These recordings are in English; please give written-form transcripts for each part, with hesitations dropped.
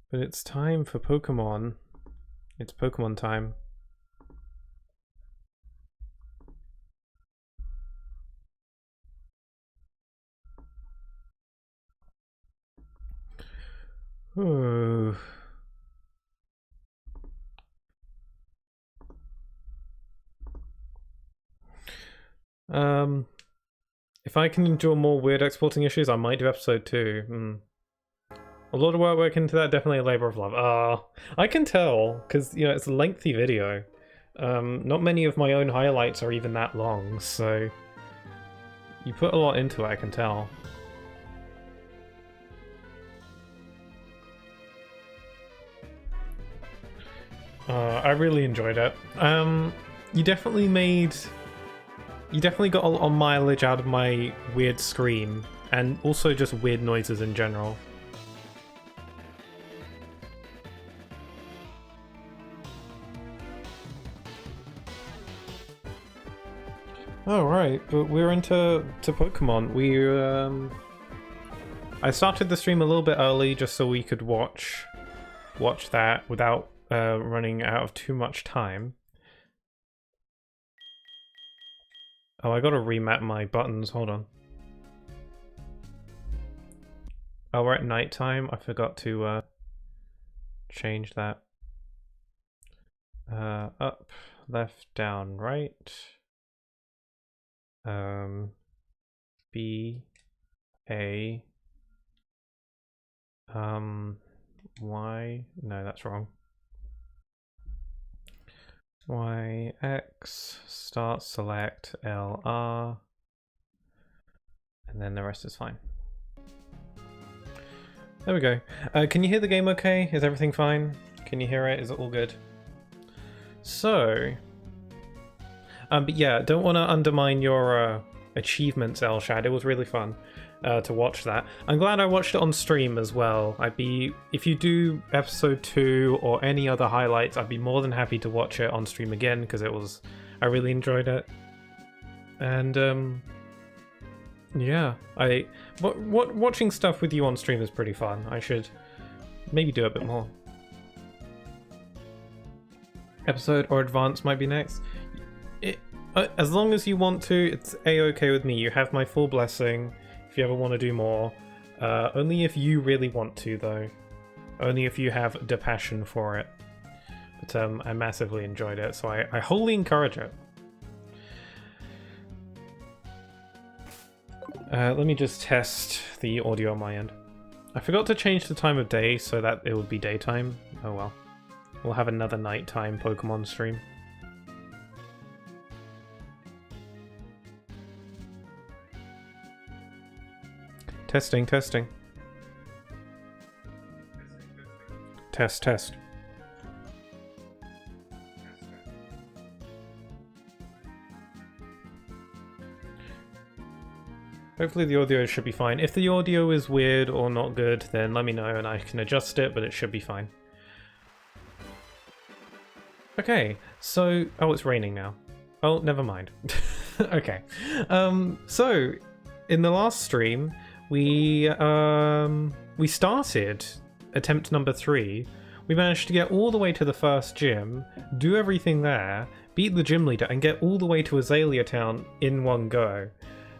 But it's time for Pokemon. It's Pokemon time. Ooh. If I can endure more weird exporting issues, I might do episode 2. A lot of work went into that, definitely a labor of love. I can tell, because, you know, it's a lengthy video. Not many of my own highlights are even that long, so you put a lot into it, I can tell. I really enjoyed it. You definitely got a lot of mileage out of my weird scream, and also just weird noises in general. Alright, but we're into Pokemon. I started the stream a little bit early just so we could watch that without running out of too much time. Oh, I gotta remap my buttons, hold on. Oh, we're at nighttime. I forgot to change that. Up, left, down, right. B, A, Y, no, that's wrong. Y, X, start, select, L, R, and then the rest is fine. There we go. Can you hear the game okay? Is everything fine? Can you hear it? Is it all good? So, but yeah, don't want to undermine your achievements, Elshad. It was really fun to watch that. I'm glad I watched it on stream as well. If you do episode 2 or any other highlights, I'd be more than happy to watch it on stream again, because I really enjoyed it. And yeah, watching stuff with you on stream is pretty fun. I should maybe do a bit more. Episode or advance might be next. As long as you want to, it's a-okay with me. You have my full blessing if you ever want to do more. Only if you really want to, though. Only if you have the passion for it. But I massively enjoyed it, so I wholly encourage it. Let me just test the audio on my end. I forgot to change the time of day so that it would be daytime. Oh well. We'll have another nighttime Pokemon stream. Testing. Test. Hopefully the audio should be fine. If the audio is weird or not good, then let me know and I can adjust it, but it should be fine. Okay, so... oh, it's raining now. Oh, never mind. Okay. So, in the last stream, we started attempt number 3. We managed to get all the way to the first gym, do everything there, beat the gym leader, and get all the way to Azalea Town in one go.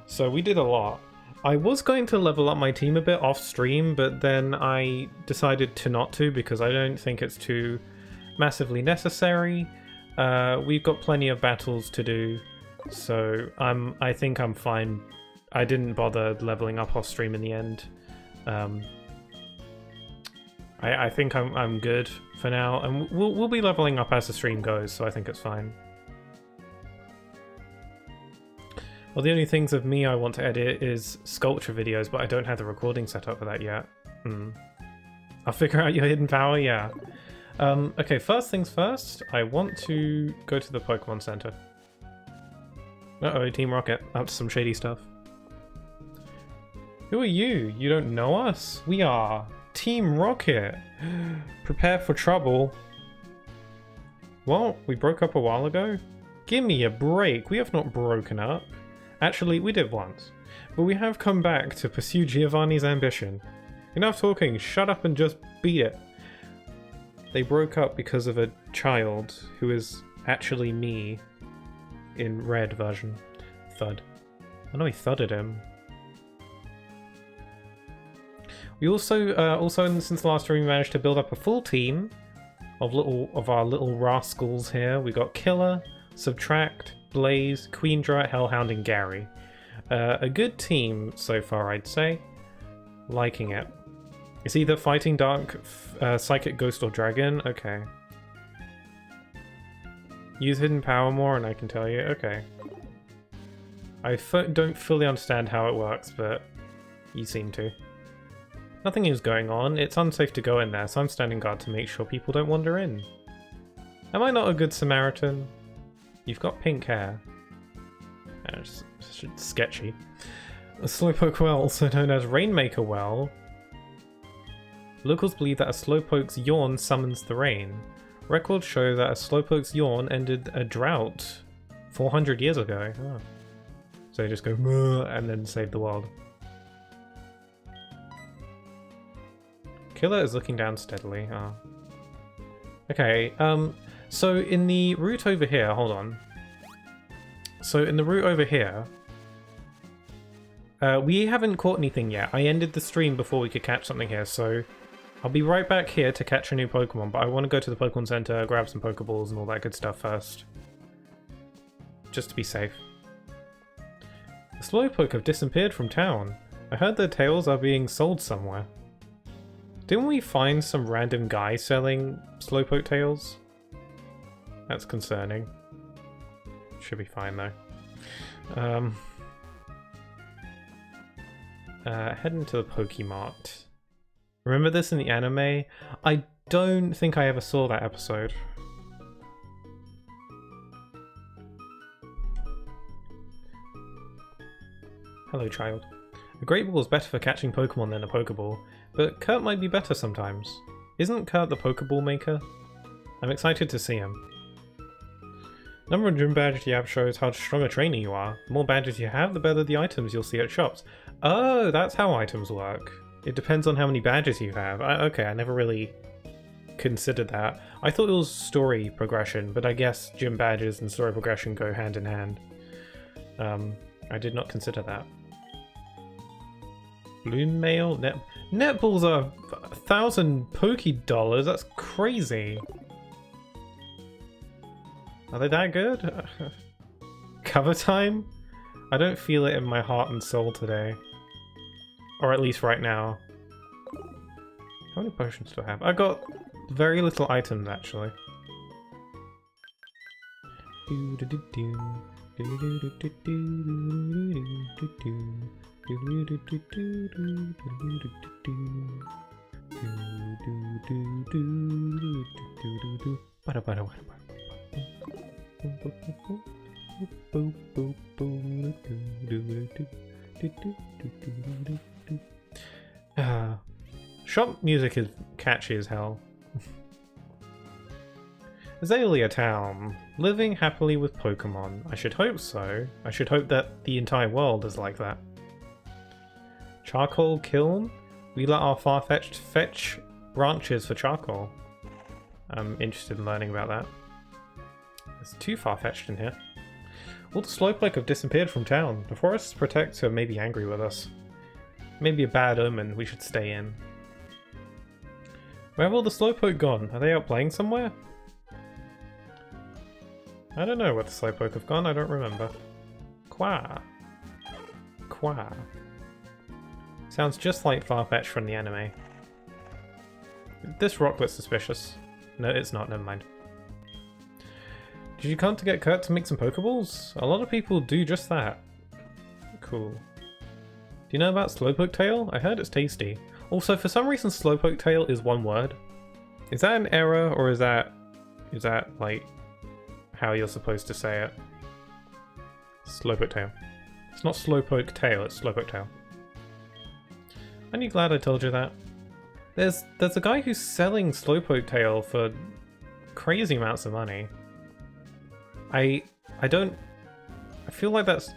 So we did a lot. I was going to level up my team a bit off stream, but then I decided to not to because I don't think it's too massively necessary. We've got plenty of battles to do, so I think I'm fine. I didn't bother leveling up off stream in the end. I think I'm good for now, and we'll be leveling up as the stream goes, so I think it's fine. Well, the only things of me I want to edit is sculpture videos, but I don't have the recording set up for that yet. I'll figure out your hidden power, yeah. Okay, first things first, I want to go to the Pokemon Center. Uh-oh, Team Rocket, up to some shady stuff. Who are you? You don't know us? We are Team Rocket. Prepare for trouble. What? We broke up a while ago? Give me a break, we have not broken up. Actually, we did once, but we have come back to pursue Giovanni's ambition. Enough talking, shut up and just beat it. They broke up because of a child who is actually me in red version. Thud. I know he thudded him. We also since the last stream, we managed to build up a full team of our little rascals here. We got Killer, Subtract, Blaze, Queendra, Hellhound, and Gary. A good team so far, I'd say. Liking it. It's either fighting Dark, Psychic Ghost, or Dragon. Okay. Use Hidden Power more, and I can tell you. Okay. I don't fully understand how it works, but you seem to. Nothing is going on. It's unsafe to go in there, so I'm standing guard to make sure people don't wander in. Am I not a good Samaritan? You've got pink hair. It's sketchy. A Slowpoke well, also known as Rainmaker well. Locals believe that a Slowpoke's yawn summons the rain. Records show that a Slowpoke's yawn ended a drought 400 years ago. Oh. So they just go and then save the world. Killer is looking down steadily. Oh. Okay, so in the route over here, hold on. So in the route over here, we haven't caught anything yet. I ended the stream before we could catch something here, so I'll be right back here to catch a new Pokemon, but I want to go to the Pokemon Center, grab some Pokeballs and all that good stuff first. Just to be safe. The Slowpoke have disappeared from town. I heard their tails are being sold somewhere. Didn't we find some random guy selling Slowpoke tails? That's concerning. Should be fine though. Head into the Pokemart. Remember this in the anime? I don't think I ever saw that episode. Hello, child. A Great Ball is better for catching Pokemon than a Pokeball, but Kurt might be better sometimes. Isn't Kurt the Pokeball maker? I'm excited to see him. Number of gym badges you have shows how strong a trainer you are. The more badges you have, the better the items you'll see at shops. Oh, that's how items work. It depends on how many badges you have. Okay, I never really considered that. I thought it was story progression, but I guess gym badges and story progression go hand in hand. I did not consider that. Balloon mail? Netballs are 1,000 Poké-dollars? That's crazy. Are they that good? Cover time? I don't feel it in my heart and soul today. Or at least right now. How many potions do I have? I got very little items actually. Shop music is catchy as hell. Azalea Town. Living happily with Pokemon. I should hope so. I should hope that the entire world is like that. Charcoal Kiln? We let our Farfetch'd fetch branches for charcoal. I'm interested in learning about that. There's 2 Farfetch'd in here. All the Slowpoke have disappeared from town. The forest's protector may be angry with us. Maybe a bad omen, we should stay in. Where have all the Slowpoke gone? Are they out playing somewhere? I don't know where the Slowpoke have gone, I don't remember. Qua. Qua. Sounds just like Farfetch'd from the anime. This rock looks suspicious. No, it's not, never mind. Did you come to get Kurt to make some Pokeballs? A lot of people do just that. Cool. Do you know about Slowpoke Tail? I heard it's tasty. Also, for some reason Slowpoke Tail is one word. Is that an error, or is that like how you're supposed to say it? Slowpoke Tail. It's not Slowpoke Tail, it's Slowpoke Tail. Aren't you glad I told you that? There's a guy who's selling Slowpoke Tail for crazy amounts of money. I feel like that's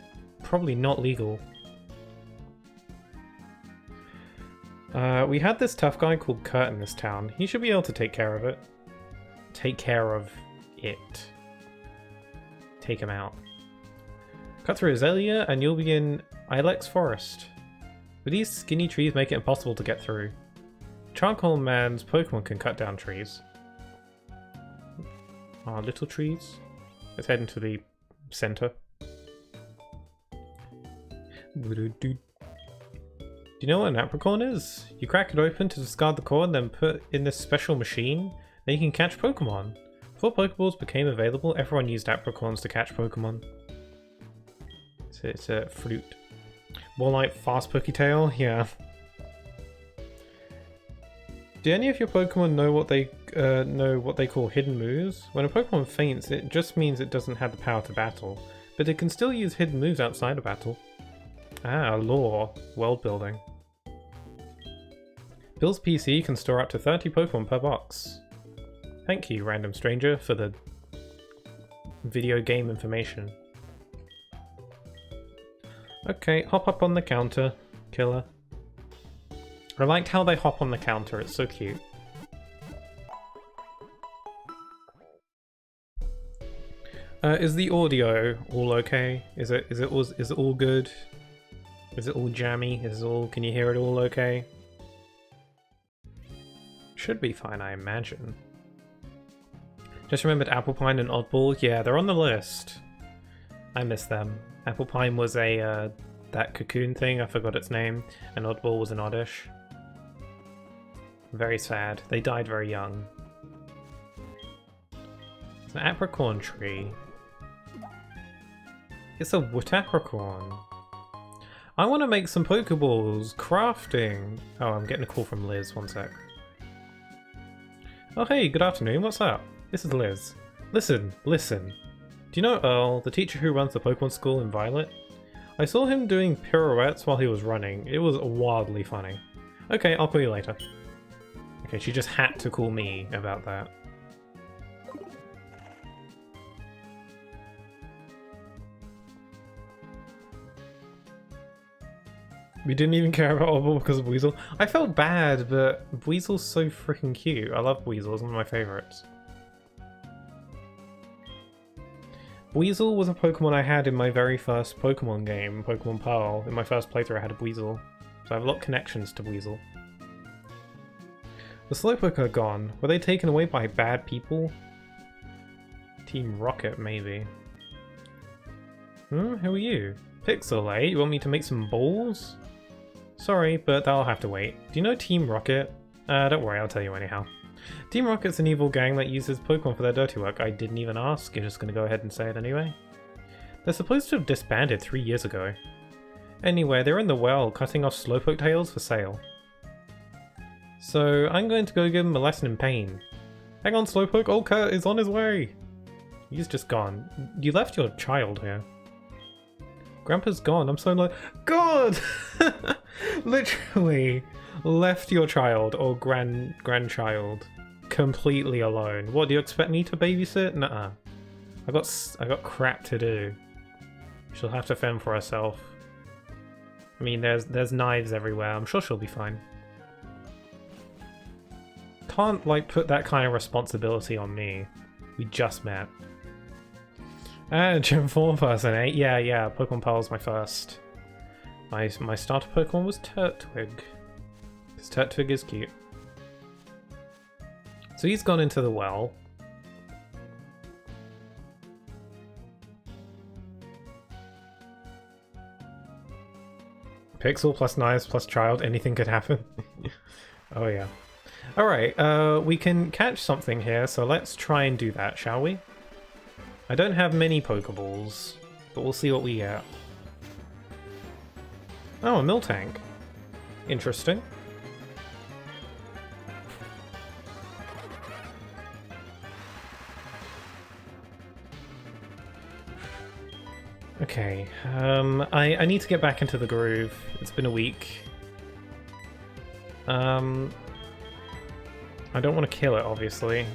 probably not legal. We had this tough guy called Kurt in this town. He should be able to take care of it. take care of it. Take him out. Cut through Azalea and you'll be in Ilex Forest. But these skinny trees make it impossible to get through. Charcoal Man's Pokemon can cut down trees. Little trees. Let's head into the center. Do you know what an apricorn is? You crack it open to discard the core and then put in this special machine. Then you can catch Pokemon. Before Pokeballs became available, everyone used apricorns to catch Pokemon. So it's a fruit. More like fast Poketail? Yeah. Do any of your Pokemon know what they call hidden moves? When a Pokemon faints, it just means it doesn't have the power to battle, but it can still use hidden moves outside of battle. Ah, lore. World building. Bill's PC can store up to 30 Pokemon per box. Thank you, random stranger, for the video game information. Okay, hop up on the counter, killer. I liked how they hop on the counter, it's so cute. Is the audio all okay? Is it all good? Is it all jammy? Can you hear it all okay? Should be fine, I imagine. Just remembered Apple Pine and Oddball. Yeah, they're on the list. I miss them. Apple Pine was a that cocoon thing, I forgot its name, and Oddball was an Oddish. Very sad. They died very young. It's an apricorn tree. It's a wood apricorn. I want to make some Pokeballs. Crafting. Oh, I'm getting a call from Liz. One sec. Oh hey, good afternoon. What's up? This is Liz. Listen. Do you know Earl, the teacher who runs the Pokemon school in Violet? I saw him doing pirouettes while he was running. It was wildly funny. Okay, I'll call you later. Okay, she just had to call me about that. We didn't even care about Oddball because of Weasel. I felt bad, but Weasel's so freaking cute. I love Weasel, it's one of my favorites. Weasel was a Pokemon I had in my very first Pokemon game, Pokemon Pearl. In my first playthrough I had a Weasel, so I have a lot of connections to Weasel. The Slowpoke are gone. Were they taken away by bad people? Team Rocket, maybe. Who are you? Pixel, eh? You want me to make some balls? Sorry, but that'll have to wait. Do you know Team Rocket? Don't worry, I'll tell you anyhow. Team Rocket's an evil gang that uses Pokemon for their dirty work. I didn't even ask, you're just gonna go ahead and say it anyway. They're supposed to have disbanded 3 years ago. Anyway, they're in the well, cutting off Slowpoke tails for sale. So, I'm going to go give him a lesson in pain. Hang on, Slowpoke, old Kurt is on his way! He's just gone. You left your child here. Grandpa's gone, I'm so like, God! Literally left your child or grandchild completely alone. What, do you expect me to babysit? Nuh-uh. I got crap to do. She'll have to fend for herself. I mean, there's knives everywhere. I'm sure she'll be fine. Can't, like, put that kind of responsibility on me. We just met. Gym 4 person, eh? Yeah, Pokemon Pearl's my first. My starter Pokemon was Turtwig. Because Turtwig is cute. So he's gone into the well. Pixel plus knives plus child, anything could happen. Oh yeah. Alright, we can catch something here, so let's try and do that, shall we? I don't have many Pokeballs, but we'll see what we get. Oh, a Miltank. Interesting. Okay, I need to get back into the groove. It's been a week. I don't want to kill it, obviously.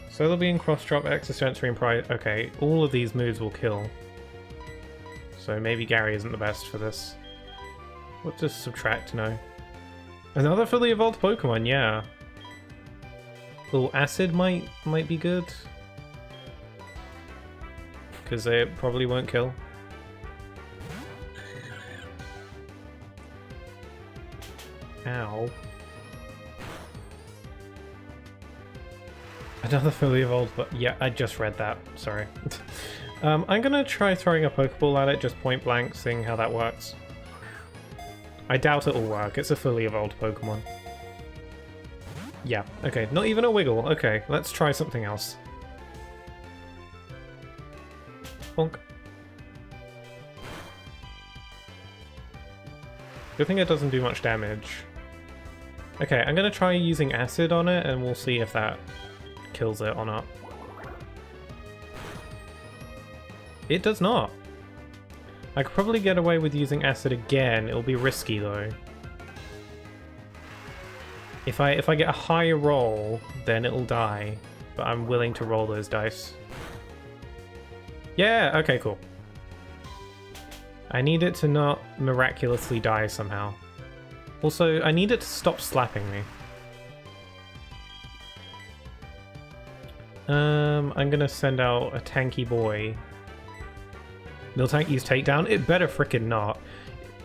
Solar Beam, Cross Drop, Exosensory, and Pride. Okay, all of these moves will kill. So maybe Gary isn't the best for this. What does Subtract know? Another fully evolved Pokemon, yeah. Oh, acid might be good. Because it probably won't kill. Ow. Another fully evolved, but yeah, I just read that. Sorry. I'm gonna try throwing a Pokeball at it, just point blank, seeing how that works. I doubt it'll work. It's a fully evolved Pokemon. Yeah, okay. Not even a Wiggle. Okay, let's try something else. Bonk. Good thing it doesn't do much damage. Okay, I'm gonna try using acid on it, and we'll see if that kills it or not. It does not. I could probably get away with using acid again. It'll be risky though. If I get a high roll, then it'll die. But I'm willing to roll those dice. Yeah, okay, cool. I need it to not miraculously die somehow. Also, I need it to stop slapping me. I'm gonna send out a tanky boy. Miltank use takedown? It better frickin' not.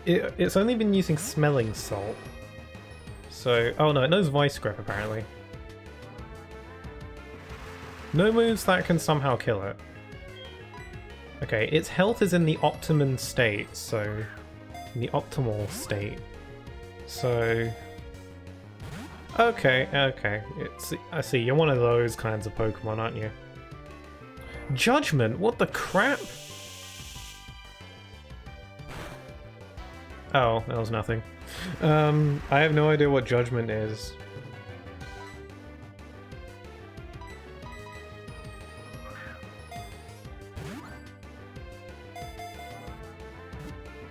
It's only been using smelling salt. So, oh no, it knows Vice Grip apparently. No moves that can somehow kill it. Okay, its health is in the optimum state, so... in the optimal state. So... Okay, okay. I see, you're one of those kinds of Pokemon, aren't you? Judgment? What the crap? Oh, that was nothing. I have no idea what Judgment is.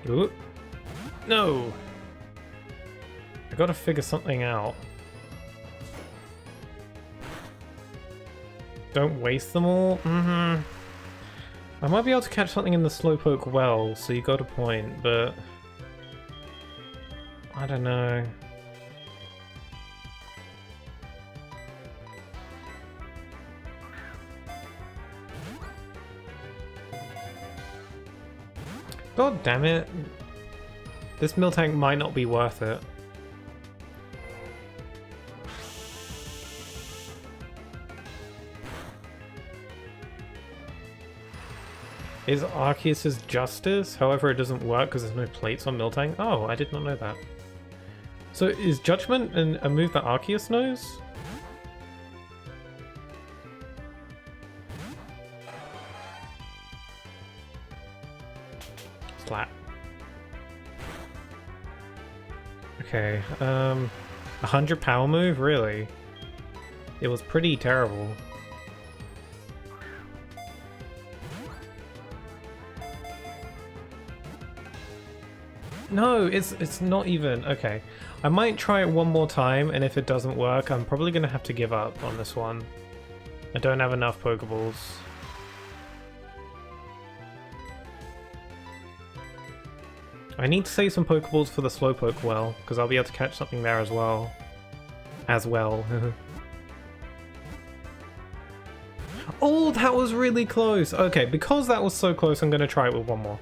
Ooh. No! I gotta figure something out. Don't waste them all? I might be able to catch something in the Slowpoke well, so you got a point, but... I don't know. God damn it. This Miltank might not be worth it. Is Arceus's Justice? However, it doesn't work because there's no plates on Miltank. Oh, I did not know that. So is Judgment a move that Arceus knows? Slap. Okay, 100 power move? Really? It was pretty terrible. No, it's not even. Okay. I might try it one more time, and if it doesn't work, I'm probably going to have to give up on this one. I don't have enough Pokeballs. I need to save some Pokeballs for the Slowpoke well, because I'll be able to catch something there as well. Oh, that was really close! Okay, because that was so close, I'm going to try it with one more.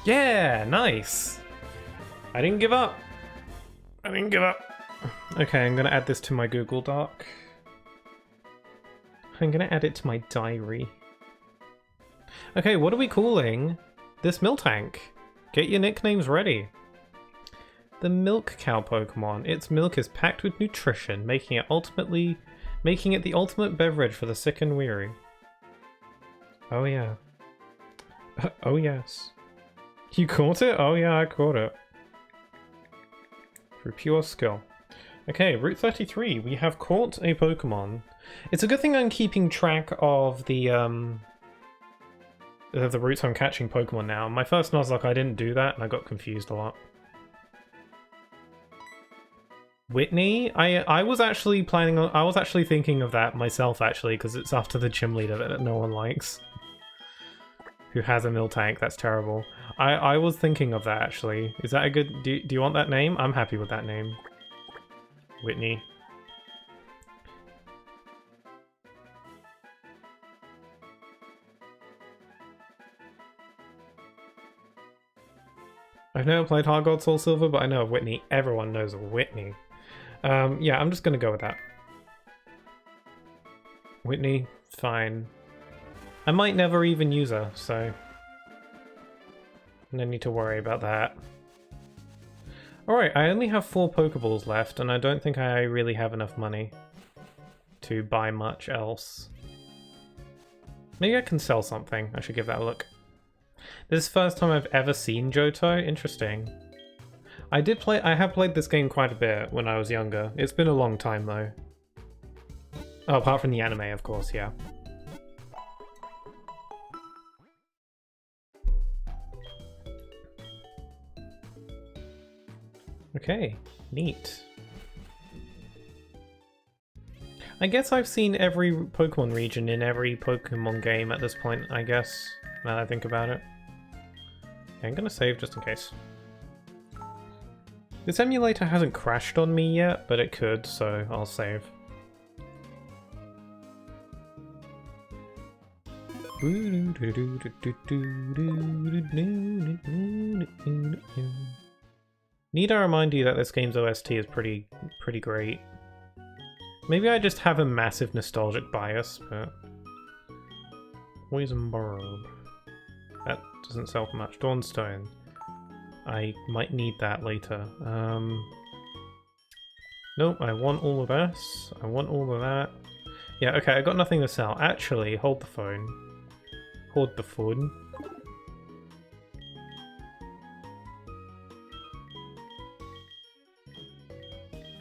Yeah, nice! I didn't give up! I didn't give up! Okay, I'm gonna add this to my Google Doc. I'm gonna add it to my diary. Okay, what are we calling this Miltank? Get your nicknames ready. The Milk Cow Pokemon. Its milk is packed with nutrition, making it the ultimate beverage for the sick and weary. Oh yeah. Oh yes. You caught it? Oh yeah, I caught it. Through pure skill. Okay, Route 33. We have caught a Pokemon. It's a good thing I'm keeping track of the routes I'm catching Pokemon now. My first Nuzlocke I didn't do that and I got confused a lot. Whitney? I was actually planning on... I was actually thinking of that myself, actually, because it's after the gym leader that no one likes. Who has a Miltank. That's terrible. I was thinking of that, actually. Is that a good... Do you want that name? I'm happy with that name. Whitney. I've never played HeartGold Soul Silver, but I know of Whitney. Everyone knows of Whitney. Yeah, I'm just gonna go with that. Whitney, fine. I might never even use her, so... no need to worry about that. Alright, I only have 4 Pokeballs left, and I don't think I really have enough money to buy much else. Maybe I can sell something. I should give that a look. This is the first time I've ever seen Johto. Interesting. I have played this game quite a bit when I was younger. It's been a long time though. Oh, apart from the anime, of course, yeah. Okay, neat. I guess I've seen every Pokemon region in every Pokemon game at this point, I guess, now that I think about it. Okay, I'm gonna save just in case. This emulator hasn't crashed on me yet, but it could, so I'll save. Need I remind you that this game's OST is pretty great. Maybe I just have a massive nostalgic bias, but... Poison Barb. That doesn't sell for much. Dawnstone. I might need that later. Nope, I want all of this. I want all of that. Yeah, okay, I got nothing to sell. Actually, hold the phone. Hold the phone.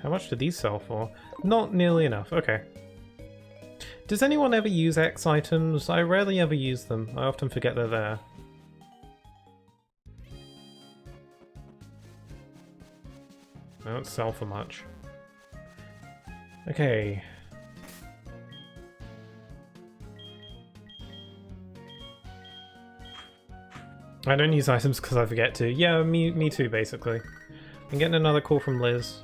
How much do these sell for? Not nearly enough, okay. Does anyone ever use X items? I rarely ever use them. I often forget they're there. They don't sell for much. Okay. I don't use items because I forget to. Yeah, me too, basically. I'm getting another call from Liz.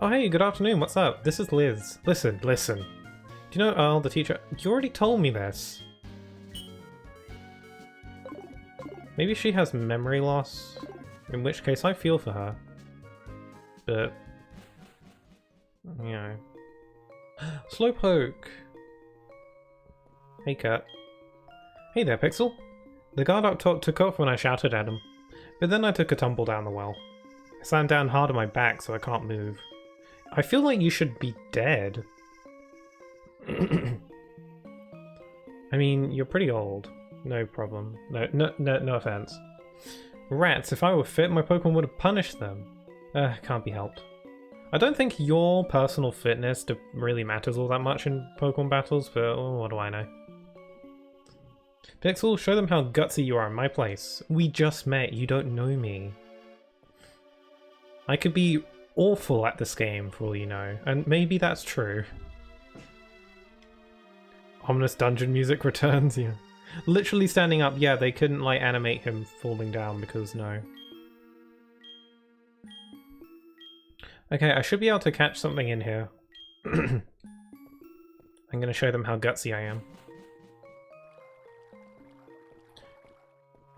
Oh hey, good afternoon, what's up? This is Liz. Listen. Do you know Earl, the teacher? You already told me this. Maybe she has memory loss, in which case I feel for her. But... you know... Slowpoke! Hey Cat. Hey there, Pixel. The guard up top took off when I shouted at him, but then I took a tumble down the well. I slammed down hard on my back so I can't move. I feel like you should be dead. I mean, you're pretty old. No problem. No offense. Rats, if I were fit, my Pokemon would have punished them. Can't be helped. I don't think your personal fitness really matters all that much in Pokemon battles, but what do I know? Pixel, show them how gutsy you are in my place. We just met, you don't know me. I could be awful at this game, for all you know, and maybe that's true. Ominous dungeon music returns, yeah. Literally standing up, yeah, they couldn't, like, animate him falling down because no. Okay, I should be able to catch something in here. I'm gonna show them how gutsy I am.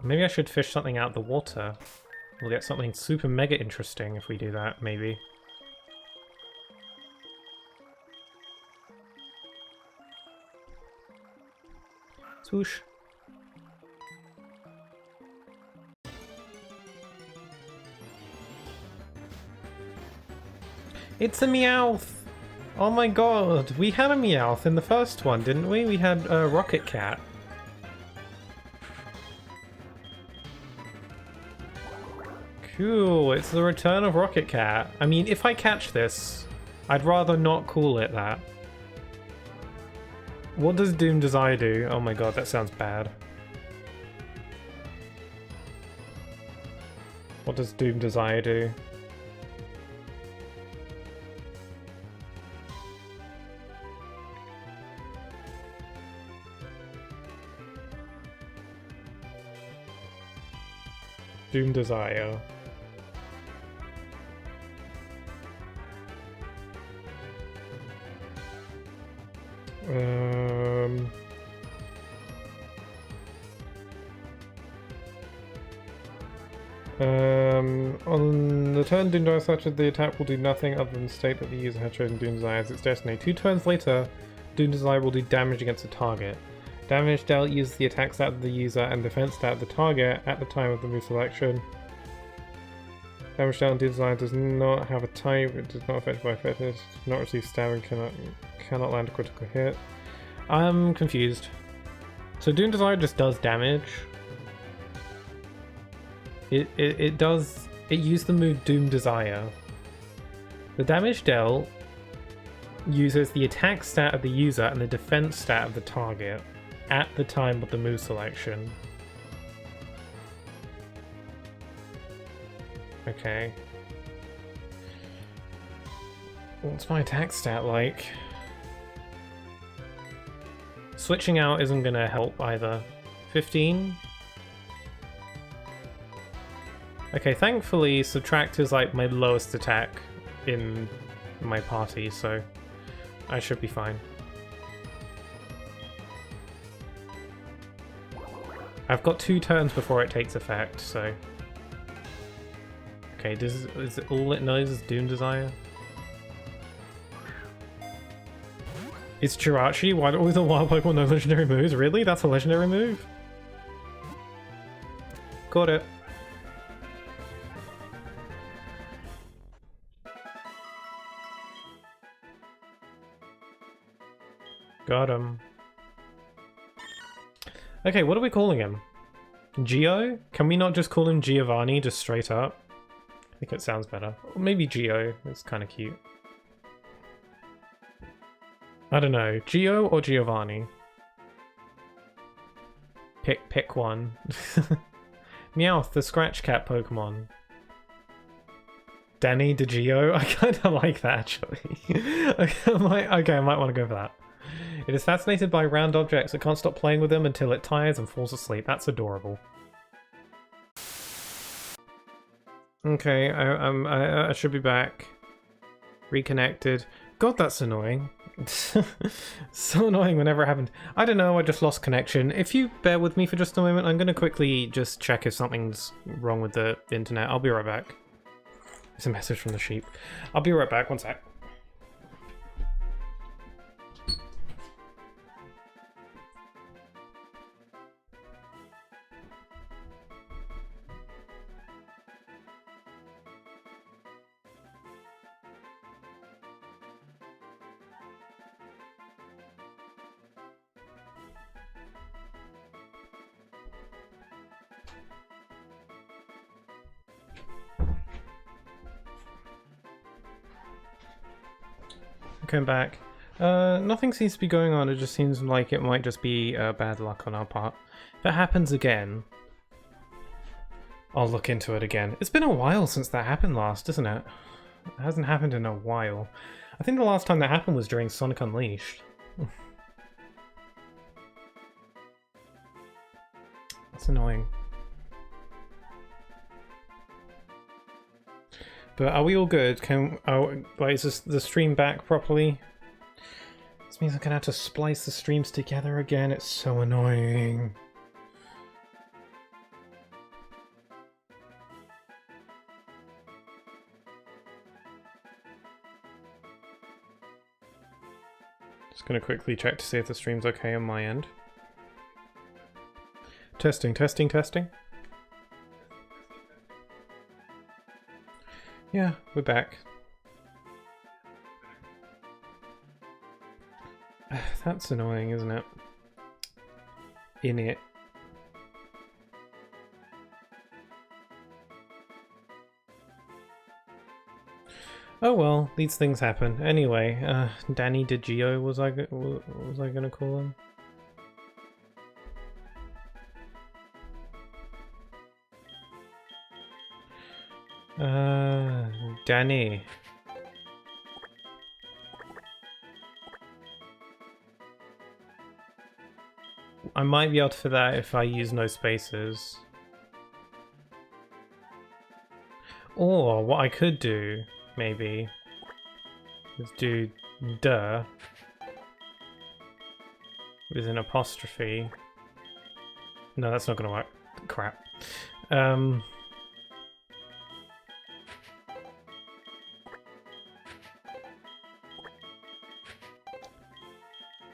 Maybe I should fish something out of the water. We'll get something super mega interesting if we do that, maybe. Swoosh. It's a Meowth! Oh my god, we had a Meowth in the first one, didn't we? We had a Rocket Cat. Cool, it's the return of Rocket Cat. I mean, if I catch this, I'd rather not call it that. What does Doom Desire do? Oh my god, that sounds bad. What does Doom Desire do? Doom Desire. On the turn Doom Desire started, the attack will do nothing other than state that the user has chosen Doom Desire as its destiny. 2 turns later, Doom Desire will do damage against the target. Damage dealt uses the attack stat of the user and defense stat of the target at the time of the move selection. Damage dealt on Doom Desire does not have a type, it does not affect by effectiveness, does not receive stab and cannot land a critical hit. I'm confused. So Doom Desire just does damage. It used the move Doom Desire. The damage dealt uses the attack stat of the user and the defense stat of the target at the time of the move selection. Okay. What's my attack stat like? Switching out isn't gonna help either. 15? Okay, thankfully Subtract is like my lowest attack in my party, so I should be fine. I've got 2 turns before it takes effect, so... Okay, is it all it knows is Doom Desire? It's Jirachi? Why don't all the wild Pokemon know legendary moves? Really? That's a legendary move? Got it. Got him. Okay, what are we calling him? Geo? Can we not just call him Giovanni, just straight up? I think it sounds better. Or maybe Geo, it's kind of cute. I don't know, Geo or Giovanni? Pick one. Meowth, the Scratch Cat Pokemon. Danny DeGeo? I kind of like that, actually. Okay, I might want to go for that. It is fascinated by round objects. It can't stop playing with them until it tires and falls asleep. That's adorable. Okay, I should be back. Reconnected. God, that's annoying. So annoying whenever it happened. I don't know, I just lost connection. If you bear with me for just a moment, I'm going to quickly just check if something's wrong with the internet. I'll be right back. It's a message from the sheep. I'll be right back, one sec. Come back. Nothing seems to be going on. It just seems like it might just be bad luck on our part. If it happens again, I'll look into it again. It's been a while since that happened last, isn't it? It hasn't happened in a while. I think the last time that happened was during Sonic Unleashed. That's annoying. But are we all good? Is the stream back properly? This means I'm gonna have to splice the streams together again. It's so annoying. Just gonna quickly check to see if the stream's okay on my end. Testing, testing, testing. Yeah, we're back. That's annoying, isn't it? In it. Oh well, these things happen. Anyway, Danny DeGeo was I gonna call him? Danny. I might be able to fit that if I use no spaces. Or what I could do, maybe, is do duh with an apostrophe. No, that's not gonna work. Crap.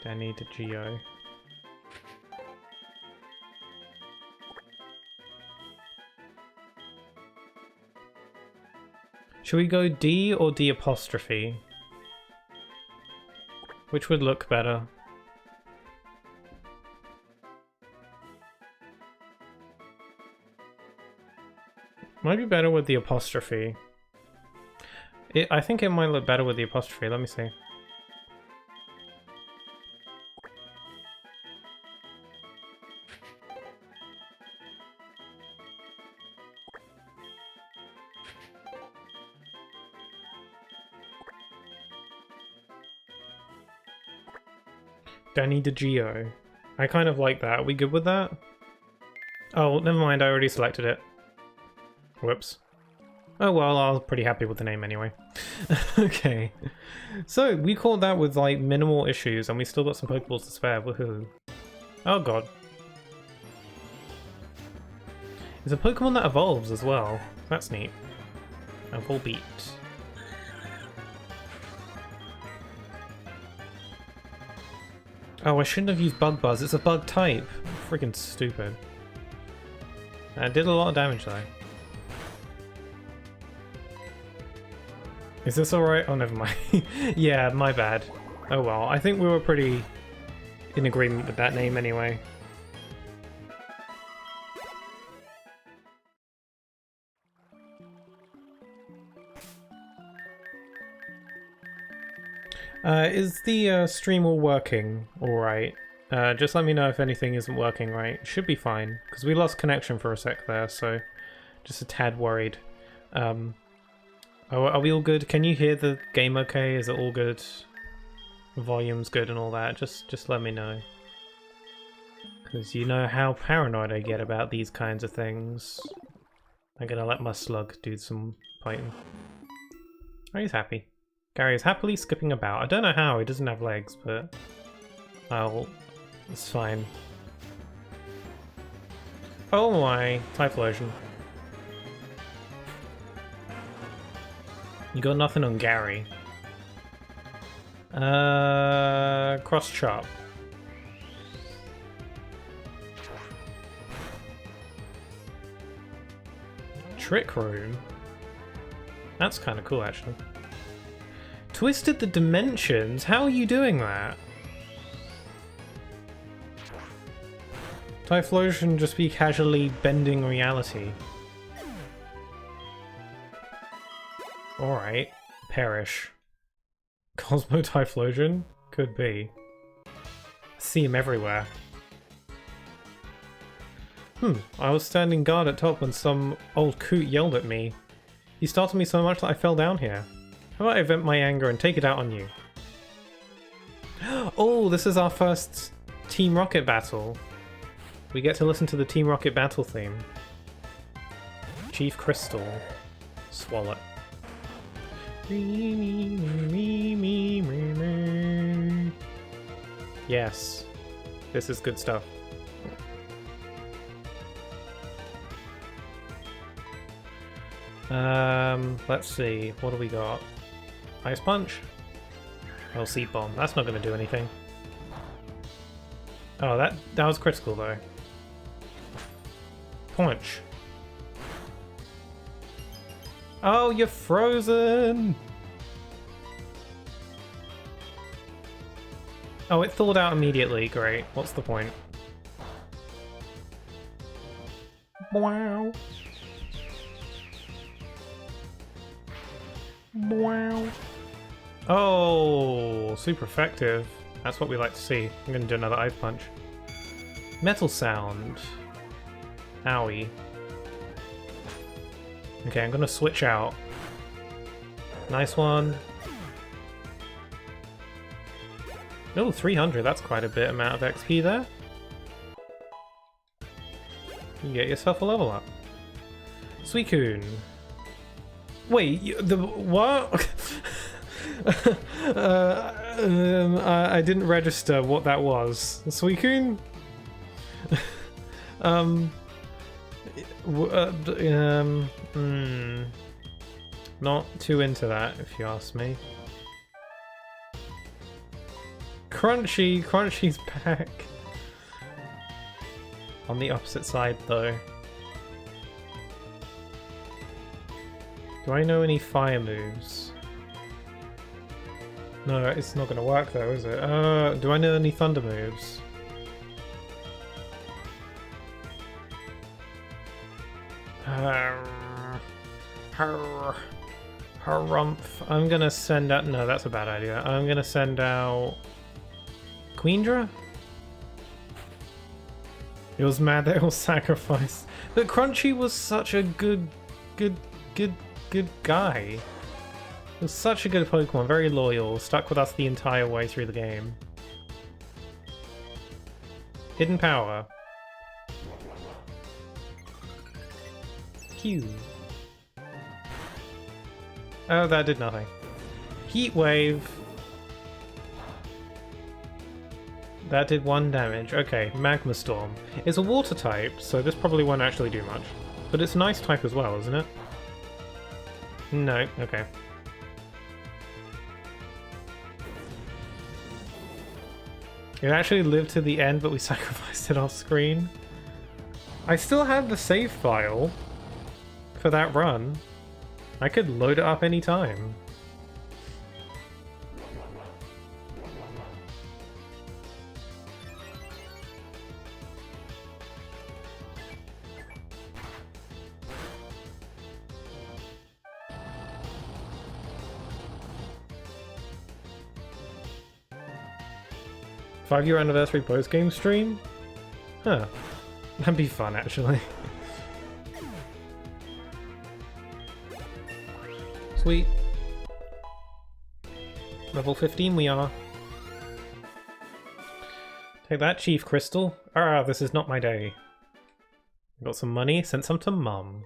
Danny DeGio. Should we go D or D apostrophe? Which would look better? Might be better with the apostrophe. I think it might look better with the apostrophe. Let me see. Danny DeGio. I kind of like that. Are we good with that? Oh, never mind. I already selected it. Whoops. Oh well, I was pretty happy with the name anyway. Okay. So, we caught that with like minimal issues and we still got some Pokeballs to spare. Woohoo. Oh god. It's a Pokemon that evolves as well. That's neat. A Volbeat. Oh, I shouldn't have used Bug Buzz. It's a bug type. Freaking stupid. It did a lot of damage though. Is this alright? Oh, never mind. Yeah, my bad. Oh well, I think we were pretty in agreement with that name anyway. Is the stream all working alright? Just let me know if anything isn't working right. It should be fine, because we lost connection for a sec there, so just a tad worried. Are we all good? Can you hear the game okay? Is it all good? Volume's good and all that? Just let me know. Because you know how paranoid I get about these kinds of things. I'm gonna let my slug do some fighting. Oh, he's happy. Gary is happily skipping about. I don't know how, he doesn't have legs, but... it's fine. Oh my, Typhlosion. You got nothing on Gary. Cross chop. Trick Room? That's kind of cool, actually. Twisted the Dimensions? How are you doing that? Typhlosion just be casually bending reality. Alright. Perish. Cosmo Typhlosion? Could be. I see him everywhere. I was standing guard at top when some old coot yelled at me. He startled me so much that I fell down here. How about I vent my anger and take it out on you? Oh, this is our first Team Rocket battle. We get to listen to the Team Rocket battle theme. Chief Crystal. Swallow. Yes. This is good stuff. Let's see. What do we got? Ice Punch? Oh, Seed Bomb. That's not going to do anything. Oh, that was critical though. Punch. Oh, you're frozen! Oh, it thawed out immediately. Great. What's the point? Wow. Wow. Oh, super effective. That's what we like to see. I'm going to do another Ice Punch. Metal Sound. Owie. Okay, I'm going to switch out. Nice one. Oh, 300. That's quite a bit amount of XP there. You get yourself a level up. Suicune. Wait, the what? I didn't register what that was. Suicune? Not too into that, if you ask me. Crunchy's back. On the opposite side, though. Do I know any fire moves? No, it's not gonna work though, is it? Do I know any thunder moves? Harumph. I'm gonna send out... No, that's a bad idea. I'm gonna send out... Queendra? It was mad that it was sacrificed. But Crunchy was such a good guy. He was such a good Pokemon, very loyal, stuck with us the entire way through the game. Hidden power. Q. Oh, that did nothing. Heat wave. That did 1 damage. Okay, Magma Storm. It's a water type, so this probably won't actually do much. But it's an ice type as well, isn't it? No, okay. It actually lived to the end, but we sacrificed it off screen. I still have the save file for that run. I could load it up anytime. Five-year anniversary post-game stream? Huh. That'd be fun, actually. Sweet. Level 15 we are. Take that, Chief Crystal. Ah, this is not my day. Got some money, sent some to Mum.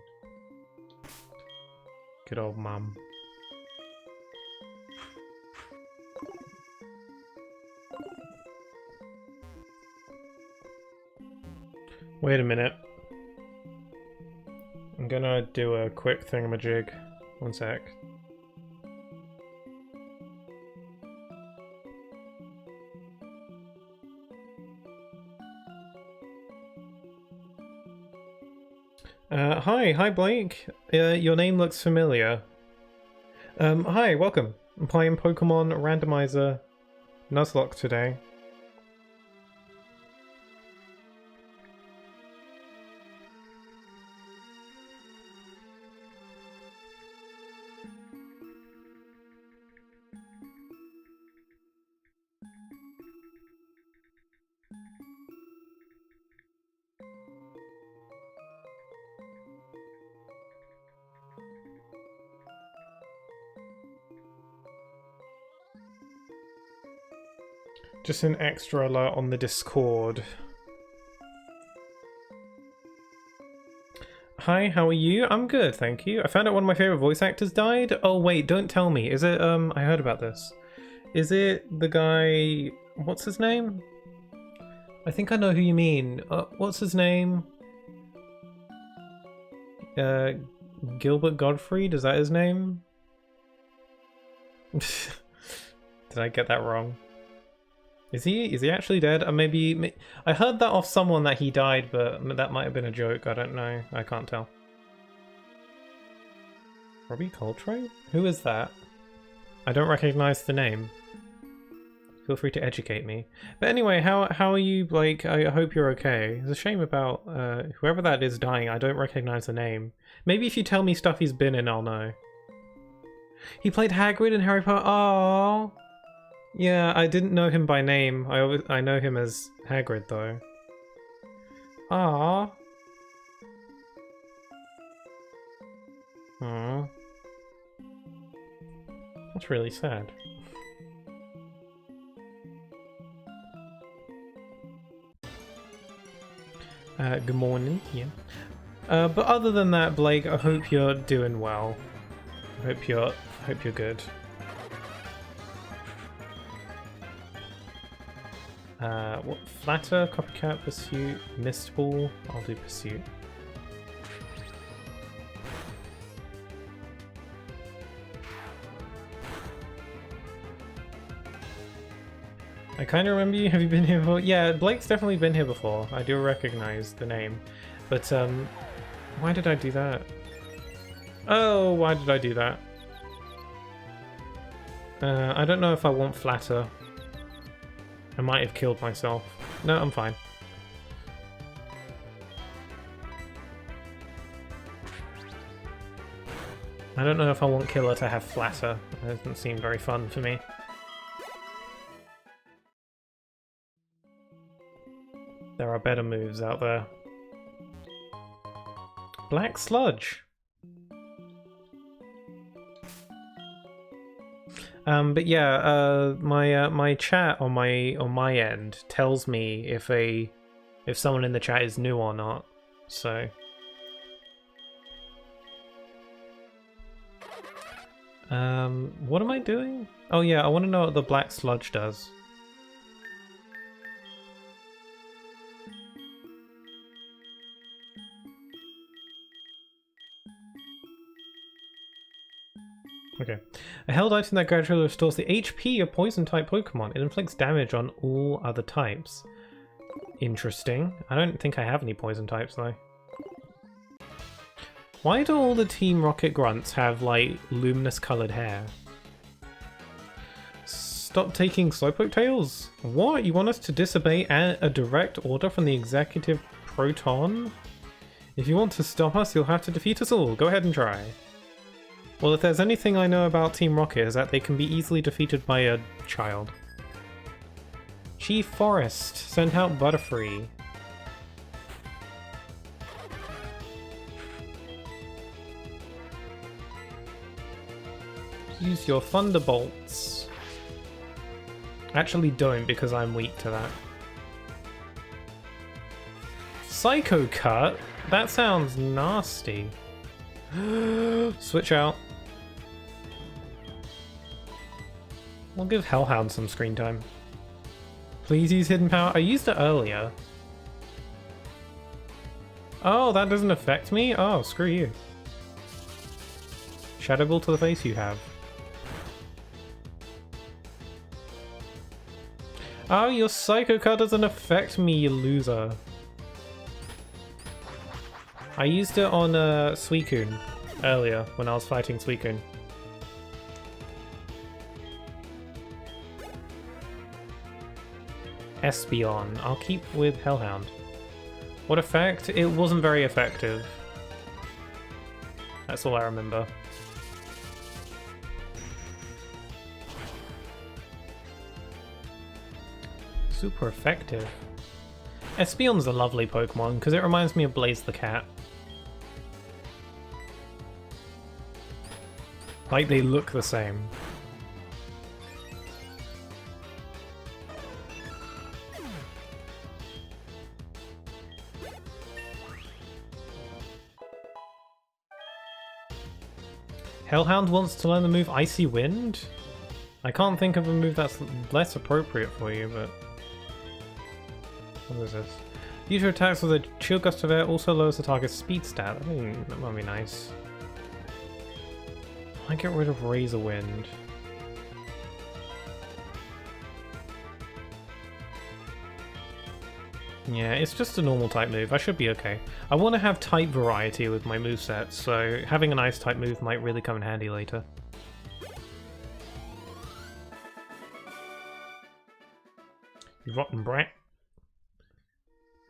Good old Mum. Wait a minute. I'm gonna do a quick thingamajig. One sec. Hi Blake. Your name looks familiar. Hi, welcome. I'm playing Pokemon Randomizer Nuzlocke today. Just an extra alert on the Discord. Hi, how are you? I'm good, thank you. I found out one of my favorite voice actors died. Oh wait, don't tell me. Is it, I heard about this. Is it the guy... What's his name? I think I know who you mean. What's his name? Gilbert Gottfried? Is that his name? Did I get that wrong? Is he actually dead? Or maybe I heard that off someone that he died, but that might have been a joke. I don't know. I can't tell. Robbie Coltrane? Who is that? I don't recognize the name. Feel free to educate me. But anyway, how are you, Blake? I hope you're okay. It's a shame about whoever that is dying. I don't recognize the name. Maybe if you tell me stuff he's been in, I'll know. He played Hagrid in Harry Potter. Oh. Yeah, I didn't know him by name. I know him as Hagrid though. Ah. Aww. That's really sad. Good morning, yeah. But other than that, Blake, I hope you're doing well. Hope you're good. What flatter, copycat, pursuit, mist ball. I'll do pursuit. I kind of remember you. Have you been here before? Yeah, Blake's definitely been here before. I do recognize the name. But, why did I do that? Oh, why did I do that? I don't know if I want flatter. I might have killed myself. No, I'm fine. I don't know if I want killer to have flatter. It doesn't seem very fun for me. There are better moves out there. Black sludge. But yeah, my chat on my end tells me if someone in the chat is new or not. So what am I doing? Oh yeah, I want to know what the black sludge does. Okay. A held item that gradually restores the HP of poison-type Pokemon. It inflicts damage on all other types. Interesting. I don't think I have any poison types, though. Why do all the Team Rocket grunts have, like, luminous-coloured hair? Stop taking Slowpoke tails? What? You want us to disobey a direct order from the Executive Proton? If you want to stop us, you'll have to defeat us all. Go ahead and try. Well, if there's anything I know about Team Rocket, is that they can be easily defeated by a child. Chief Forest, sent out Butterfree. Use your Thunderbolts. Actually don't, because I'm weak to that. Psycho Cut? That sounds nasty. Switch out. We'll give Hellhound some screen time. Please use Hidden Power. I used it earlier. Oh, that doesn't affect me? Oh, screw you. Shadow Ball to the face you have. Oh, your Psycho Cut doesn't affect me, you loser. I used it on Suicune earlier when I was fighting Suicune. Espeon. I'll keep with Hellhound. What effect? It wasn't very effective. That's all I remember. Super effective. Espeon's a lovely Pokemon because it reminds me of Blaze the Cat. Like they look the same. Hellhound wants to learn the move Icy Wind? I can't think of a move that's less appropriate for you, but... What is this? Use your attacks with a Chill Gust of Air also lowers the target's speed stat. I mean, that might be nice. I get rid of Razor Wind. Yeah, it's just a normal type move. I should be okay. I want to have type variety with my moveset, so having an ice type move might really come in handy later. You rotten brat.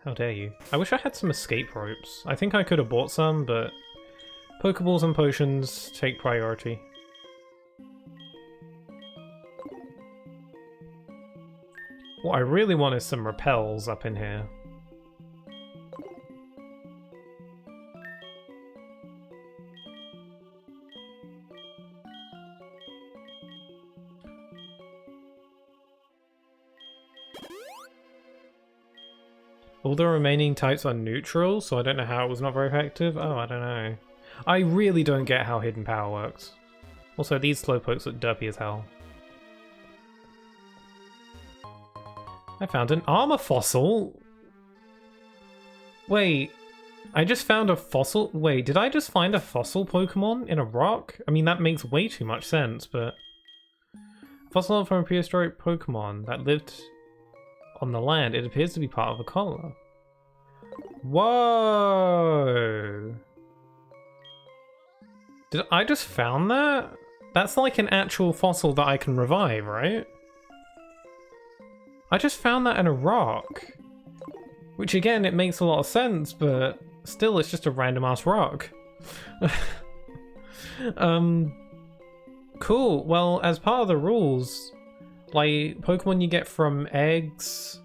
How dare you. I wish I had some escape ropes. I think I could have bought some, but Pokeballs and potions take priority. What I really want is some repels up in here. All the remaining types are neutral, so I don't know how it was not very effective. Oh, I don't know. I really don't get how Hidden Power works. Also, these slowpokes look derpy as hell. I found an armor fossil? Wait, I just found a fossil? Wait, did I just find a fossil Pokemon in a rock? I mean, that makes way too much sense, but... Fossil from a prehistoric Pokemon that lived on the land. It appears to be part of a collar. Whoa! Did I just found that? That's like an actual fossil that I can revive, right? I just found that in a rock. Which again, it makes a lot of sense, but still it's just a random ass rock. Cool. Well, as part of the rules, like Pokemon you get from eggs,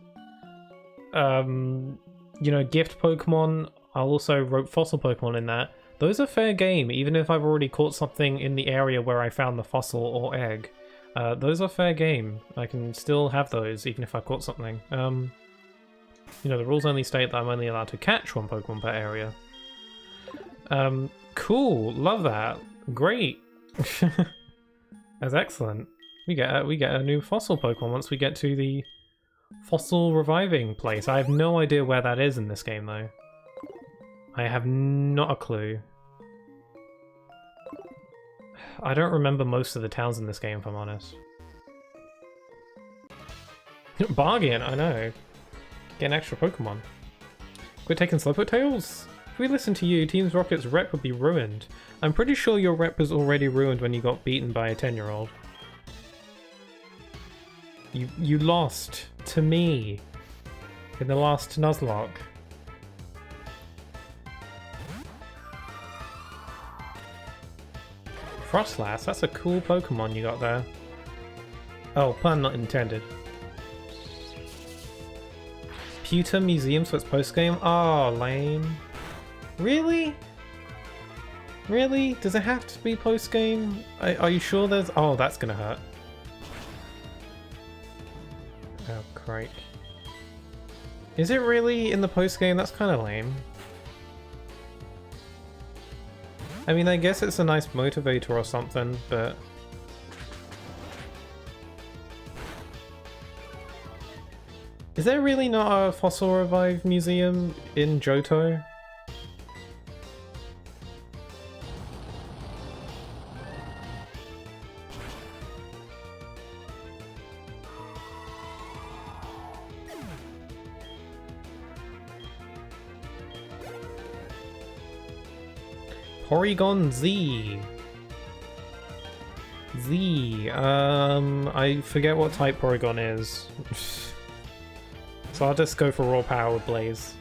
you know, gift Pokemon, I also wrote fossil Pokemon in that. Those are fair game, even if I've already caught something in the area where I found the fossil or egg. Those are fair game. I can still have those, even if I caught something. You know, the rules only state that I'm only allowed to catch one Pokemon per area. Cool, love that. Great. That's excellent. We get a new fossil Pokemon once we get to the fossil reviving place. I have no idea where that is in this game, though. I have not a clue. I don't remember most of the towns in this game, if I'm honest. Bargain, I know. Get an extra Pokemon. Quit taking Slowpoke tails? If we listened to you, Team Rocket's rep would be ruined. I'm pretty sure your rep was already ruined when you got beaten by a 10-year-old. You lost to me in the last Nuzlocke. Frostlass, that's a cool Pokemon you got there. Oh, pun not intended. Pewter Museum, so it's post-game? Oh, lame. Really? Really? Does it have to be post-game? Are you sure there's... Oh, that's gonna hurt. Oh, crike. Is it really in the post-game? That's kind of lame. I mean, I guess it's a nice motivator or something, but... Is there really not a Fossil Revive museum in Johto? Porygon Z. I forget what type Porygon is. So I'll just go for raw power with Blaze.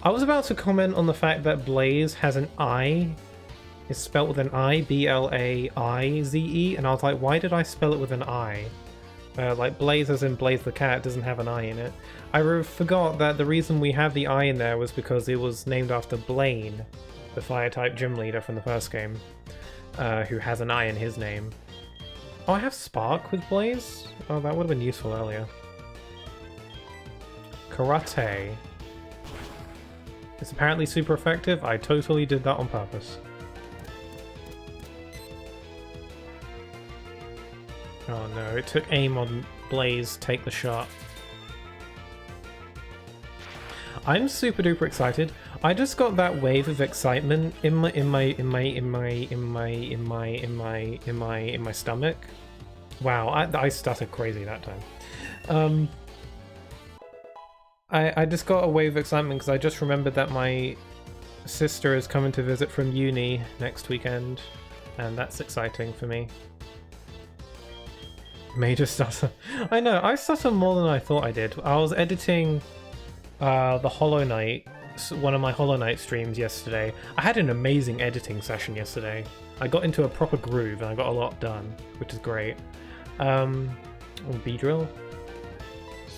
I was about to comment on the fact that Blaze has an I. It's spelled with an I, B-L-A-I-Z-E, and I was like, why did I spell it with an I? Like Blaze as in Blaze the cat doesn't have an I in it. I forgot that the reason we have the I in there was because it was named after Blaine, the fire-type gym leader from the first game, who has an I in his name. Oh, I have Spark with Blaze? Oh, that would have been useful earlier. Karate. It's apparently super effective. I totally did that on purpose. Oh no, it took aim on Blaze, take the shot. I'm super duper excited. I just got that wave of excitement in my stomach. Wow, I stuttered crazy that time. I just got a wave of excitement because I just remembered that my sister is coming to visit from uni next weekend, and that's exciting for me. Major stutter. I know, I stutter more than I thought I did. I was editing the Hollow Knight, one of my Hollow Knight streams yesterday. I had an amazing editing session yesterday. I got into a proper groove and I got a lot done, which is great. B-drill.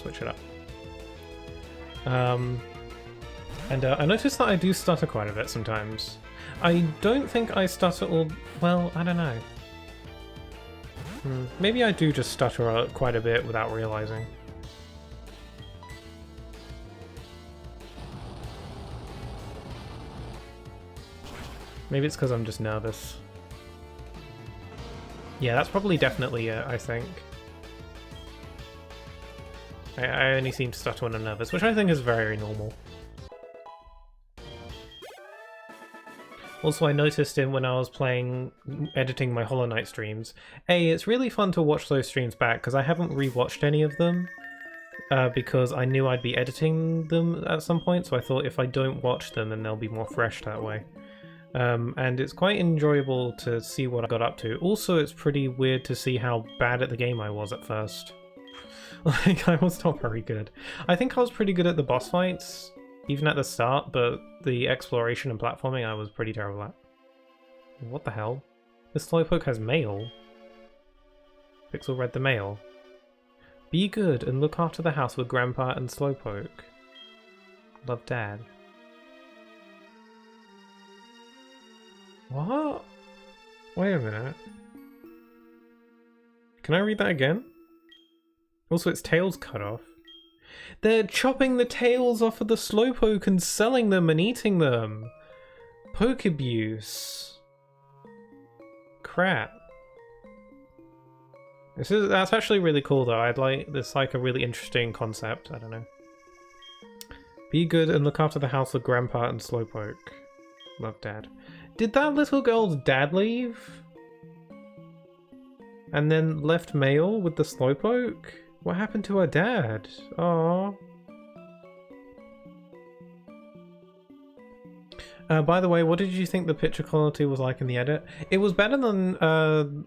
Switch it up. And I noticed that I do stutter quite a bit sometimes. I don't think I stutter all... Well, I don't know. Maybe I do just stutter quite a bit without realizing. Maybe it's because I'm just nervous. Yeah, that's probably definitely it, I think. I only seem to stutter when I'm nervous, which I think is very normal. Also, I noticed when I was editing my Hollow Knight streams, it's really fun to watch those streams back, because I haven't rewatched any of them, because I knew I'd be editing them at some point, so I thought if I don't watch them, then they'll be more fresh that way. And it's quite enjoyable to see what I got up to. Also, it's pretty weird to see how bad at the game I was at first. Like, I was not very good. I think I was pretty good at the boss fights, even at the start, but the exploration and platforming I was pretty terrible at. What the hell? This Slowpoke has mail. Pixel read the mail. Be good and look after the house with Grandpa and Slowpoke. Love, Dad. What? Wait a minute. Can I read that again? Also, its tail's cut off. They're chopping the tails off of the Slowpoke and selling them and eating them. Poke abuse. Crap. That's actually really cool though. I'd like this, like a really interesting concept. I don't know. Be good and look after the house with Grandpa and Slowpoke. Love, Dad. Did that little girl's dad leave? And then left mail with the Slowpoke? What happened to her dad? Aww. By the way, what did you think the picture quality was like in the edit? It was better than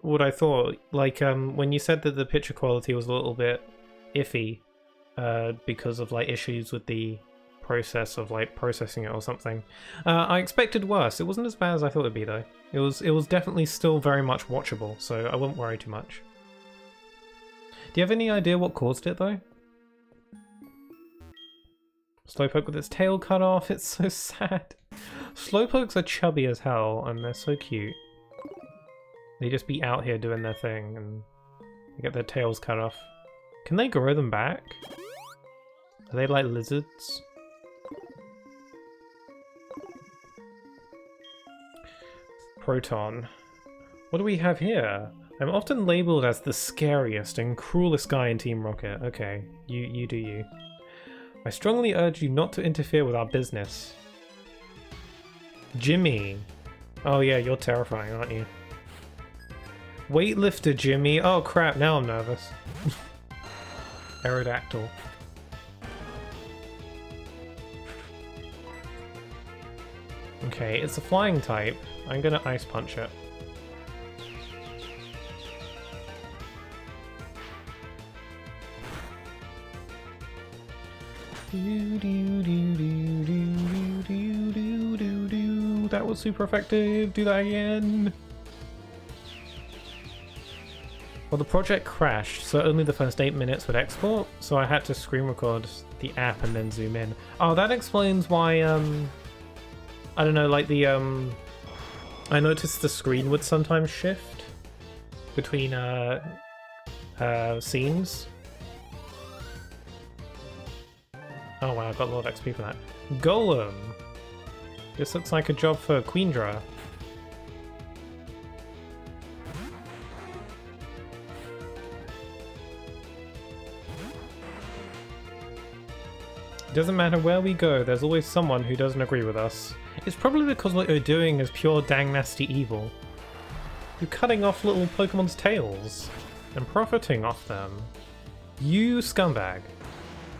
what I thought. Like, when you said that the picture quality was a little bit iffy because of like issues with the process of like processing it or something. I expected worse. It wasn't as bad as I thought it'd be though. It was definitely still very much watchable, so I wouldn't worry too much. Do you have any idea what caused it though? Slowpoke with its tail cut off, it's so sad. Slowpokes are chubby as hell and they're so cute. They just be out here doing their thing and they get their tails cut off. Can they grow them back? Are they like lizards? Proton. What do we have here? I'm often labelled as the scariest and cruelest guy in Team Rocket. Okay, you do you. I strongly urge you not to interfere with our business. Jimmy. Oh yeah, you're terrifying, aren't you? Weightlifter Jimmy. Oh crap, now I'm nervous. Aerodactyl. Okay, it's a flying type. I'm gonna ice punch it. That was super effective. Do that again. Well, the project crashed, so only the first 8 minutes would export, so I had to screen record the app and then zoom in. Oh, that explains why, I don't know, like the, I noticed the screen would sometimes shift between, scenes. Oh wow, I got a lot of XP for that. Golem! This looks like a job for Queendra. It doesn't matter where we go, there's always someone who doesn't agree with us. It's probably because what you're doing is pure dang nasty evil. You're cutting off little Pokemon's tails and profiting off them. You scumbag.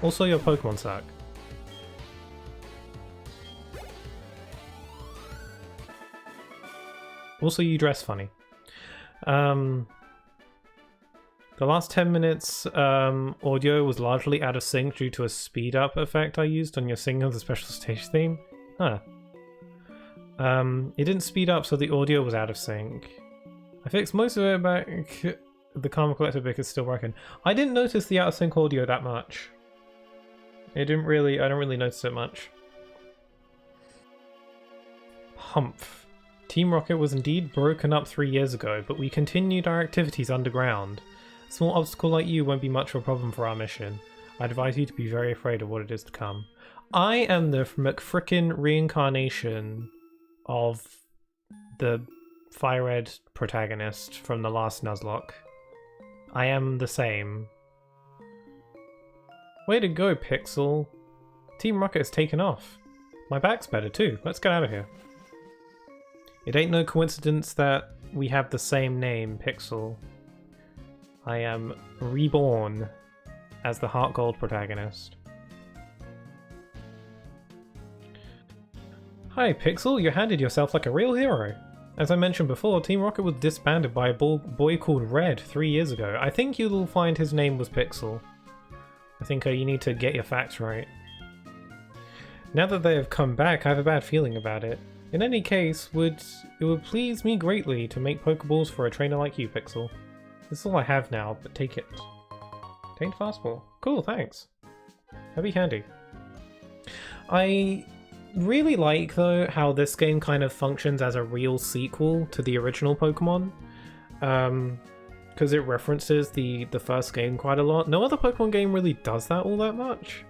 Also, your Pokemon suck. Also, you dress funny. The last 10 minutes audio was largely out of sync due to a speed up effect I used on your singing of the special stage theme. Huh. It didn't speed up, so the audio was out of sync. I fixed most of it back. The Karma Collector Bic is still working. I didn't notice the out of sync audio that much. I don't really notice it much. Humph. Team Rocket was indeed broken up 3 years ago, but we continued our activities underground. A small obstacle like you won't be much of a problem for our mission. I'd advise you to be very afraid of what it is to come. I am the McFrickin' reincarnation of the Fire Red protagonist from the last Nuzlocke. I am the same. Way to go, Pixel. Team Rocket has taken off. My back's better too. Let's get out of here. It ain't no coincidence that we have the same name, Pixel. I am reborn as the HeartGold protagonist. Hi, Pixel. You handled yourself like a real hero. As I mentioned before, Team Rocket was disbanded by a boy called Red 3 years ago. I think you'll find his name was Pixel. I think you need to get your facts right. Now that they have come back, I have a bad feeling about it. In any case, it would please me greatly to make Pokeballs for a trainer like you, Pixel. This is all I have now, but take it. Taint Fastball. Cool, thanks. That'd be handy. I really like, though, how this game kind of functions as a real sequel to the original Pokemon. Because it references the first game quite a lot. No other Pokemon game really does that all that much.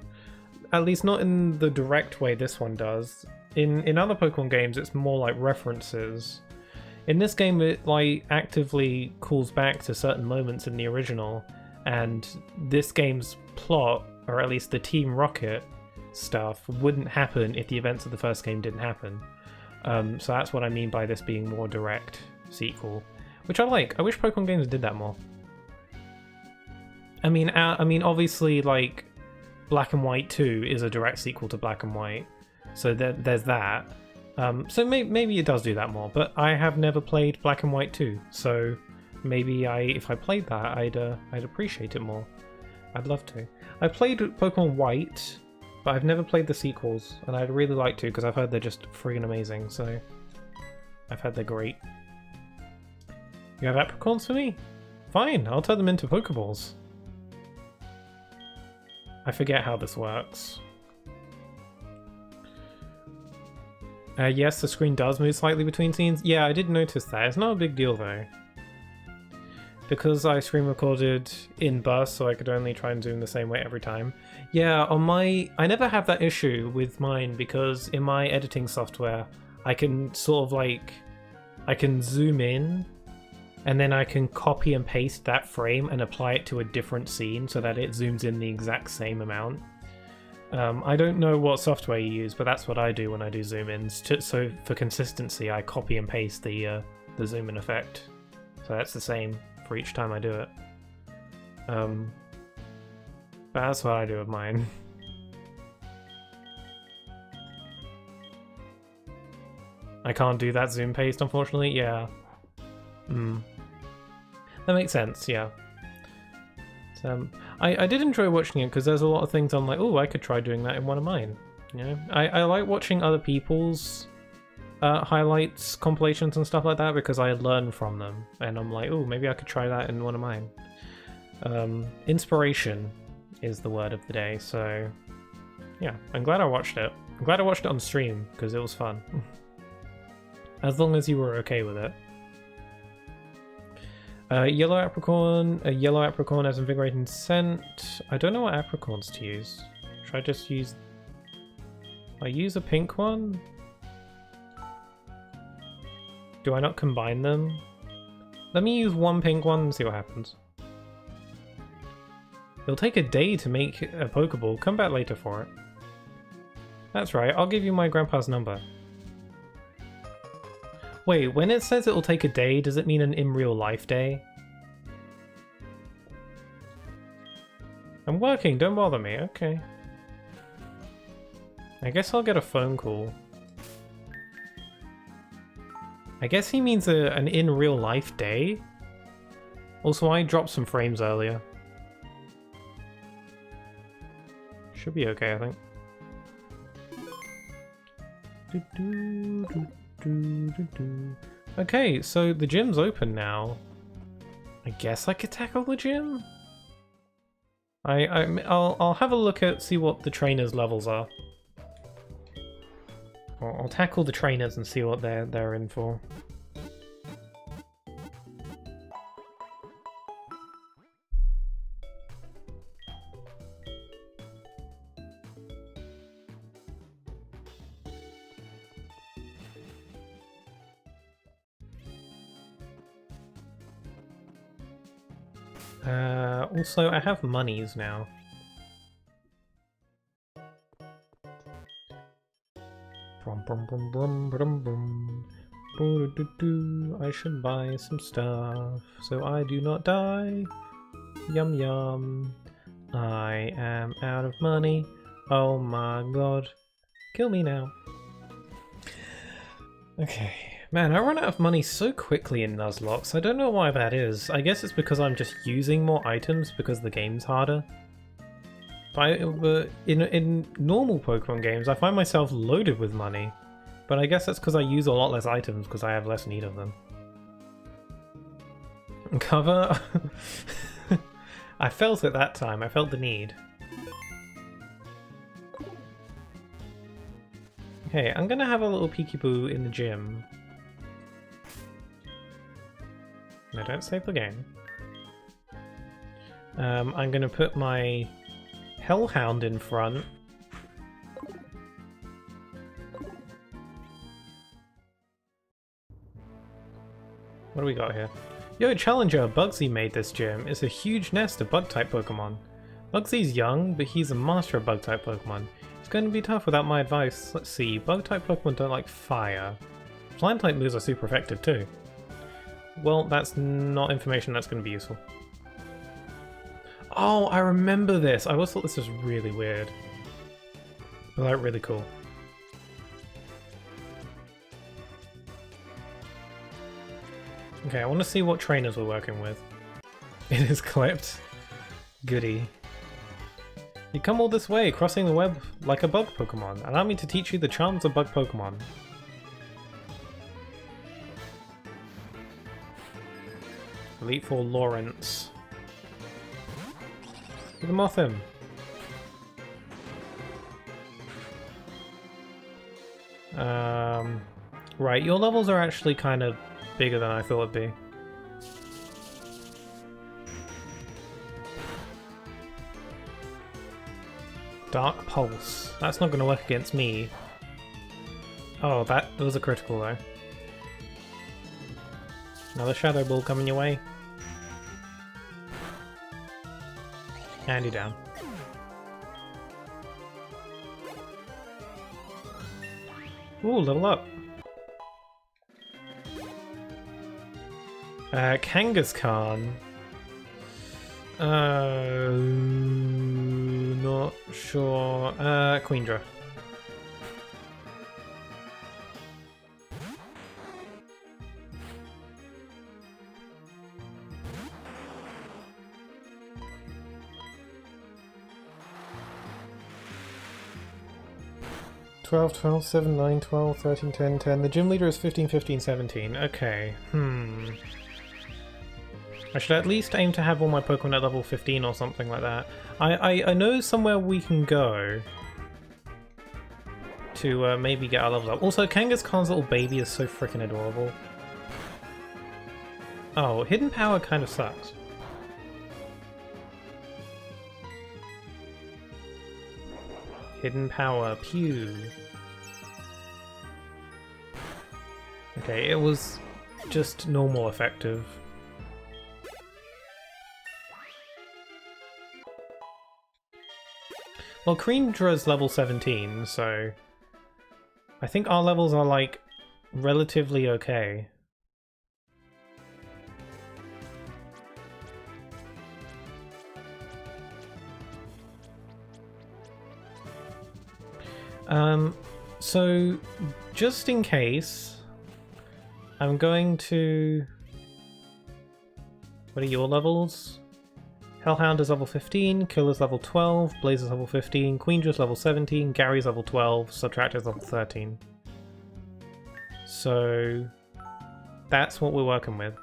At least not in the direct way this one does. In other Pokemon games, it's more like references. In this game, it like actively calls back to certain moments in the original, and this game's plot, or at least the Team Rocket stuff, wouldn't happen if the events of the first game didn't happen. So that's what I mean by this being more direct sequel, which I like. I wish Pokemon games did that more. I mean, obviously, like, Black and White 2 is a direct sequel to Black and White, so there's that. So maybe it does do that more, but I have never played Black and White 2, so maybe if I played that, I'd appreciate it more. I'd love to. I played Pokemon White, but I've never played the sequels, and I'd really like to because I've heard they're just friggin' amazing, so I've heard they're great. You have apricorns for me? Fine, I'll turn them into Pokeballs. I forget how this works. Yes, the screen does move slightly between scenes. Yeah, I did notice that. It's not a big deal though. Because I screen recorded in bursts, so I could only try and zoom the same way every time. Yeah, I never have that issue with mine because in my editing software, I can sort of like, I can zoom in and then I can copy and paste that frame and apply it to a different scene so that it zooms in the exact same amount. I don't know what software you use, but that's what I do when I do zoom-ins. So for consistency, I copy and paste the zoom-in effect. So that's the same for each time I do it. But that's what I do with mine. I can't do that zoom paste, unfortunately. Yeah. That makes sense, yeah. I did enjoy watching it because there's a lot of things I'm like, oh, I could try doing that in one of mine. You know, I like watching other people's highlights, compilations and stuff like that because I learn from them, and I'm like, oh, maybe I could try that in one of mine. Inspiration is the word of the day, so yeah, I'm glad I watched it. I'm glad I watched it on stream because it was fun. As long as you were okay with it. Yellow Apricorn. A yellow Apricorn has invigorating scent. I don't know what apricorns to use. Should I just use... I use a pink one? Do I not combine them? Let me use one pink one and see what happens. It'll take a day to make a Pokeball. Come back later for it. That's right, I'll give you my grandpa's number. Wait, when it says it'll take a day, does it mean an in real life day? I'm working, don't bother me, okay. I guess I'll get a phone call. I guess he means an in real life day? Also, I dropped some frames earlier. Should be okay, I think. Okay, so the gym's open now. I guess I could tackle the gym? I'll have a look at, see what the trainers' levels are. I'll tackle the trainers and see what they're in for. Also, I have monies now. Brum, brum, brum, brum, brum, brum. I should buy some stuff so I do not die. Yum yum. I am out of money. Oh my god. Kill me now. Okay. Man, I run out of money so quickly in Nuzlocke, so I don't know why that is. I guess it's because I'm just using more items because the game's harder. But in normal Pokemon games, I find myself loaded with money. But I guess that's because I use a lot less items because I have less need of them. Cover? I felt it that time, I felt the need. Okay, I'm gonna have a little peekaboo in the gym. No, don't save the game. I'm gonna put my Hellhound in front. What do we got here? Yo, Challenger, Bugsy made this gym. It's a huge nest of Bug-type Pokemon. Bugsy's young, but he's a master of Bug-type Pokemon. It's going to be tough without my advice. Let's see, Bug-type Pokemon don't like fire. Slime-type moves are super effective too. Well, that's not information that's going to be useful. Oh, I remember this! I always thought this was really weird. But like, really cool. Okay, I want to see what trainers we're working with. It is clipped. Goody. You come all this way, crossing the web like a bug Pokemon. Allow me to teach you the charms of bug Pokemon. Elite Four Lawrence. Look at Mothim. Right, your levels are actually kind of bigger than I thought it'd be. Dark Pulse. That's not going to work against me. Oh, that was a critical though. Another Shadow Ball coming your way. And you're down. Ooh, level up. Kangaskhan. Not sure. Queendra. Twelve, 12, 7, 9, 12, 13, 10, 10. The gym leader is 15, 15, 17. Okay. I should at least aim to have all my Pokemon at level 15 or something like that. I know somewhere we can go to maybe get our levels up. Also, Kangaskhan's little baby is so freaking adorable. Oh, Hidden Power kind of sucks. Hidden Power, pew. Okay, it was just normal effective. Well, Queendra's level 17, so I think our levels are like relatively okay. So just in case, I'm going to... What are your levels? Hellhound is level 15, Killer's level 12, Blaze is level 15, Queendra's level 17, Gary's level 12, Subtractor's level 13. So that's what we're working with.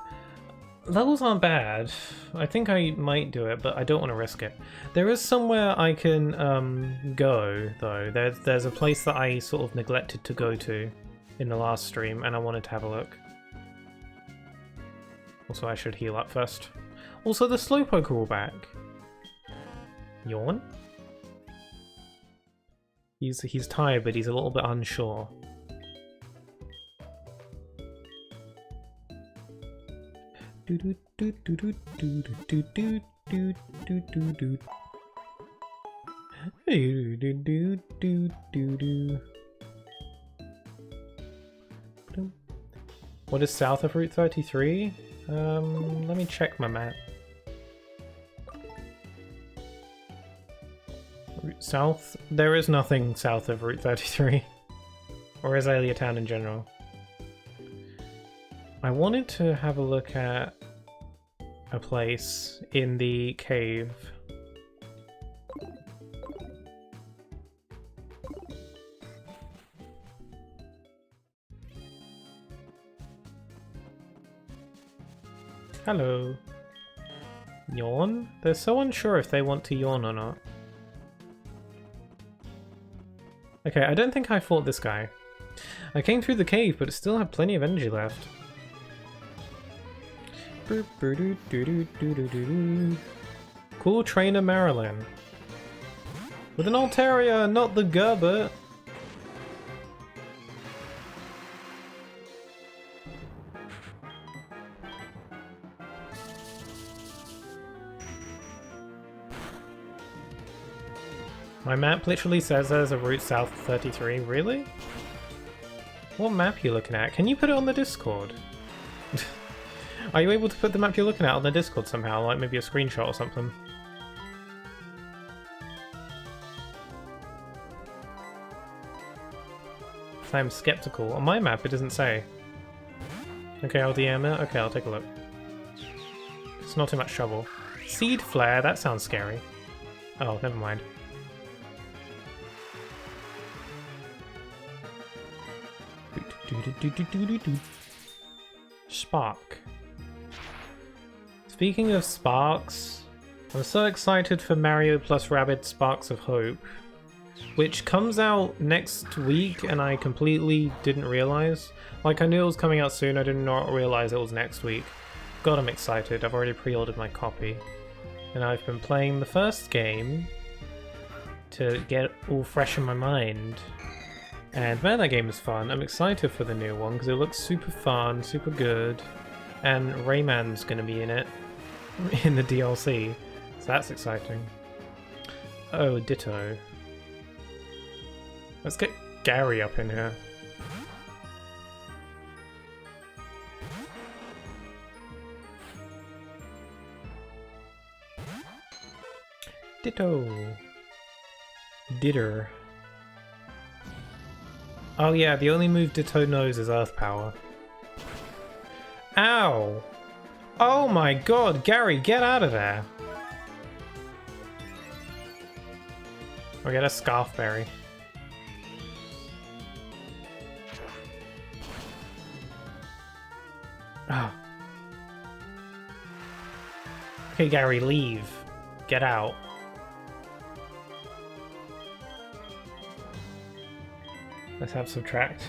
Levels aren't bad. I think I might do it, but I don't want to risk it. There is somewhere I can go, though. There's a place that I sort of neglected to go to in the last stream, and I wanted to have a look. Also, I should heal up first. Also, the Slowpoke are all back. Yawn? He's tired, but he's a little bit unsure. What is south of Route 33? Let me check my map. South? There is nothing south of Route 33. Or Azalea Town in general. I wanted to have a look at a place in the cave. Hello. Yawn? They're so unsure if they want to yawn or not. Okay, I don't think I fought this guy. I came through the cave, but it still had plenty of energy left. Cool trainer Marilyn. With an Altaria, not the Gerbert. My map literally says there's a route south 33. Really? What map are you looking at? Can you put it on the Discord? Are you able to put the map you're looking at on the Discord somehow? Like maybe a screenshot or something? I'm skeptical. On my map it doesn't say. Okay, I'll DM it. Okay, I'll take a look. It's not too much trouble. Seed Flare? That sounds scary. Oh, never mind. Spark. Speaking of sparks, I'm so excited for Mario plus Rabbids Sparks of Hope, which comes out next week and I completely didn't realize. Like, I knew it was coming out soon, I did not realize it was next week. God, I'm excited. I've already pre-ordered my copy. And I've been playing the first game to get all fresh in my mind. And man, that game is fun. I'm excited for the new one because it looks super fun, super good. And Rayman's gonna be in it, in the DLC. So that's exciting. Oh, ditto. Let's get Gary up in here. Ditto. Ditter. Oh yeah, the only move Ditto knows is Earth Power. Ow! Oh my god, Gary, get out of there! Or get a Scarf Berry. Oh. Okay, Gary, leave. Get out. Let's have Subtract.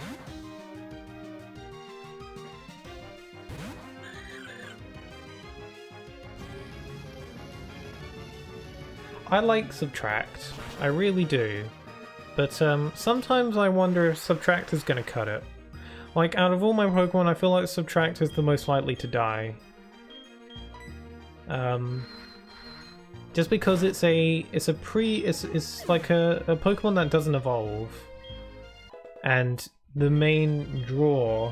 I like Subtract. I really do. But sometimes I wonder if Subtract is going to cut it. Like, out of all my Pokemon, I feel like Subtract is the most likely to die. Just because it's like a Pokemon that doesn't evolve. And the main draw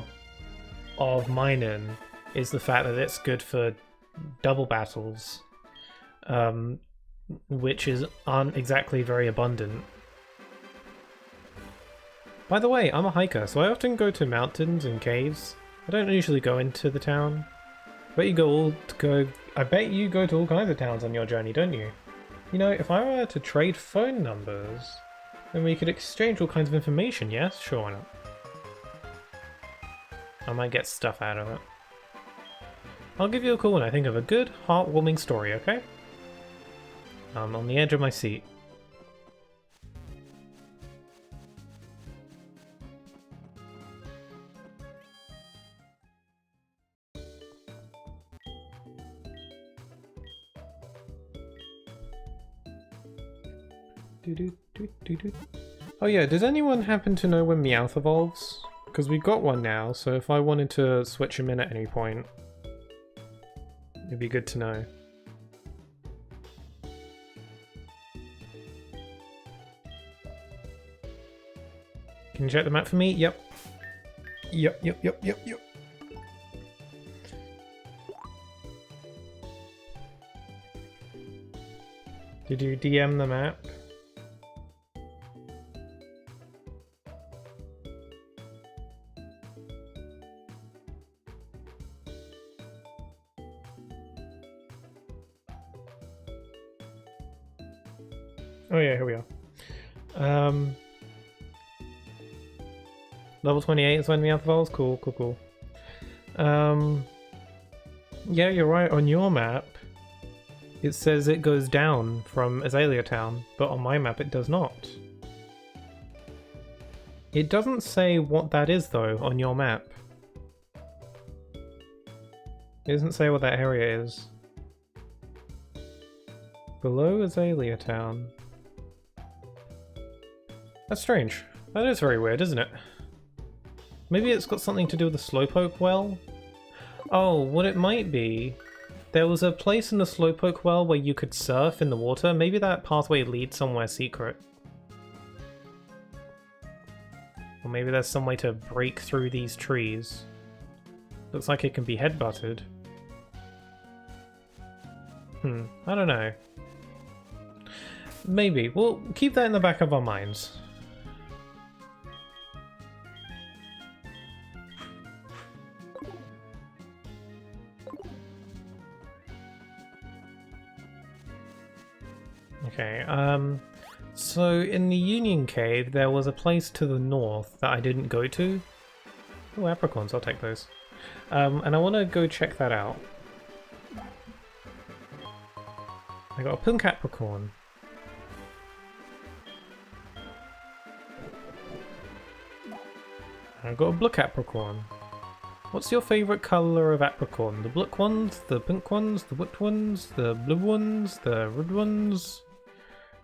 of Minun is the fact that it's good for double battles, which aren't exactly very abundant. By the way, I'm a hiker, so I often go to mountains and caves. I don't usually go into the town. I bet you go to all kinds of towns on your journey, don't you? You know, if I were to trade phone numbers, then we could exchange all kinds of information, yes? Sure, why not? I might get stuff out of it. I'll give you a call when I think of a good, heartwarming story, okay? I'm on the edge of my seat. Oh yeah, does anyone happen to know when Meowth evolves? Because we've got one now, so if I wanted to switch him in at any point. It'd be good to know. Can you check the map for me? Yep. Yep. Did you DM the map? Oh yeah, here we are. Level 28 is when the other levels? Cool. Yeah, you're right, on your map it says it goes down from Azalea Town, but on my map it does not. It doesn't say what that is though on your map. It doesn't say what that area is. Below Azalea Town. That's strange. That is very weird, isn't it? Maybe it's got something to do with the Slowpoke well? Oh, what it might be, there was a place in the Slowpoke well where you could surf in the water. Maybe that pathway leads somewhere secret. Or maybe there's some way to break through these trees. Looks like it can be headbutted. I don't know. Maybe. We'll keep that in the back of our minds. Okay, so in the Union Cave there was a place to the north that I didn't go to. Oh, apricorns, I'll take those. And I want to go check that out. I got a pink apricorn. I got a blue apricorn. What's your favourite colour of apricorn? The blue ones, the pink ones, the white ones, the blue ones, the red ones?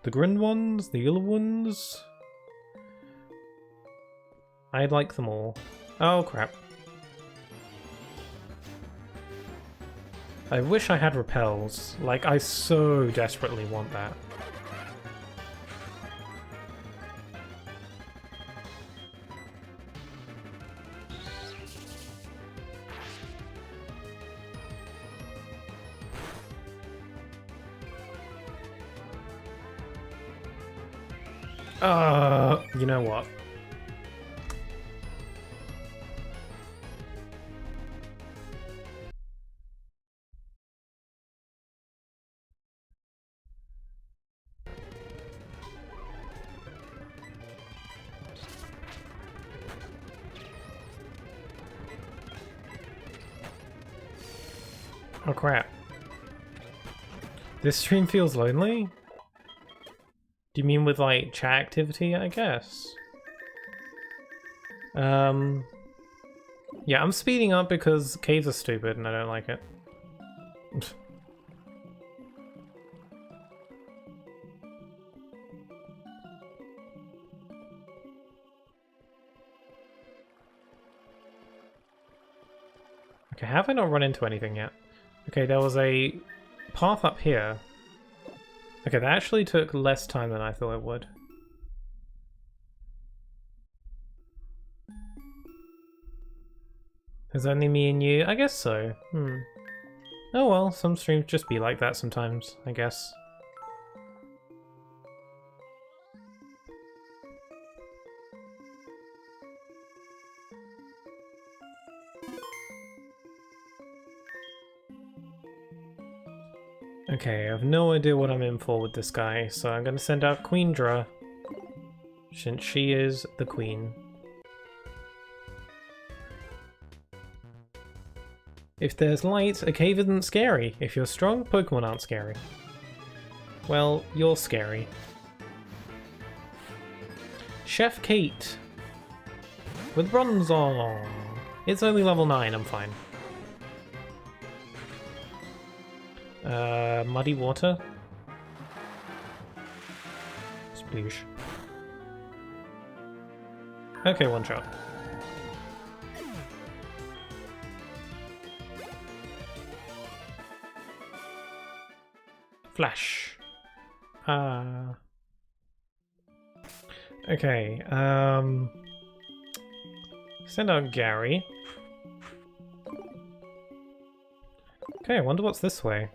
The green ones? The yellow ones? I like them all. Oh crap. I wish I had repels. Like, I so desperately want that. You know what? Oh crap. This stream feels lonely? Do you mean with like chat activity, I guess? Yeah, I'm speeding up because caves are stupid and I don't like it. Okay, have I not run into anything yet? Okay, there was a path up here. Okay, that actually took less time than I thought it would. There's only me and you? I guess so. Oh well, some streams just be like that sometimes, I guess. Okay, I have no idea what I'm in for with this guy, so I'm going to send out Queendra, since she is the queen. If there's light, a cave isn't scary. If you're strong, Pokemon aren't scary. Well, you're scary. Chef Kate. With Bronzong. It's only level 9, I'm fine. Muddy water. Sploosh. Okay, one shot. Flash. Okay, send out Gary. Okay, I wonder what's this way.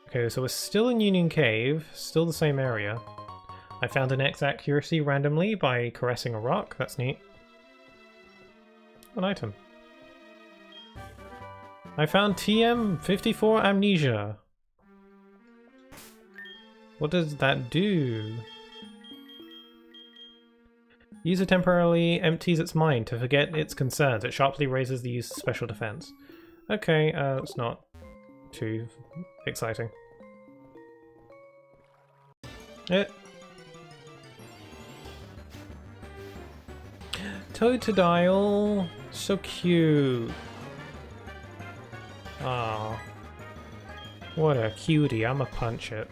Okay, so we're still in Union Cave, still the same area. I found an X accuracy randomly by caressing a rock, that's neat. An item. I found TM54 Amnesia. What does that do? User temporarily empties its mind to forget its concerns. It sharply raises the user's special defense. Okay, it's not too exciting. Totodile, so cute. Ah, what a cutie! I'ma punch it.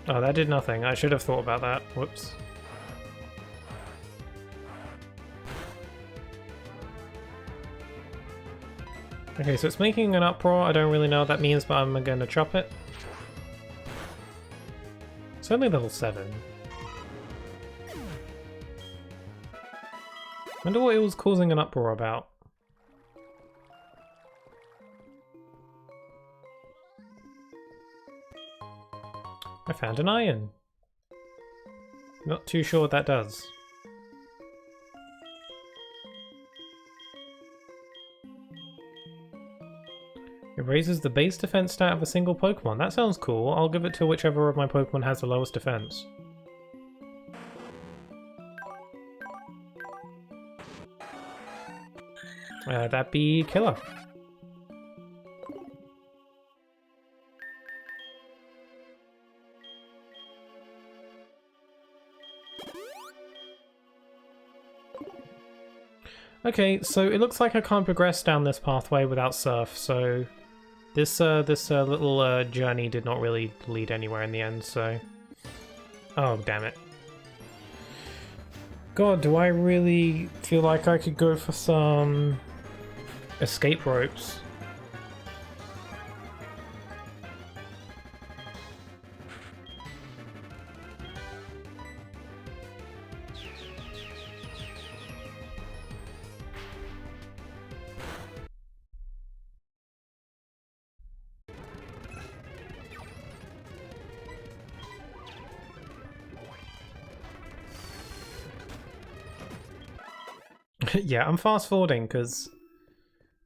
Oh, that did nothing. I should have thought about that. Whoops. Okay, so it's making an uproar. I don't really know what that means, but I'm gonna chop it. It's only level 7. Wonder what it was causing an uproar about. I found an iron. Not too sure what that does. It raises the base defense stat of a single Pokemon. That sounds cool. I'll give it to whichever of my Pokemon has the lowest defense. That'd be Killer. Okay, so it looks like I can't progress down this pathway without Surf, so this little journey did not really lead anywhere in the end, so... Oh, damn it. God, do I really feel like I could go for some escape ropes? Yeah, I'm fast forwarding because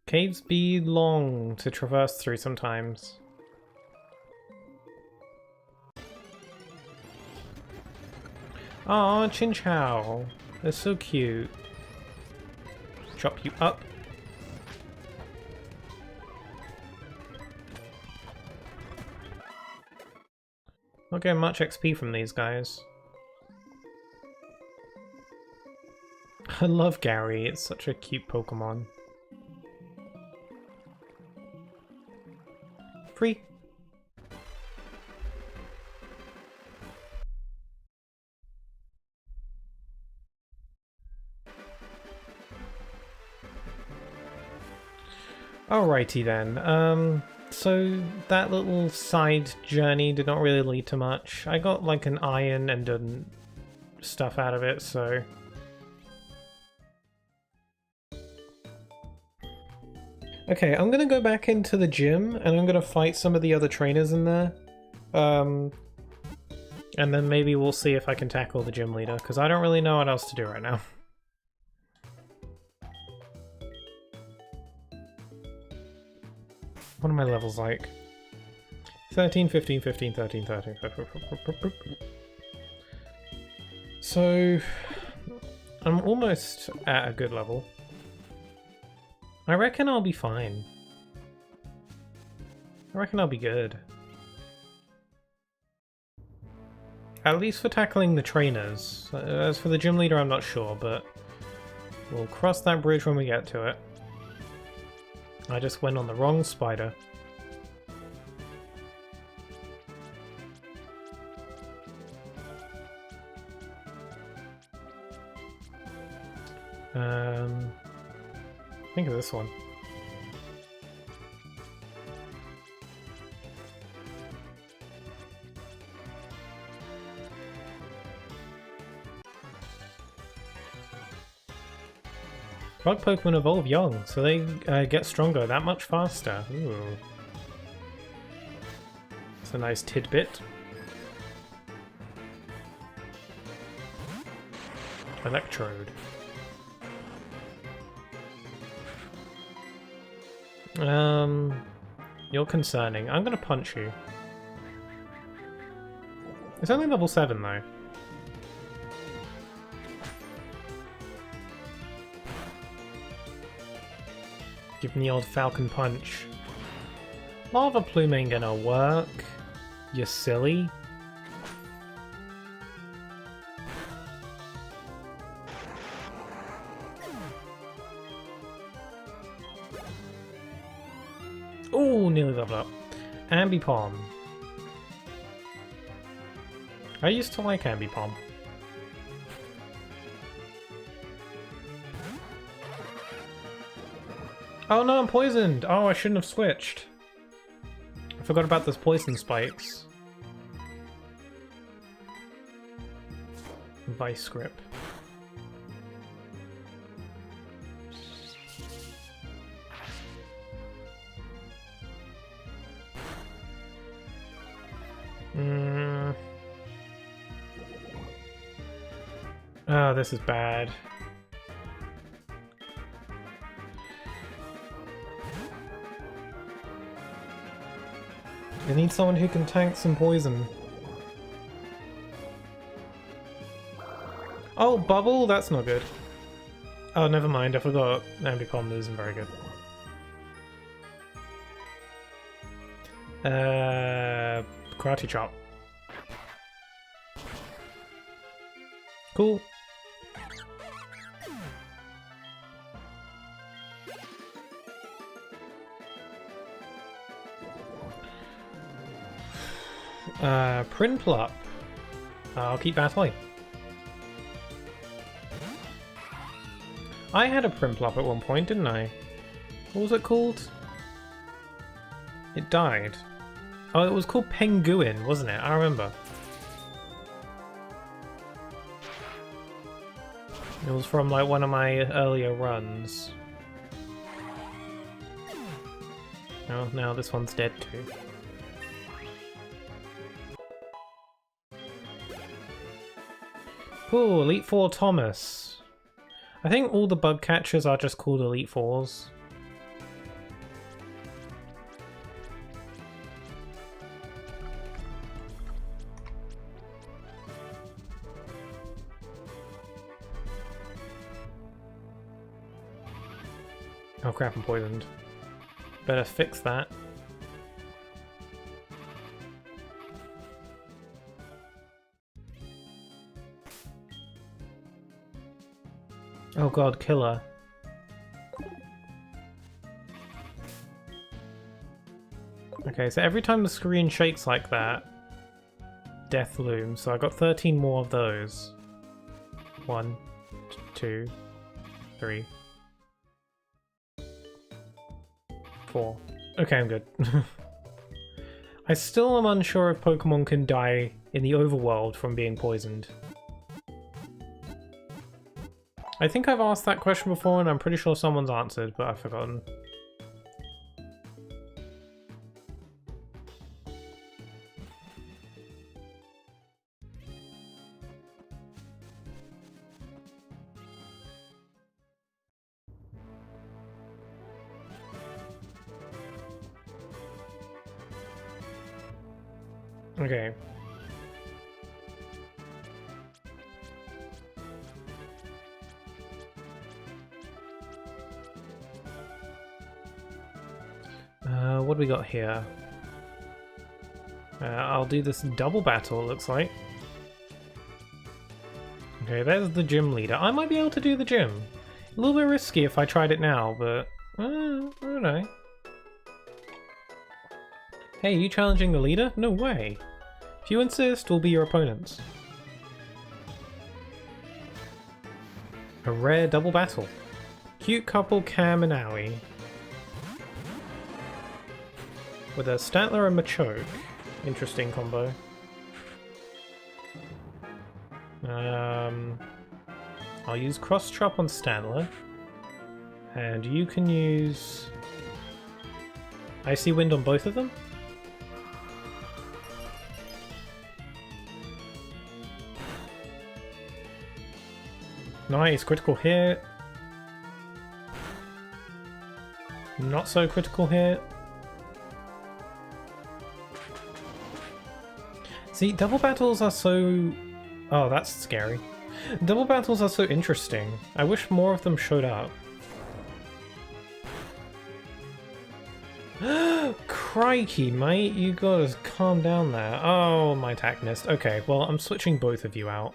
caves be long to traverse through sometimes. Aw, Chinchou. They're so cute. Chop you up. Not getting much XP from these guys. I love Gary, it's such a cute Pokemon. Free. Alrighty then, so that little side journey did not really lead to much. I got like an iron and stuff out of it, so... Okay, I'm gonna go back into the gym and I'm gonna fight some of the other trainers in there. And then maybe we'll see if I can tackle the gym leader, because I don't really know what else to do right now. What are my levels like? 13, 15, 15, 13, 13. So, I'm almost at a good level. I reckon I'll be fine. I reckon I'll be good. At least for tackling the trainers. As for the gym leader, I'm not sure, but we'll cross that bridge when we get to it. I just went on the wrong spider. Think of this one. Bug Pokemon evolve young, so they get stronger that much faster. Ooh. It's a nice tidbit. Electrode. You're concerning. I'm gonna punch you. It's only level 7 though. Give me the old Falcon Punch. Lava Plume ain't gonna work. You silly. Ooh, nearly leveled up. Ambipom. I used to like Ambipom. Oh no, I'm poisoned! Oh, I shouldn't have switched. I forgot about those poison spikes. Vice grip. Oh, this is bad. I need someone who can tank some poison. Oh, Bubble? That's not good. Oh, never mind. I forgot Ambipom isn't very good. Karate Chop. Cool. Prinplup. I'll keep battling. I had a Prinplup at one point, didn't I? What was it called? It died. Oh, it was called Penguin, wasn't it? I remember. It was from like one of my earlier runs. Oh, now this one's dead too. Cool, Elite Four Thomas. I think all the bug catchers are just called Elite Fours. Oh crap, I'm poisoned. Better fix that. Oh god, killer. Okay, so every time the screen shakes like that, death looms. So I got 13 more of those. 1, 2, 3, 4. Okay, I'm good. I still am unsure if Pokemon can die in the overworld from being poisoned. I think I've asked that question before and I'm pretty sure someone's answered, but I've forgotten. Okay. What do we got here? I'll do this double battle, it looks like. Okay, there's the gym leader. I might be able to do the gym. A little bit risky if I tried it now, but I don't know. Hey, are you challenging the leader? No way. If you insist, we'll be your opponents. A rare double battle. Cute couple Cam and Owie. With a Stantler and Machoke. Interesting combo. I'll use Cross Chop on Stantler. And you can use Icy Wind on both of them? Nice, critical hit. Not so critical hit. See, double battles are so... Oh, that's scary. Double battles are so interesting. I wish more of them showed up. Crikey, mate, you gotta calm down there. Oh, my attack missed. Okay, well, I'm switching both of you out.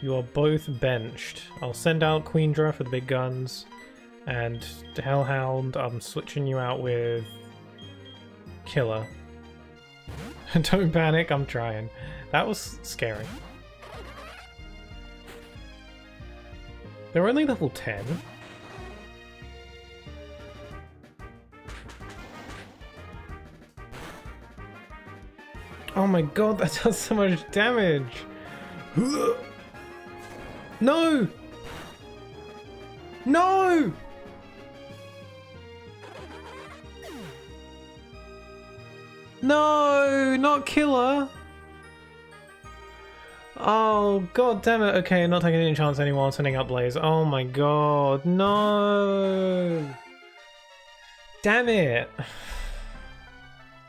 You are both benched. I'll send out Queendra for the big guns, and Hellhound, I'm switching you out with Killer. Don't panic, I'm trying. That was scary. They're only level 10. Oh my god, that does so much damage! No! No! No! Not Killer! Oh, god damn it. Okay, I'm not taking any chance anymore, sending out Blaze. Oh my god, no! Damn it!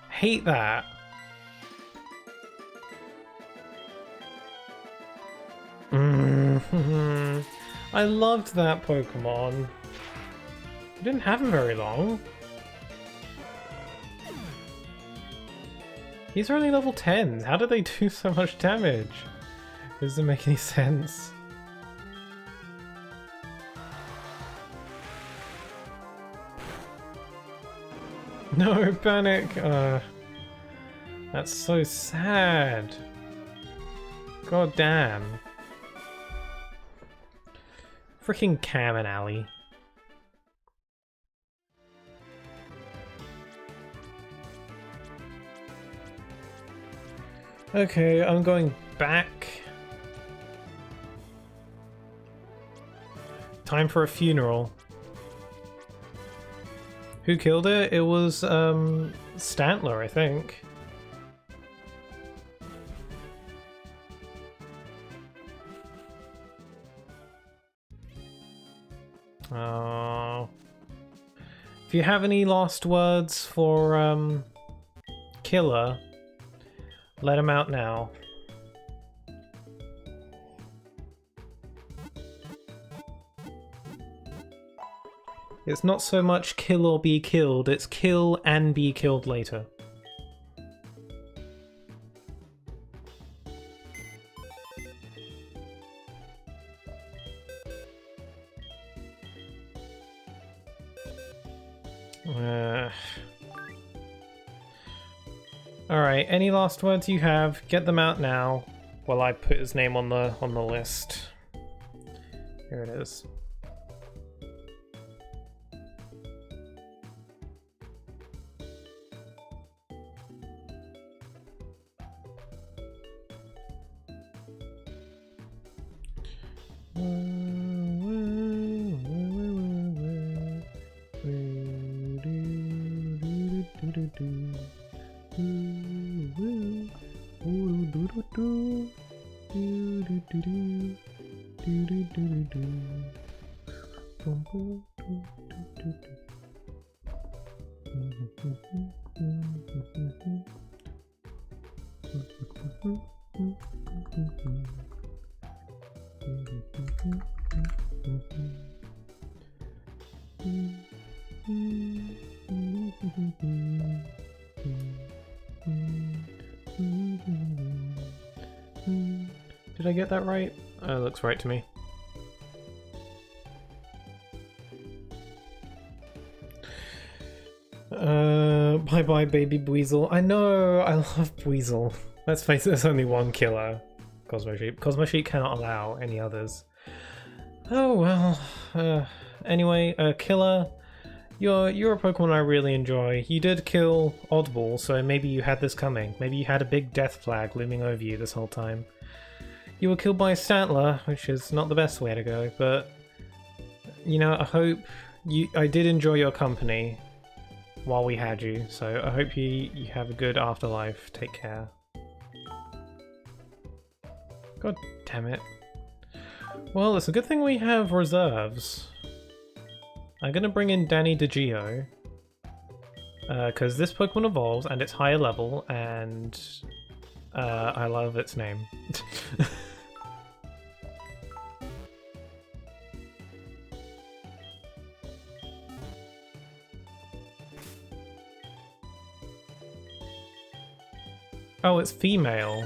Hate that. I loved that Pokemon. I didn't have him very long. These are only level 10s. How do they do so much damage? It doesn't make any sense. No, panic! That's so sad. God damn. Freaking Cam and Alley. Okay, I'm going back. Time for a funeral. Who killed it? It was, Stantler, I think. Oh. If you have any last words for, Killer, let him out now. It's not so much kill or be killed, it's kill and be killed later. Alright, any last words you have, get them out now while I put his name on the list. Here it is. Did I get that right? Oh, it looks right to me. Bye-bye, baby Buizel. I know, I love Buizel. Let's face it, there's only one killer. Cosmo Sheep. Cosmo Sheep cannot allow any others. Oh well. Anyway, Killer, you're a Pokemon I really enjoy. You did kill Oddball, so maybe you had this coming. Maybe you had a big death flag looming over you this whole time. You were killed by a Stantler, which is not the best way to go, but you know, I hope I did enjoy your company while we had you, so I hope you have a good afterlife. Take care. God damn it. Well, it's a good thing we have reserves. I'm gonna bring in Danny DeGio, because this Pokemon evolves and it's higher level, and I love its name. Oh, it's female.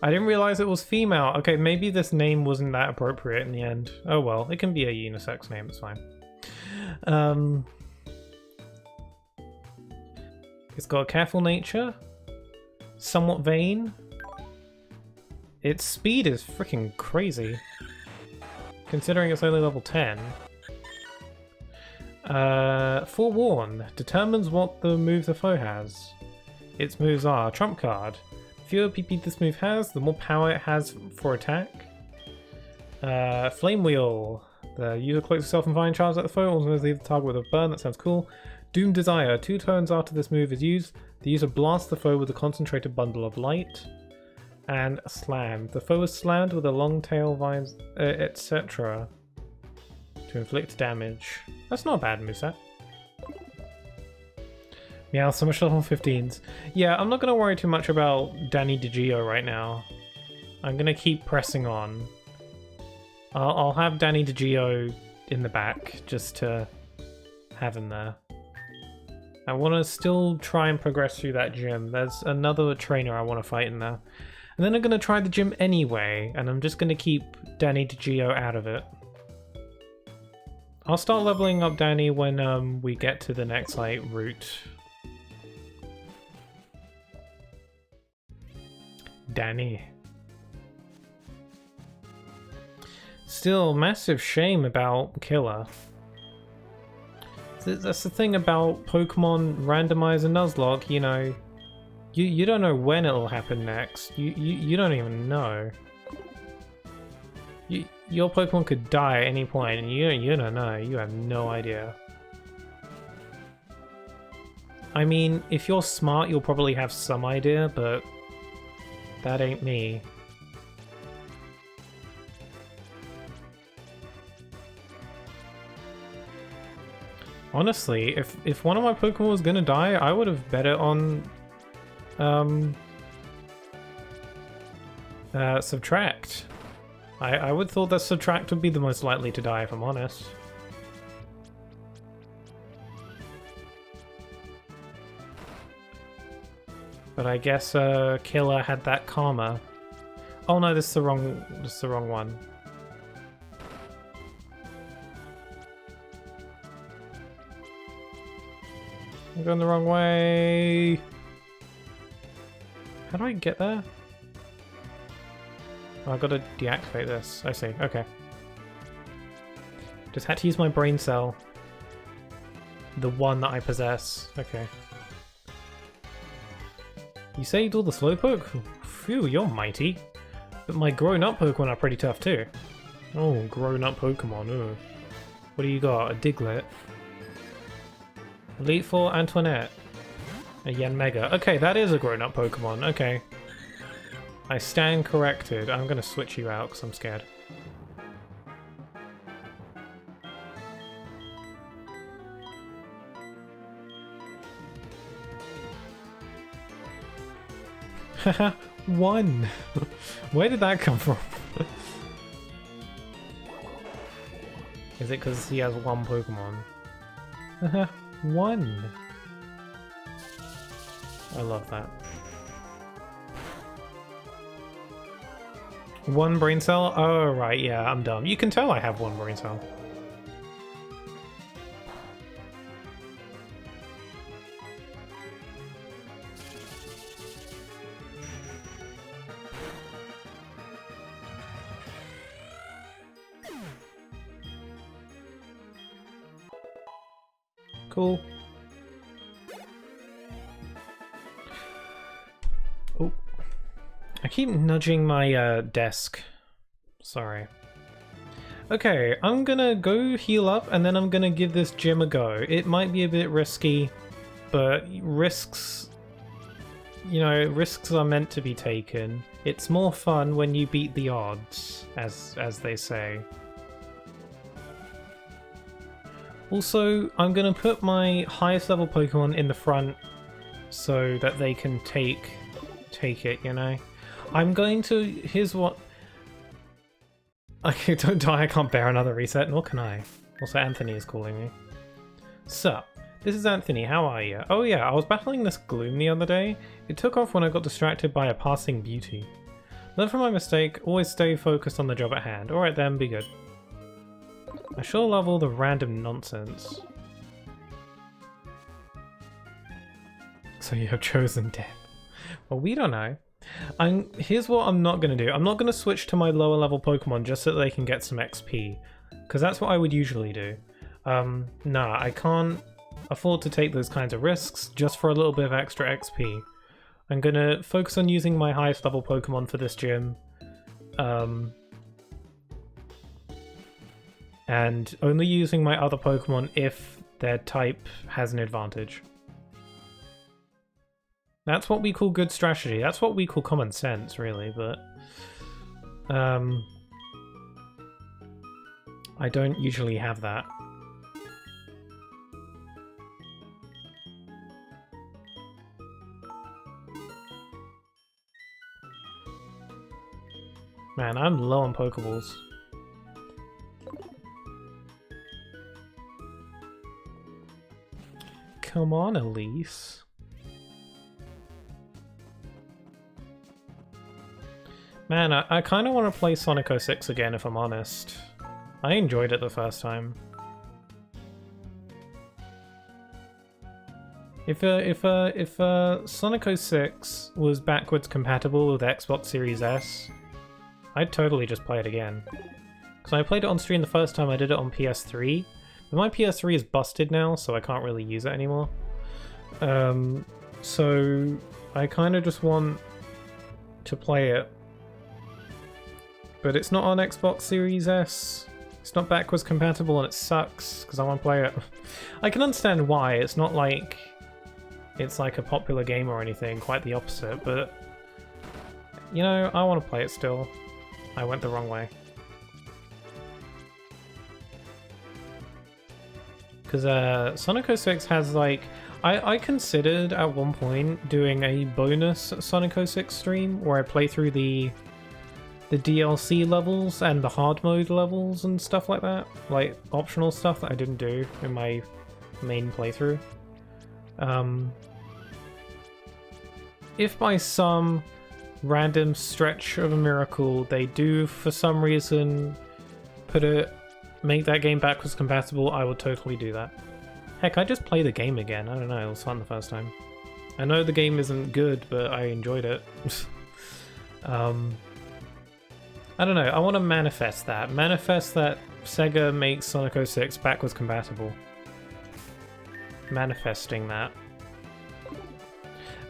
I didn't realize it was female. Okay, maybe this name wasn't that appropriate in the end. Oh well, it can be a unisex name, it's fine. It's got a careful nature, somewhat vain. Its speed is freaking crazy, considering it's only level 10. Forewarn determines what the move the foe has. Its moves are Trump Card. The fewer PP this move has, the more power it has for attack. Flame Wheel. The user cloaks itself and fire charge at the foe, also leave the target with a burn. That sounds cool. Doom Desire. 2 turns after this move is used, the user blasts the foe with a concentrated bundle of light. And Slam. The foe is slammed with a long tail, vines, etc. to inflict damage. That's not a bad moveset. Yeah, so much level 15s. Yeah, I'm not going to worry too much about Danny DeGio right now. I'm going to keep pressing on. I'll have Danny DeGio in the back just to have him there. I want to still try and progress through that gym. There's another trainer I want to fight in there. And then I'm going to try the gym anyway, and I'm just going to keep Danny DeGio out of it. I'll start leveling up Danny when we get to the next route. Danny. Still, massive shame about Killer. That's the thing about Pokemon Randomizer Nuzlocke, you know. You don't know when it'll happen next. You don't even know. Your Pokemon could die at any point, and you don't know. You have no idea. I mean, if you're smart, you'll probably have some idea, but that ain't me. Honestly, if one of my Pokemon was gonna die, I would have bet it on Subtract. I would thought that Subtract would be the most likely to die, if I'm honest. But I guess Killer had that karma. Oh no, this is the wrong one. I'm going the wrong way. How do I get there? Oh, I gotta deactivate this. I see. Okay. Just had to use my brain cell. The one that I possess. Okay. You saved all the Slowpoke? Phew, you're mighty. But my grown-up Pokemon are pretty tough too. Oh, grown-up Pokemon. Ooh. What do you got? A Diglett. Elite Four Antoinette. A Yanmega. Okay, that is a grown-up Pokemon. Okay. I stand corrected. I'm gonna switch you out because I'm scared. Haha, 1! Where did that come from? Is it because he has 1 Pokemon? Haha, 1! I love that. 1 brain cell? Oh, right, yeah, I'm dumb. You can tell I have 1 brain cell. Cool. Oh. I keep nudging my desk. Sorry. Okay, I'm gonna go heal up and then I'm gonna give this gym a go. It might be a bit risky, but risks, you know, risks are meant to be taken. It's more fun when you beat the odds, as they say. Also, I'm gonna put my highest level Pokemon in the front so that they can take it, you know? I'm going to... Here's what... Okay, don't die, I can't bear another reset, nor can I. Also, Anthony is calling me. Sup? This is Anthony, how are you? Oh yeah, I was battling this gloom the other day. It took off when I got distracted by a passing beauty. Learn from my mistake, always stay focused on the job at hand. Alright then, be good. I sure love all the random nonsense. So you have chosen death. Well, we don't know. Here's what I'm not going to do. I'm not going to switch to my lower level Pokemon just so that they can get some XP. Because that's what I would usually do. Nah, I can't afford to take those kinds of risks just for a little bit of extra XP. I'm going to focus on using my highest level Pokemon for this gym. And only using my other Pokemon if their type has an advantage. That's what we call good strategy. That's what we call common sense, really, but... I don't usually have that. Man, I'm low on Pokeballs. Come on, Elise. Man, I kind of want to play Sonic 06 again, if I'm honest. I enjoyed it the first time. If Sonic 06 was backwards compatible with Xbox Series S, I'd totally just play it again. Because I played it on stream the first time I did it on PS3, but my PS3 is busted now, so I can't really use it anymore. So I kind of just want to play it. But it's not on Xbox Series S. It's not backwards compatible and it sucks because I want to play it. I can understand why. It's not like it's like a popular game or anything, quite the opposite, but you know, I want to play it still. I went the wrong way. Because Sonic 06 has like... I considered at one point doing a bonus Sonic 06 stream where I play through the DLC levels and the hard mode levels and stuff like that. Like optional stuff that I didn't do in my main playthrough. If by some random stretch of a miracle they do for some reason make that game backwards compatible, I would totally do that. Heck, I just play the game again. I don't know, it was fun the first time. I know the game isn't good, but I enjoyed it. I don't know, I want to manifest that. Manifest that Sega makes Sonic 06 backwards compatible. Manifesting that.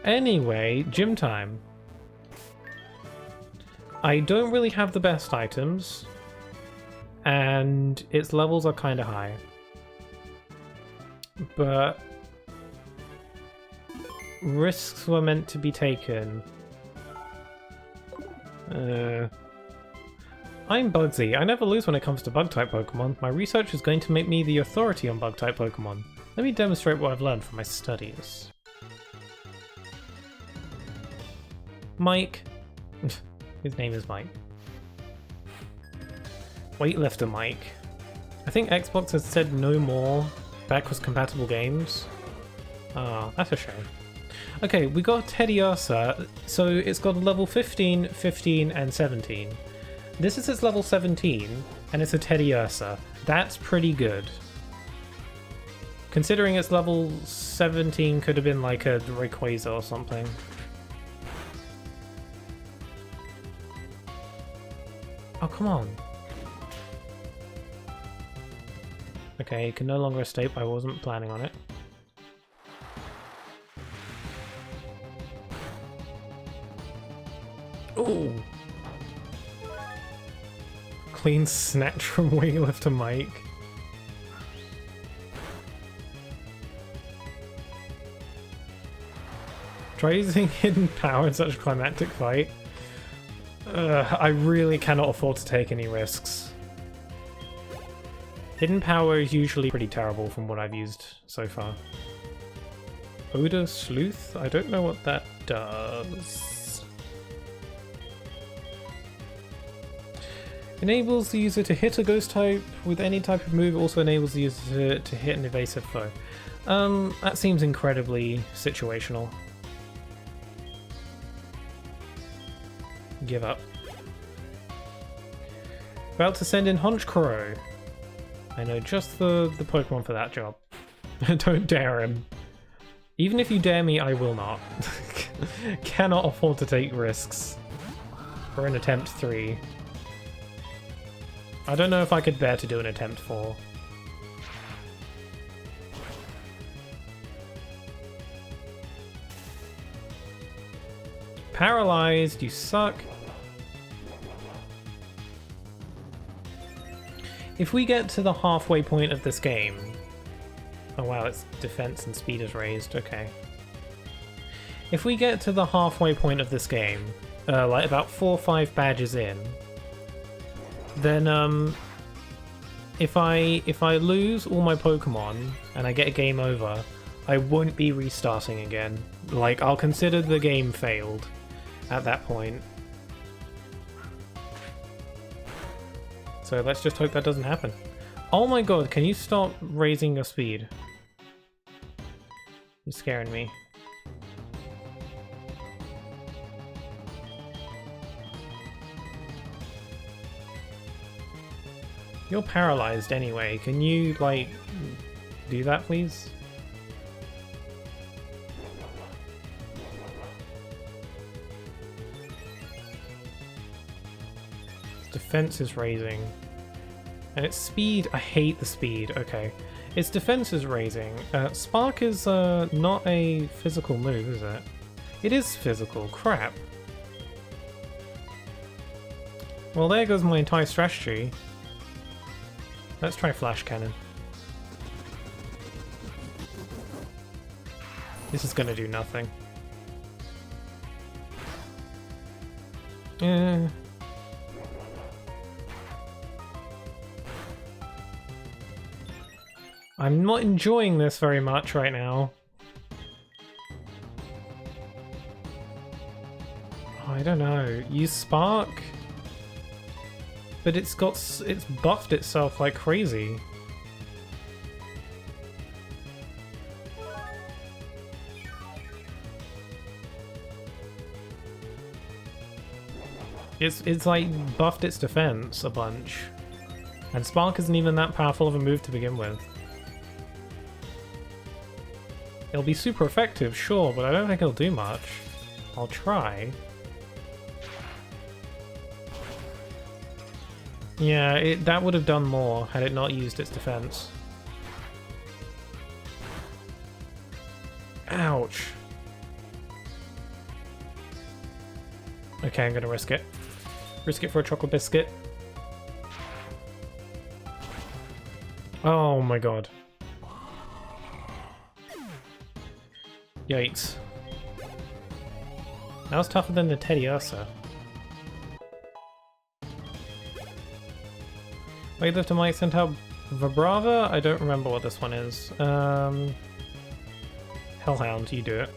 Anyway, gym time. I don't really have the best items, and its levels are kind of high. But risks were meant to be taken. I'm Bugsy. I never lose when it comes to bug-type Pokemon. My research is going to make me the authority on bug-type Pokemon. Let me demonstrate what I've learned from my studies. Mike. His name is Mike. Weightlifter Mike. I think Xbox has said no more backwards compatible games. Ah, that's a shame. Okay, we got Teddiursa. So it's got level 15, 15, and 17. This is its level 17, and it's a Teddiursa. That's pretty good. Considering its level 17 could have been like a Rayquaza or something. Oh, come on. Okay, it can no longer escape. I wasn't planning on it. Ooh! clean snatch from weightlifter to Mike. Try using hidden power in such a climactic fight. I really cannot afford to take any risks. Hidden power is usually pretty terrible from what I've used so far. Odor Sleuth? I don't know what that does. Enables the user to hit a ghost type with any type of move, also enables the user to hit an evasive foe. That seems incredibly situational. Give up. About to send in Honchkrow. I know just the Pokemon for that job. Don't dare him. Even if you dare me, I will not. Cannot afford to take risks. For an attempt 3. I don't know if I could bear to do an attempt 4. Paralyzed, you suck. If we get to the halfway point of this game... Oh wow, its defense and speed is raised, okay. If we get to the halfway point of this game, like about 4 or 5 badges in, then if I lose all my Pokemon and I get a game over, I won't be restarting again. Like, I'll consider the game failed at that point. So let's just hope that doesn't happen. Oh my god, can you stop raising your speed? You're scaring me. You're paralyzed anyway. Can you, like, do that, please? Its defense is raising. And its speed, I hate the speed, okay. Its defense is raising. Spark is not a physical move, is it? It is physical, crap. Well, there goes my entire strategy. Let's try Flash Cannon. This is gonna do nothing. I'm not enjoying this very much right now. Oh, I don't know. Use Spark? But it's buffed itself like crazy. It's like buffed its defense a bunch. And Spark isn't even that powerful of a move to begin with. It'll be super effective, sure, but I don't think it'll do much. I'll try. Yeah, that would have done more had it not used its defense. Ouch. Okay, I'm gonna risk it. Risk it for a chocolate biscuit. Oh my god. Yikes. That was tougher than the Teddiursa. Weightlifter might send out Vibrava? I don't remember what this one is. Hellhound, you do it.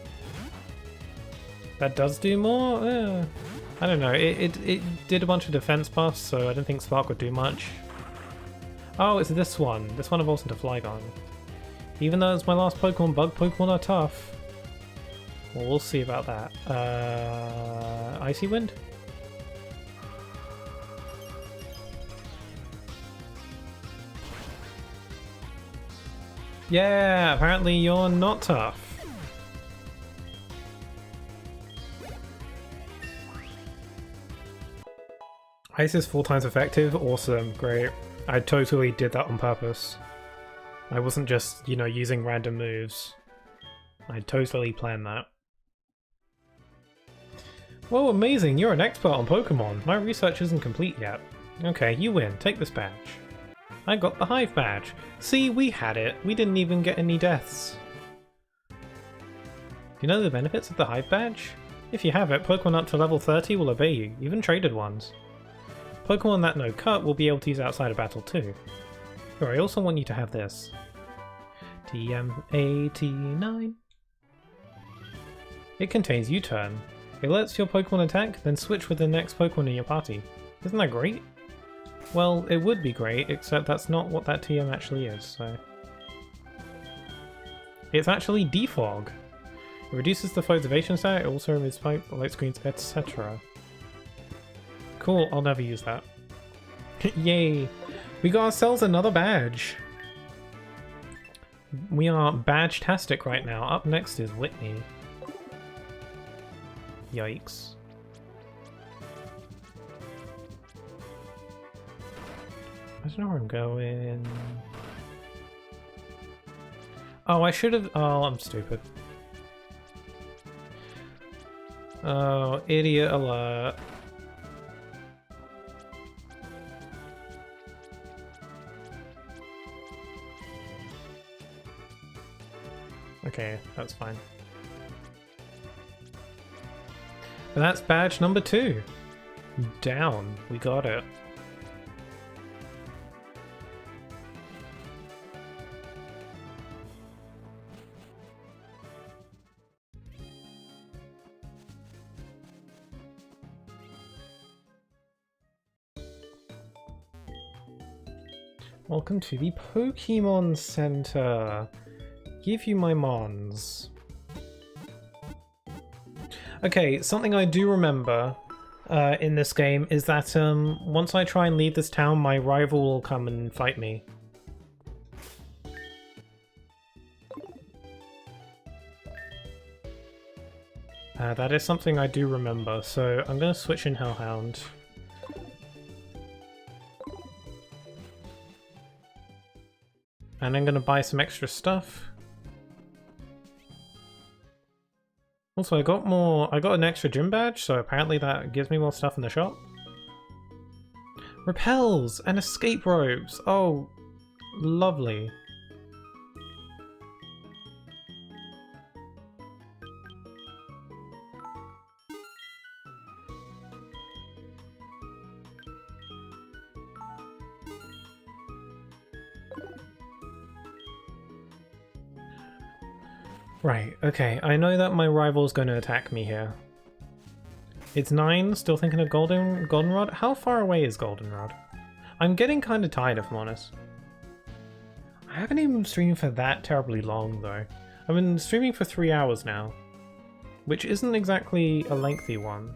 That does do more? I don't know. It did a bunch of defense buffs, so I don't think Spark would do much. Oh, it's this one. This one evolves into Flygon. Even though it's my last Pokemon, Bug Pokemon are tough. Well, we'll see about that. Icy Wind? Yeah, apparently you're not tough. Ice is 4 times effective? Awesome, great. I totally did that on purpose. I wasn't just, you know, using random moves. I totally planned that. Whoa, amazing! You're an expert on Pokemon! My research isn't complete yet. Okay, you win. Take this badge. I got the Hive badge. See, we had it. We didn't even get any deaths. Do you know the benefits of the Hive badge? If you have it, Pokemon up to level 30 will obey you, even traded ones. Pokemon that know Cut will be able to use outside of battle too. Here, I also want you to have this. TM89. It contains U-Turn. It lets your Pokemon attack, then switch with the next Pokemon in your party. Isn't that great? Well, it would be great, except that's not what that TM actually is, so... It's actually Defog. It reduces the foe's evasion stat, it also removes pipe, light screens, etc. Cool, I'll never use that. Yay! We got ourselves another badge! We are badge-tastic right now. Up next is Whitney. Yikes. I don't know where I'm going. Oh, I should have... Oh, I'm stupid. Oh, idiot alert. Okay, that's fine. And that's badge number 2. Down. We got it. Welcome to the Pokemon Center. Give you my Mons. Okay, something I do remember in this game is that once I try and leave this town, my rival will come and fight me. That is something I do remember, so I'm going to switch in Hellhound. And I'm going to buy some extra stuff. Also, I got an extra gym badge, so apparently that gives me more stuff in the shop. Repels and escape ropes. Oh, lovely. Right, okay, I know that my rival's going to attack me here. It's 9, still thinking of Goldenrod? How far away is Goldenrod? I'm getting kind of tired, if I'm honest. I haven't even streamed for that terribly long, though. I've been streaming for 3 hours now, which isn't exactly a lengthy one.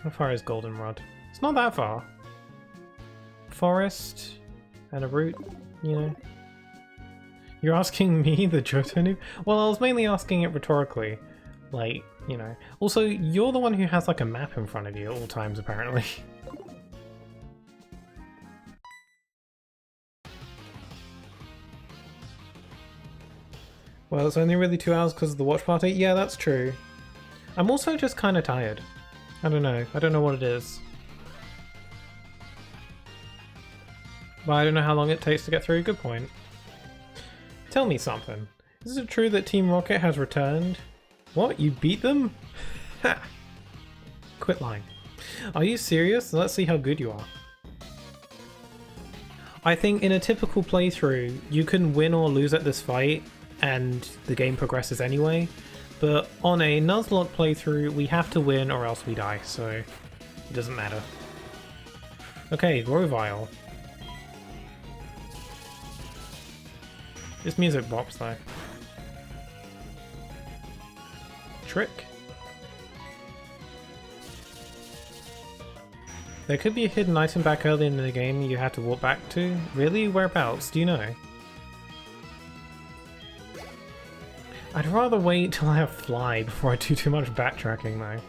How far is Goldenrod? It's not that far. Forest and a route. You know, you're asking me, the Johto noob? Well, I was mainly asking it rhetorically. Like, you know. Also, you're the one who has like a map in front of you at all times, apparently. Well, it's only really 2 hours because of the watch party? Yeah, that's true. I'm also just kind of tired. I don't know. I don't know what it is. But I don't know how long it takes to get through. Good point. Tell me something. Is it true that Team Rocket has returned? What? You beat them? Ha! Quit lying. Are you serious? Let's see how good you are. I think in a typical playthrough, you can win or lose at this fight, and the game progresses anyway. But on a Nuzlocke playthrough, we have to win or else we die, so it doesn't matter. Okay, Grovyle. This music bops though. Trick? There could be a hidden item back early in the game you had to walk back to. Really? Whereabouts? Do you know? I'd rather wait till I have Fly before I do too much backtracking though.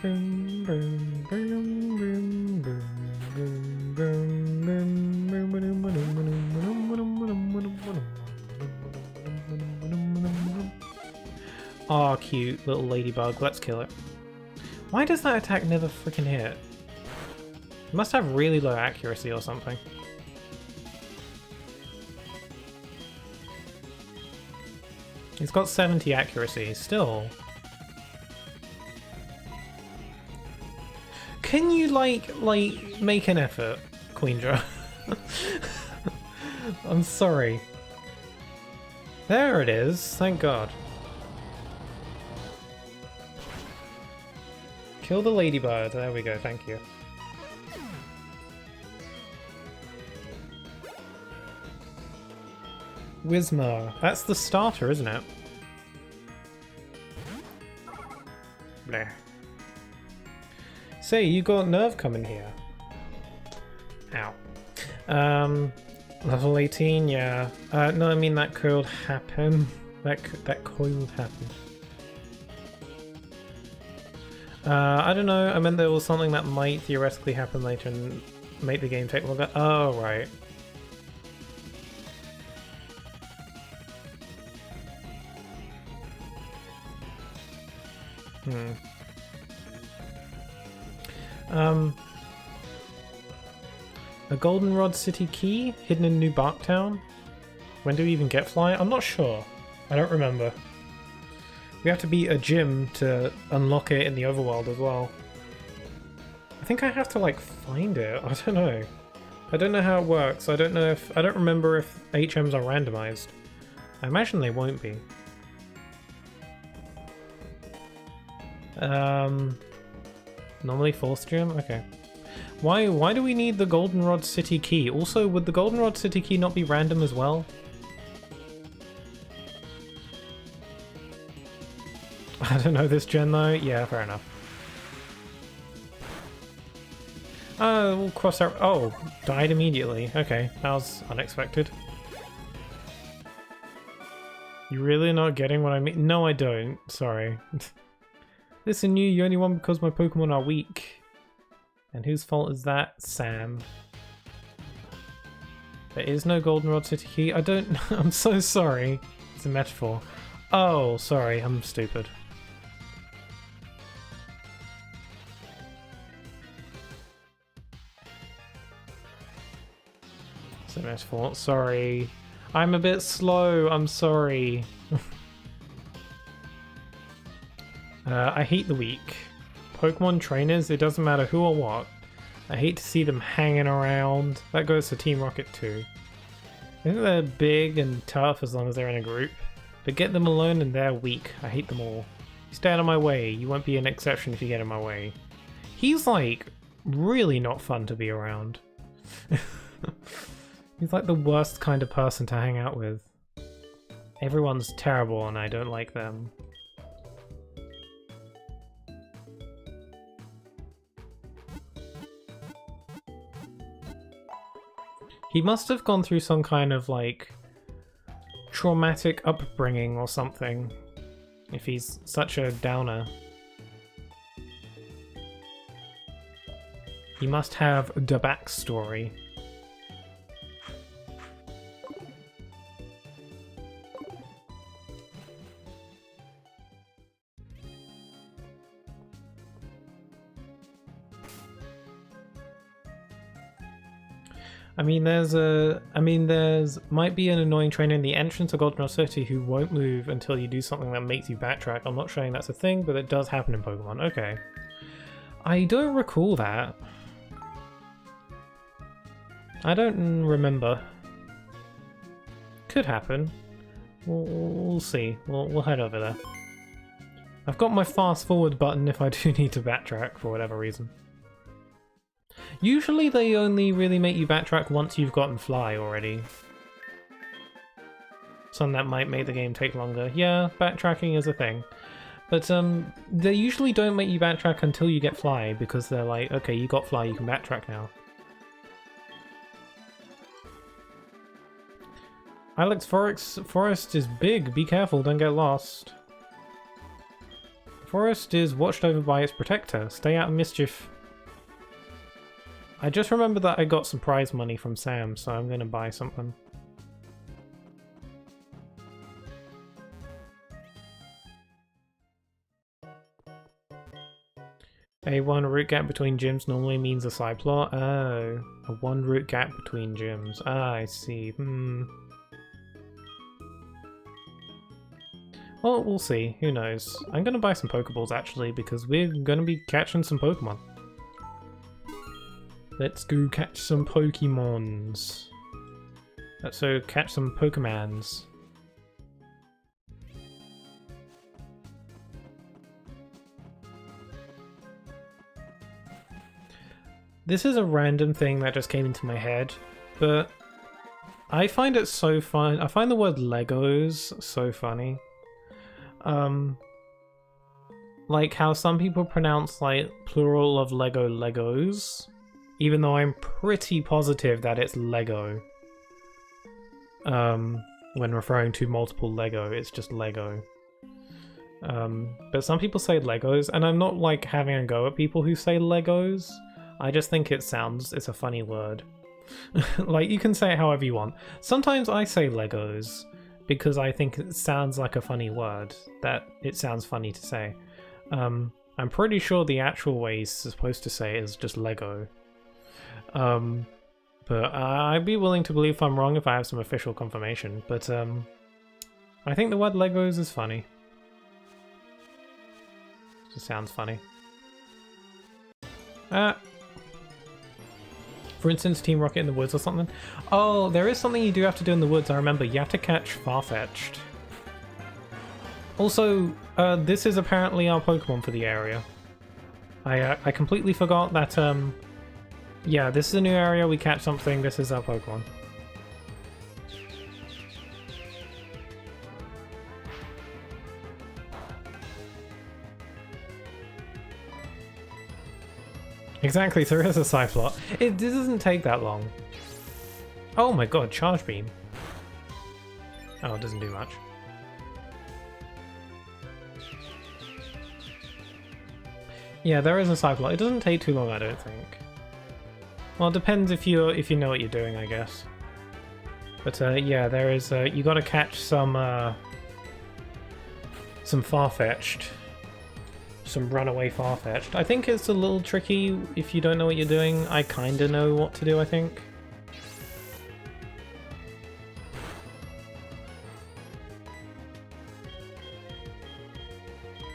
Boom, boom, boom, boom, boom, boom, boom, boom, boom, boom, boom, boom. Ah, cute little ladybug. Let's kill it. Why does that attack never freaking hit? It must have really low accuracy or something. It's got 70 accuracy, still. Can you, like, make an effort, Queendra? I'm sorry. There it is, thank God. Kill the ladybird, there we go, thank you. Whismur, that's the starter, isn't it? Bleh. Say, you got Nerve coming here. Ow. Level 18, yeah. No, I mean that could happen. That could happen. I don't know, I meant there was something that might theoretically happen later and make the game take longer. Oh, right. A Goldenrod City key hidden in New Barktown? When do we even get fly? I'm not sure. I don't remember. We have to beat a gym to unlock it in the overworld as well. I think I have to like find it. I don't know. I don't know how it works. I don't remember if HMs are randomized. I imagine they won't be. Normally 4th gym? Okay. Why do we need the Goldenrod City key? Also, would the Goldenrod City key not be random as well? I don't know this gen though. Yeah, fair enough. We'll cross our... Oh, died immediately. Okay, that was unexpected. You really not getting what I mean? No, I don't. Sorry. Listen, you only won because my Pokemon are weak. And whose fault is that? Sam. There is no Goldenrod City key. I don't... I'm so sorry. It's a metaphor. Oh, sorry. I'm stupid. It's a metaphor. Sorry. I'm a bit slow. I'm sorry. I hate the weak. Pokemon trainers, it doesn't matter who or what. I hate to see them hanging around. That goes to Team Rocket too. I think they're big and tough as long as they're in a group. But get them alone and they're weak. I hate them all. You stay out of my way. You won't be an exception if you get in my way. He's like really not fun to be around. He's like the worst kind of person to hang out with. Everyone's terrible and I don't like them. He must have gone through some kind of, like, traumatic upbringing or something, if he's such a downer. He must have the backstory. There's might be an annoying trainer in the entrance of Goldenrod City who won't move until you do something that makes you backtrack. I'm not saying that's a thing, but it does happen in Pokemon. Okay. I don't recall that. I don't remember. Could happen. We'll see. We'll head over there. I've got my fast forward button if I do need to backtrack for whatever reason. Usually they only really make you backtrack once you've gotten Fly already. Something that might make the game take longer. Yeah, backtracking is a thing. But they usually don't make you backtrack until you get Fly, because they're like, okay, you got Fly, you can backtrack now. Alex Forest is big, be careful, don't get lost. Forest is watched over by its protector, stay out of mischief. I just remembered that I got some prize money from Sam, so I'm gonna buy something. A one route gap between gyms normally means a side plot. Oh, a one route gap between gyms. Ah, I see. Well, we'll see. Who knows? I'm gonna buy some Pokeballs actually because we're gonna be catching some Pokemon. Let's go catch some Pokemons. So catch some Pokemons. This is a random thing that just came into my head, but I find it so fun. I find the word Legos so funny. Like how some people pronounce like plural of Lego Legos, even though I'm pretty positive that it's Lego. When referring to multiple Lego, it's just Lego. But some people say Legos, and I'm not like having a go at people who say Legos. I just think it's a funny word. Like, you can say it however you want. Sometimes I say Legos because I think it sounds like a funny word, that it sounds funny to say. I'm pretty sure the actual way it's supposed to say it is just Lego. But I'd be willing to believe I'm wrong if I have some official confirmation, but I think the word Legos is funny. It just sounds funny. For instance, Team Rocket in the woods or something. Oh, there is something you do have to do in the woods, I remember. You have to catch Farfetch'd. Also, this is apparently our Pokemon for the area. I completely forgot that, yeah, this is a new area, we catch something, this is our Pokemon. Exactly, so there is a side plot. It doesn't take that long. Oh my god, Charge Beam. Oh, it doesn't do much. Yeah, there is a side plot. It doesn't take too long, I don't think. Well, it depends if you know what you're doing, I guess. But yeah, there is. You got to catch some Farfetch'd. Some runaway Farfetch'd. I think it's a little tricky if you don't know what you're doing. I kind of know what to do, I think.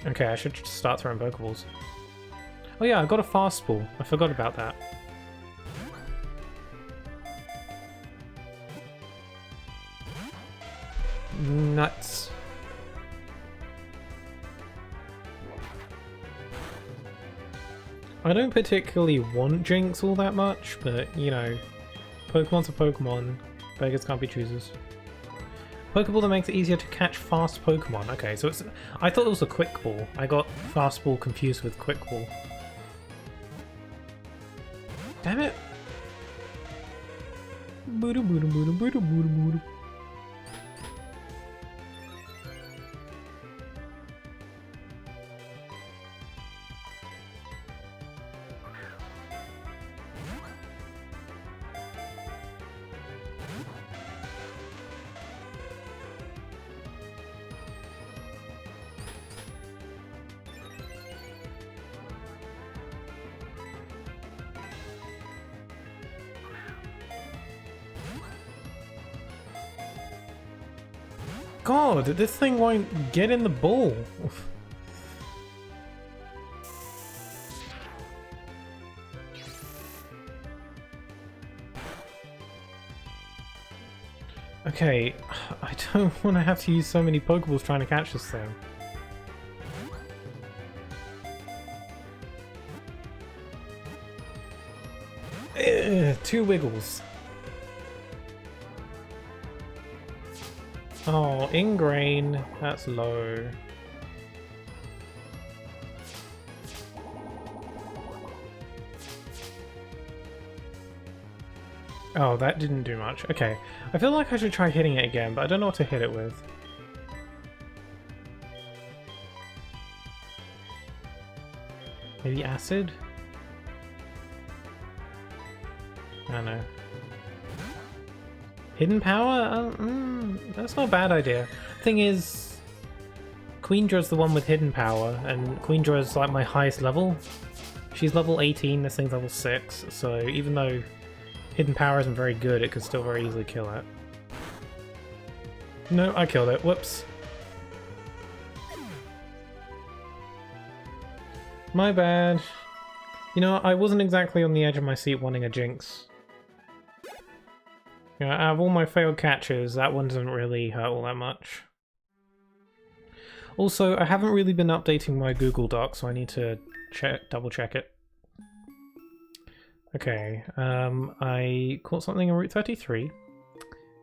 Okay, I should just start throwing Pokeballs. Oh yeah, I got a fast ball. I forgot about that. Nuts. I don't particularly want Jinx all that much, but, you know, Pokemon's a Pokemon. Beggars can't be choosers. Pokeball that makes it easier to catch fast Pokemon. Okay, so it's... I thought it was a Quick Ball. I got Fast Ball confused with Quick Ball. Damn it! God, this thing won't get in the ball. Okay, I don't want to have to use so many Pokeballs trying to catch this thing. Ugh, 2 Wiggles. Oh, Ingrain, that's low. Oh, that didn't do much. Okay, I feel like I should try hitting it again, but I don't know what to hit it with. Maybe acid? I don't know. Hidden power? That's not a bad idea. Thing is, Queendra's the one with hidden power, and Queendra's like my highest level. She's level 18, this thing's level 6, so even though hidden power isn't very good, it could still very easily kill it. No, I killed it. Whoops. My bad. You know, I wasn't exactly on the edge of my seat wanting a Jinx. You know, out of all my failed catches, that one doesn't really hurt all that much. Also, I haven't really been updating my Google Doc, so I need to double check it. Okay, I caught something in Route 33,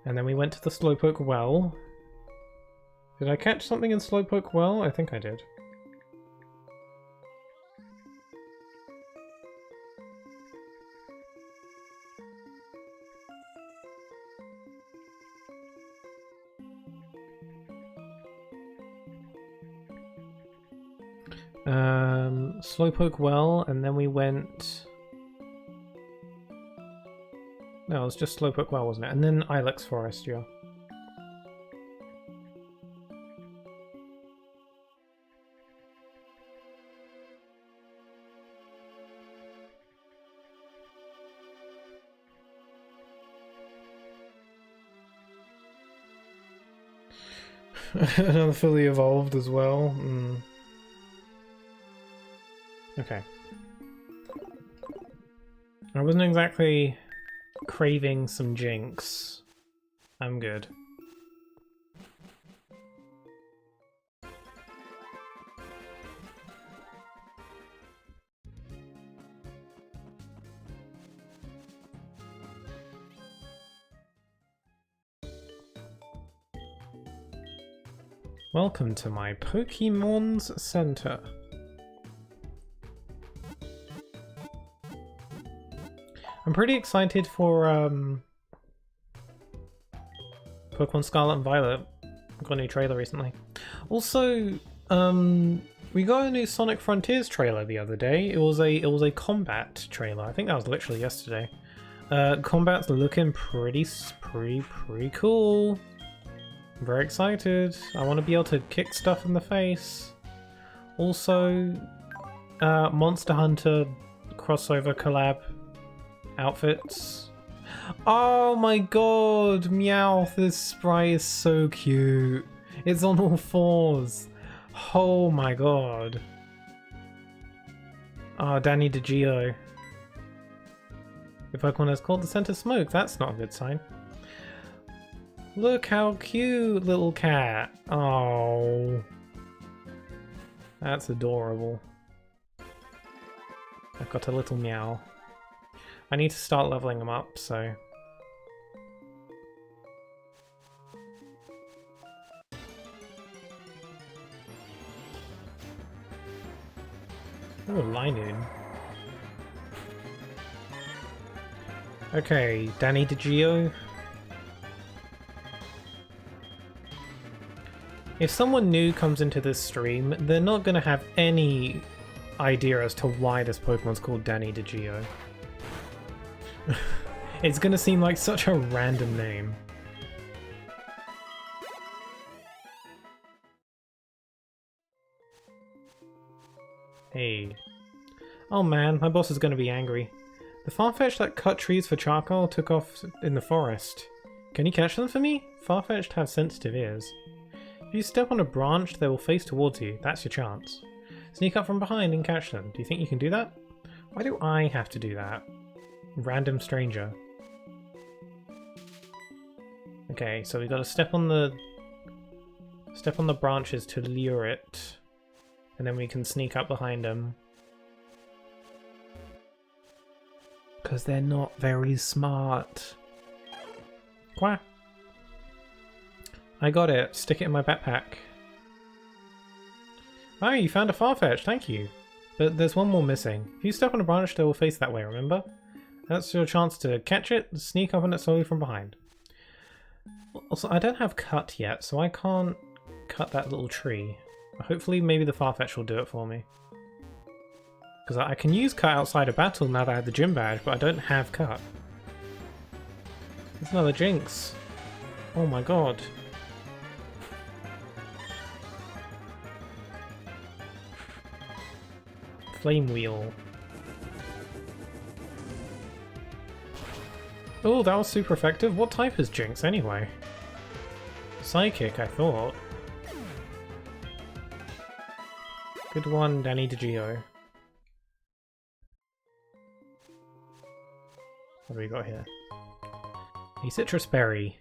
and then we went to the Slowpoke Well. Did I catch something in Slowpoke Well? I think I did. Slowpoke Well, and then we went... No, it was just Slowpoke Well, wasn't it? And then Ilex Forest, yeah. Another fully evolved as well. Okay. I wasn't exactly craving some Jinx. I'm good. Welcome to my Pokémon's Center. I'm pretty excited for Pokemon Scarlet and Violet. I got a new trailer recently. Also, we got a new Sonic Frontiers trailer the other day. It was a combat trailer. I think that was literally yesterday. Combat's looking pretty cool. I'm very excited. I want to be able to kick stuff in the face. Also, Monster Hunter crossover collab outfits. Oh my god, Meowth, this sprite is so cute. It's on all fours. Oh my god. Oh, Danny DeGio. Your Pokemon has caught the scent of smoke. That's not a good sign. Look how cute, little cat. Oh. That's adorable. I've got a little meow. I need to start leveling them up, so... Oh, Linoon. Okay, Danny DeGio. If someone new comes into this stream, they're not going to have any idea as to why this Pokemon's called Danny DeGio. It's going to seem like such a random name. Hey. Oh man, my boss is going to be angry. The Farfetch'd that cut trees for charcoal took off in the forest. Can you catch them for me? Farfetch'd have sensitive ears. If you step on a branch, they will face towards you. That's your chance. Sneak up from behind and catch them. Do you think you can do that? Why do I have to do that? Random stranger. Okay, so we got to step on the branches to lure it, and then we can sneak up behind them. Because they're not very smart. Quack. I got it. Stick it in my backpack. Oh, you found a Farfetch. Thank you. But there's one more missing. If you step on a branch, they will face that way, remember? That's your chance to catch it, sneak up on it slowly from behind. Also, I don't have cut yet, so I can't cut that little tree. Hopefully, maybe the Farfetch will do it for me. Because I can use cut outside of battle now that I have the gym badge, but I don't have cut. There's another Jinx. Oh my god. Flame Wheel. Oh, that was super effective. What type is Jinx anyway? Psychic, I thought. Good one, Danny DeGio. What do we got here? A citrus berry.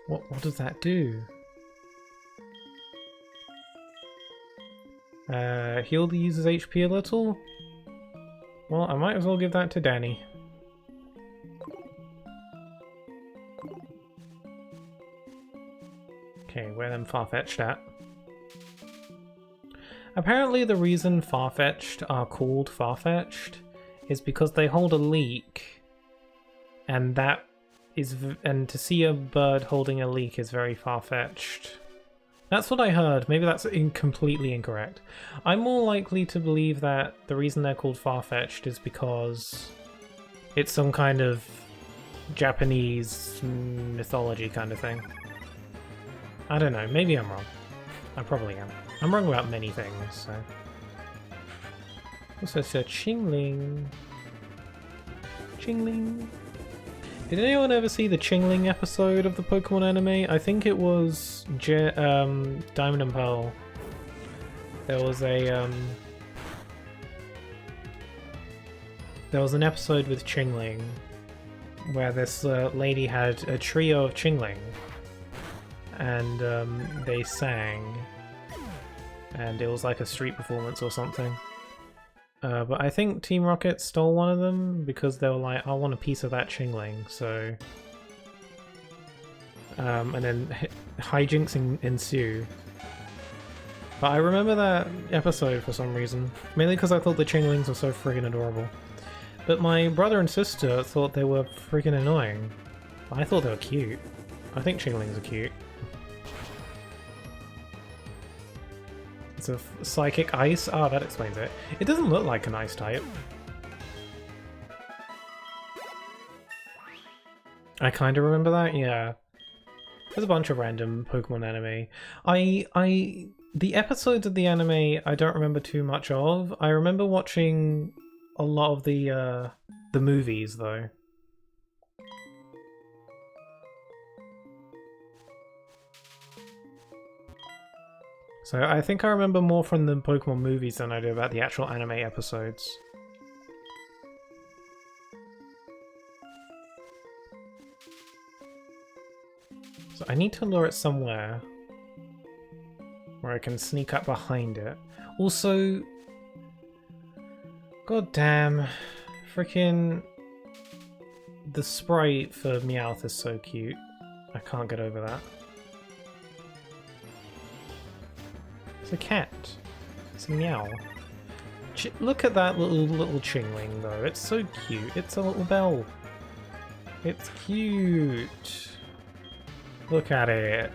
What does that do? Heal the user's HP a little? Well, I might as well give that to Danny. Okay, where them Farfetch'd at? Apparently the reason Farfetch'd are called Farfetch'd is because they hold a leek, and to see a bird holding a leek is very far-fetched. That's what I heard. Maybe that's completely incorrect. I'm more likely to believe that the reason they're called far-fetched is because it's some kind of Japanese mythology kind of thing. I don't know. Maybe I'm wrong. I probably am. I'm wrong about many things, so... Also, it's a Chingling. Chingling. Did anyone ever see the Chingling episode of the Pokemon anime? I think it was Diamond and Pearl. There was an episode with Chingling where this lady had a trio of Chingling, and they sang, and it was like a street performance or something. But I think Team Rocket stole one of them because they were like, I want a piece of that Chingling, so... and then hijinks ensue. But I remember that episode for some reason, mainly because I thought the Chinglings were so friggin' adorable. But my brother and sister thought they were freaking annoying. I thought they were cute. I think Chinglings are cute. It's a psychic ice? Ah, that explains it. It doesn't look like an ice type. I kind of remember that, yeah. There's a bunch of random Pokemon anime. The episodes of the anime I don't remember too much of. I remember watching a lot of the movies though. So I think I remember more from the Pokemon movies than I do about the actual anime episodes. So I need to lure it somewhere where I can sneak up behind it. Also, god damn, freaking the sprite for Meowth is so cute. I can't get over that. It's a cat. It's a meow. Look at that little Chingling though. It's so cute. It's a little bell. It's cute. Look at it.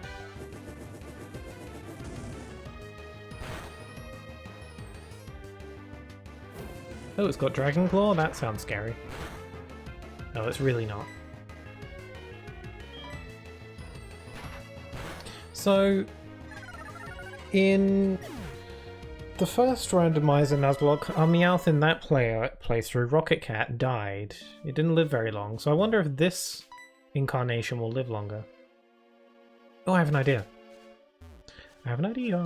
Oh, it's got Dragon Claw? That sounds scary. No, it's really not. So, in the first Randomizer Nuzlocke, our Meowth in that playthrough, Rocket Cat, died. It didn't live very long, so I wonder if this incarnation will live longer. Oh, I have an idea. I have an idea.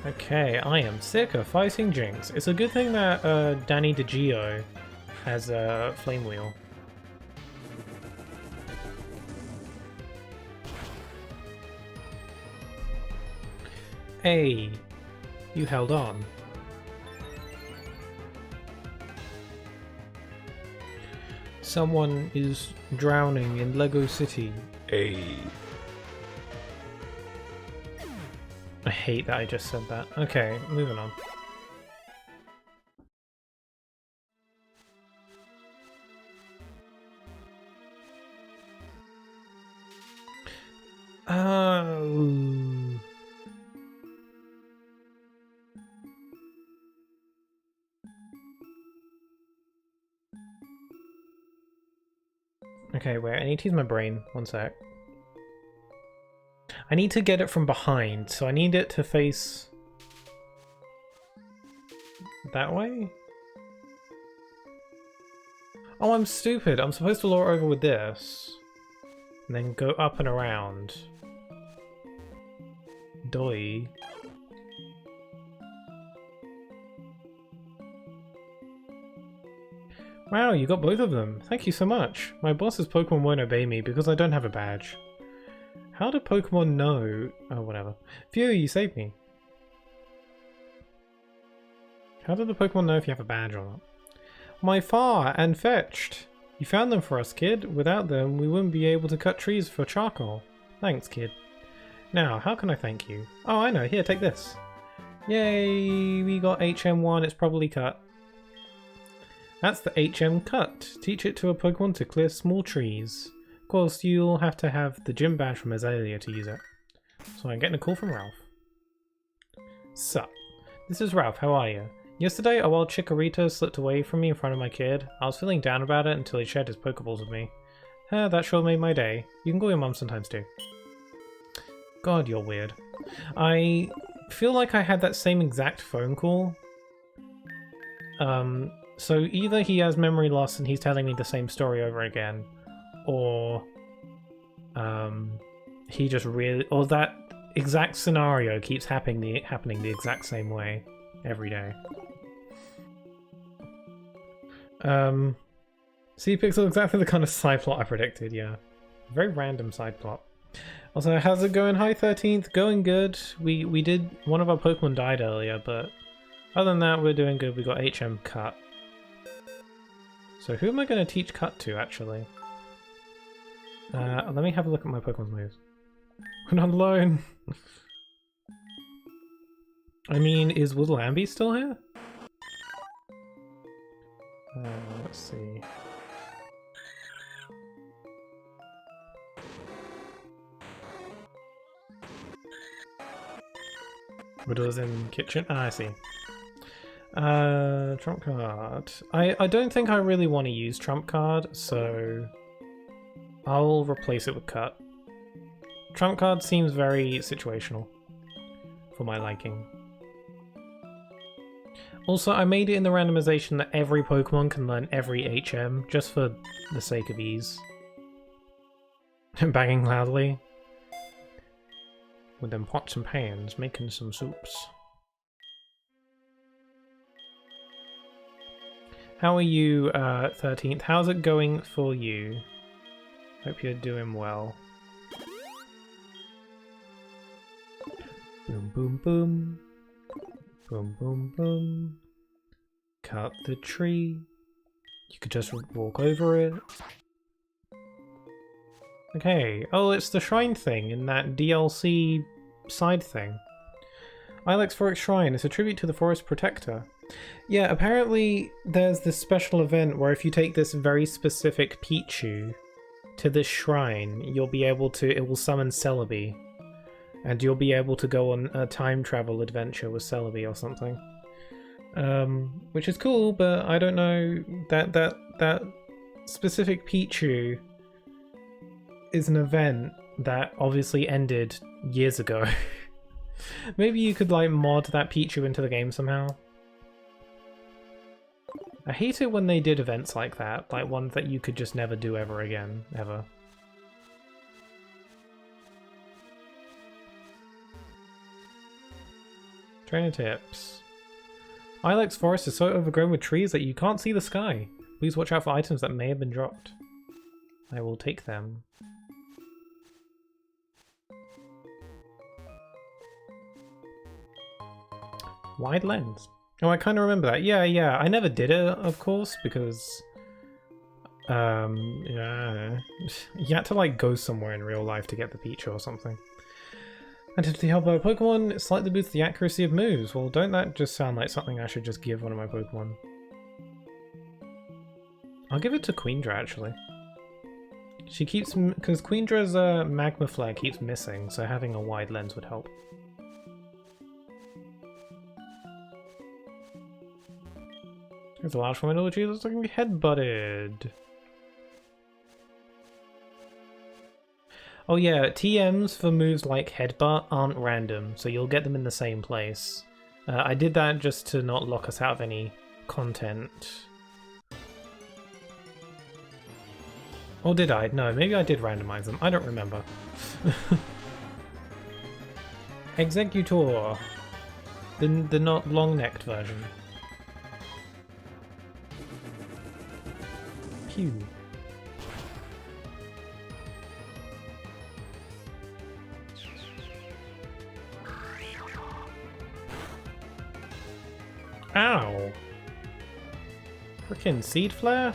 Okay, I am sick of fighting Jinx. It's a good thing that Danny DeGio has a Flame Wheel. Hey, you held on. Someone is drowning in Lego City. Hey. I hate that I just said that. Okay, moving on. Okay, wait, I need to use my brain. One sec. I need to get it from behind, so I need it to face that way? Oh, I'm stupid. I'm supposed to lure over with this. And then go up and around. Doi. Wow, you got both of them. Thank you so much. My boss's Pokemon won't obey me because I don't have a badge. How do Pokemon know? Oh, whatever. Phew, you saved me. How do the Pokemon know if you have a badge or not? My far and fetched. You found them for us, kid. Without them, we wouldn't be able to cut trees for charcoal. Thanks, kid. Now, how can I thank you? Oh, I know. Here, take this. Yay, we got HM1. It's probably cut. That's the HM cut. Teach it to a Pokemon to clear small trees. Of course, you'll have to have the gym badge from Azalea to use it. So I'm getting a call from Ralph. Sup? This is Ralph. How are you? Yesterday, a wild Chikorita slipped away from me in front of my kid. I was feeling down about it until he shared his Pokeballs with me. That sure made my day. You can call your mum sometimes too. God, you're weird. I feel like I had that same exact phone call. So either he has memory loss and he's telling me the same story over again, or he just really, or that exact scenario keeps happening the exact same way every day. C-Pixel, exactly the kind of side plot I predicted, yeah. Very random side plot. Also, how's it going? Hi 13th, going good. We did, one of our Pokemon died earlier, but other than that, we're doing good. We got HM cut. So who am I going to teach cut to, actually? Let me have a look at my Pokemon's moves. We're not alone! I mean, is Woodlamby still here? Let's see. Riddle's in kitchen? Ah, I see. Trump card. I don't think I really want to use Trump card, so I'll replace it with cut. Trump card seems very situational for my liking. Also, I made it in the randomization that every Pokemon can learn every HM, just for the sake of ease. Banging loudly. With them pots and pans, making some soups. How are you, 13th? How's it going for you? Hope you're doing well. Boom, boom, boom. Boom, boom, boom. Cut the tree. You could just walk over it. Okay. Oh, it's the shrine thing in that DLC side thing. Ilex Forest Shrine is a tribute to the Forest Protector. Yeah, apparently there's this special event where if you take this very specific Pichu to this shrine, you'll be able to, it will summon Celebi. And you'll be able to go on a time travel adventure with Celebi or something. Which is cool, but I don't know, that specific Pichu is an event that obviously ended years ago. Maybe you could like mod that Pichu into the game somehow. I hate it when they did events like that, like ones that you could just never do ever again, ever. Trainer tips. Ilex Forest is so overgrown with trees that you can't see the sky. Please watch out for items that may have been dropped. I will take them. Wide lens. Oh, I kind of remember that. Yeah. I never did it, of course, because yeah, you had to like go somewhere in real life to get the Pichu or something. And if the help of a Pokemon slightly boosts the accuracy of moves, well, don't that just sound like something I should just give one of my Pokemon? I'll give it to Queendra, actually. She keeps, because Queendra's Magma Flare keeps missing, so having a wide lens would help. There's a large formidable tree that's looking to be headbutted. Oh yeah, TMs for moves like Headbutt aren't random, so you'll get them in the same place. I did that just to not lock us out of any content. Or did I? No, maybe I did randomize them. I don't remember. Executor. The not long-necked version. Pew. Ow! Frickin' seed flare?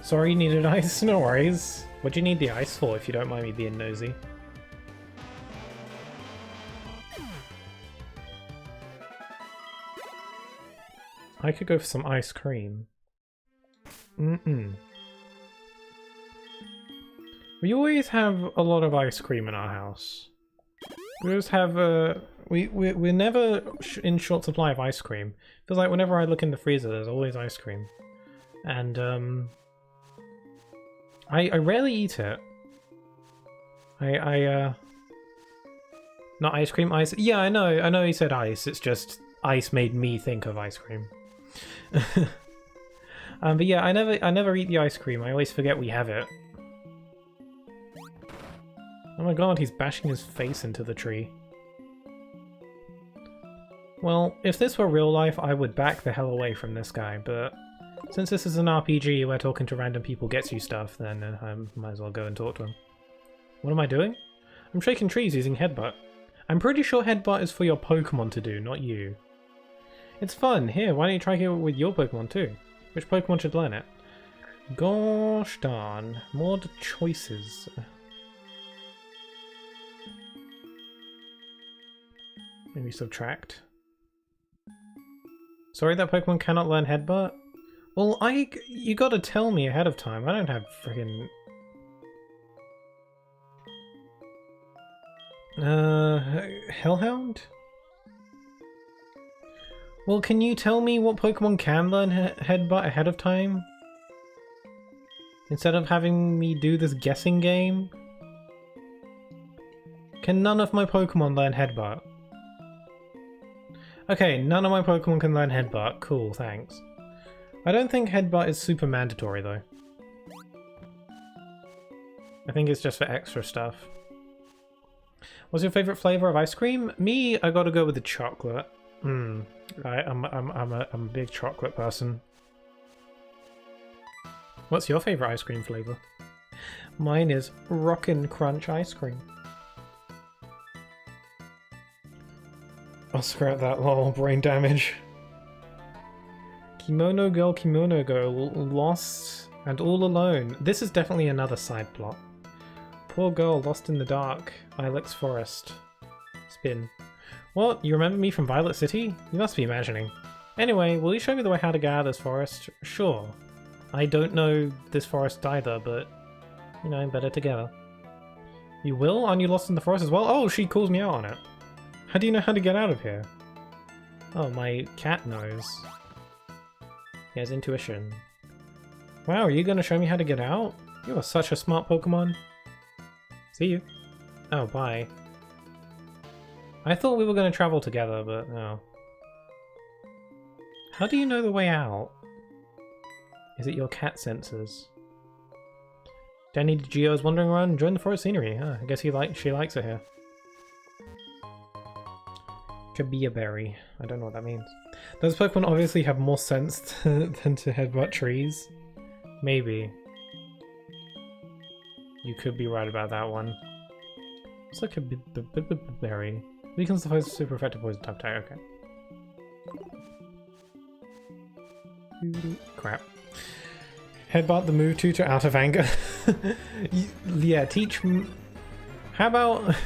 Sorry you needed ice, no worries. What do you need the ice for, if you don't mind me being nosy? I could go for some ice cream. We always have a lot of ice cream in our house. We always have we're never in short supply of ice cream. Feels like whenever I look in the freezer, there's always ice cream. And I rarely eat it. Not ice cream, ice. Yeah, I know he said ice. It's just ice made me think of ice cream. But yeah, I never eat the ice cream. I always forget we have it. Oh my god, he's bashing his face into the tree. Well, if this were real life, I would back the hell away from this guy, but since this is an RPG where talking to random people gets you stuff, then I might as well go and talk to him. What am I doing? I'm shaking trees using Headbutt. I'm pretty sure Headbutt is for your Pokemon to do, not you. It's fun. Here, why don't you try it with your Pokemon too? Which Pokemon should learn it? Gosh darn. More choices. Maybe subtract. Sorry that Pokemon cannot learn Headbutt? Well, you gotta tell me ahead of time. I don't have friggin... Hellhound? Well, can you tell me what Pokemon can learn Headbutt ahead of time? Instead of having me do this guessing game? Can none of my Pokemon learn Headbutt? Okay, none of my Pokemon can learn Headbutt. Cool, thanks. I don't think Headbutt is super mandatory though. I think it's just for extra stuff. What's your favorite flavor of ice cream? Me, I gotta go with the chocolate. I'm a big chocolate person. What's your favorite ice cream flavor? Mine is Rockin' Crunch ice cream. I'll scrap that, lol, brain damage. Kimono Girl, lost and all alone. This is definitely another side plot. Poor girl lost in the dark. Ilex Forest. Spin. What? You remember me from Violet City? You must be imagining. Anyway, will you show me the way how to get out of this forest? Sure. I don't know this forest either, but, you know, better together. You will? Aren't you lost in the forest as well? Oh, she calls me out on it. How do you know how to get out of here? Oh, my cat knows. He has intuition. Wow, are you going to show me how to get out? You are such a smart Pokemon. See you. Oh, bye. I thought we were going to travel together, but no. How do you know the way out? Is it your cat sensors? Danny Geo is wandering around enjoying the forest scenery. Huh, I guess she likes it here. Kabia Berry. I don't know what that means. Those Pokemon obviously have more sense than to headbutt trees. Maybe. You could be right about that one. It's like a berry. Weakens the first super effective poison type tag. Okay. Crap. Headbutt the move tutor out of anger. Yeah, teach. How about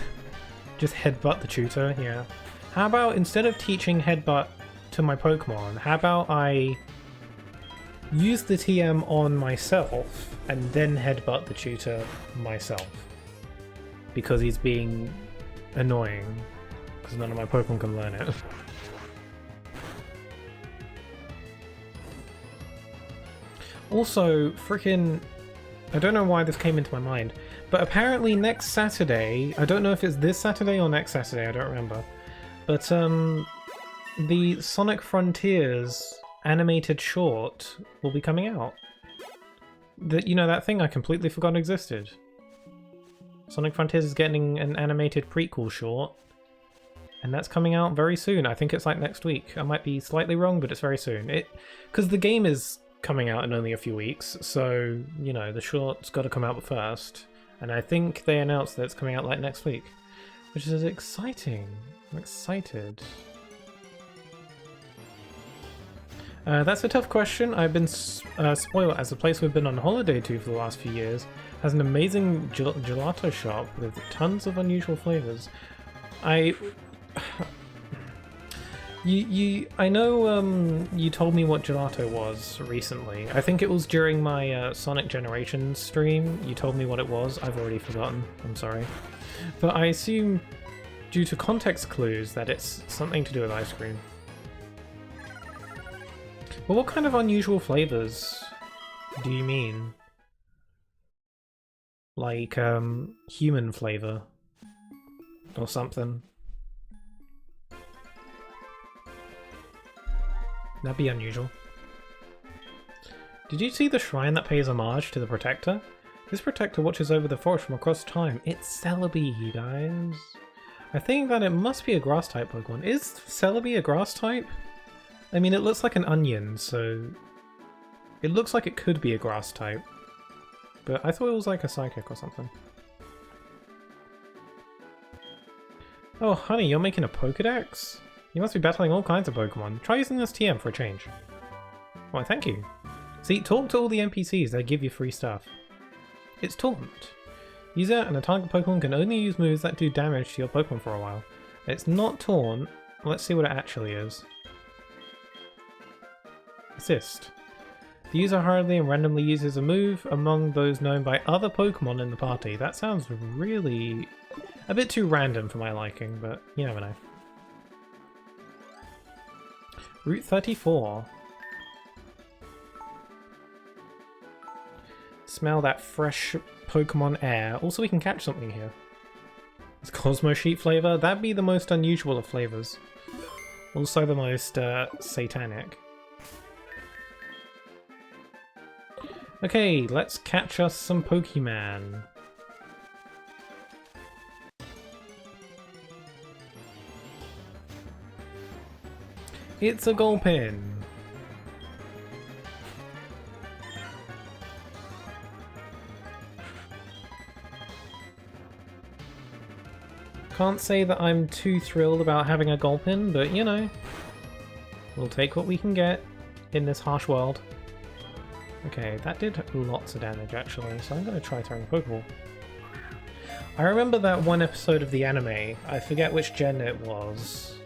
just headbutt the tutor? Yeah. How about instead of teaching headbutt to my Pokemon, how about I use the TM on myself and then headbutt the tutor myself? Because he's being annoying. Because none of my Pokemon can learn it. Also, freaking, I don't know why this came into my mind, but apparently next Saturday, I don't know if it's this Saturday or next Saturday, I don't remember, but the Sonic Frontiers animated short will be coming out. You know, that thing I completely forgot existed. Sonic Frontiers is getting an animated prequel short, and that's coming out very soon. I think it's like next week. I might be slightly wrong, but it's very soon. Because the game is coming out in only a few weeks, so, you know, the short's got to come out first. And I think they announced that it's coming out like next week, which is exciting. I'm excited. That's a tough question. I've been spoiled, as the place we've been on holiday to for the last few years has an amazing gelato shop with tons of unusual flavors. I know you told me what gelato was recently. I think it was during my Sonic Generations stream. You told me what it was. I've already forgotten. I'm sorry. But I assume, due to context clues, that it's something to do with ice cream. Well, what kind of unusual flavors do you mean? Like, human flavor? Or something? That'd be unusual. Did you see the shrine that pays homage to the Protector? This Protector watches over the forest from across time. It's Celebi, you guys. I think that it must be a grass-type Pokemon. Is Celebi a grass-type? I mean, it looks like an onion, so... It looks like it could be a grass-type. But I thought it was like a psychic or something. Oh, honey, you're making a Pokedex? You must be battling all kinds of Pokemon. Try using this TM for a change. Why, thank you. See, talk to all the NPCs, they give you free stuff. It's Taunt. User and a target Pokemon can only use moves that do damage to your Pokemon for a while. It's not Taunt. Let's see what it actually is. Assist. The user hurriedly and randomly uses a move among those known by other Pokemon in the party. That sounds really... a bit too random for my liking, but you never know. Route 34. Smell that fresh Pokemon air. Also, we can catch something here. It's Cosmo Sheet flavor. That'd be the most unusual of flavors. Also the most satanic. Okay, let's catch us some Pokemon. It's a Gulpin. Can't say that I'm too thrilled about having a Gulpin, but you know, we'll take what we can get in this harsh world. Okay, that did lots of damage actually, so I'm going to try throwing a Pokeball. I remember that one episode of the anime, I forget which gen it was.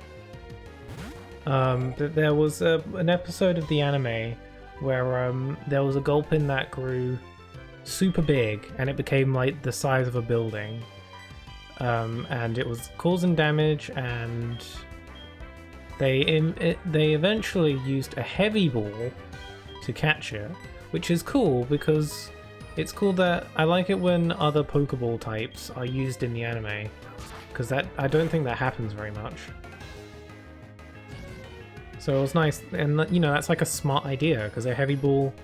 But there was an episode of the anime where there was a Gulpin that grew super big and it became like the size of a building. And it was causing damage, and they eventually used a heavy ball to catch it, which is cool because it's cool that I like it when other Pokeball types are used in the anime, because I don't think that happens very much. So it was nice, and you know, that's like a smart idea because a heavy ball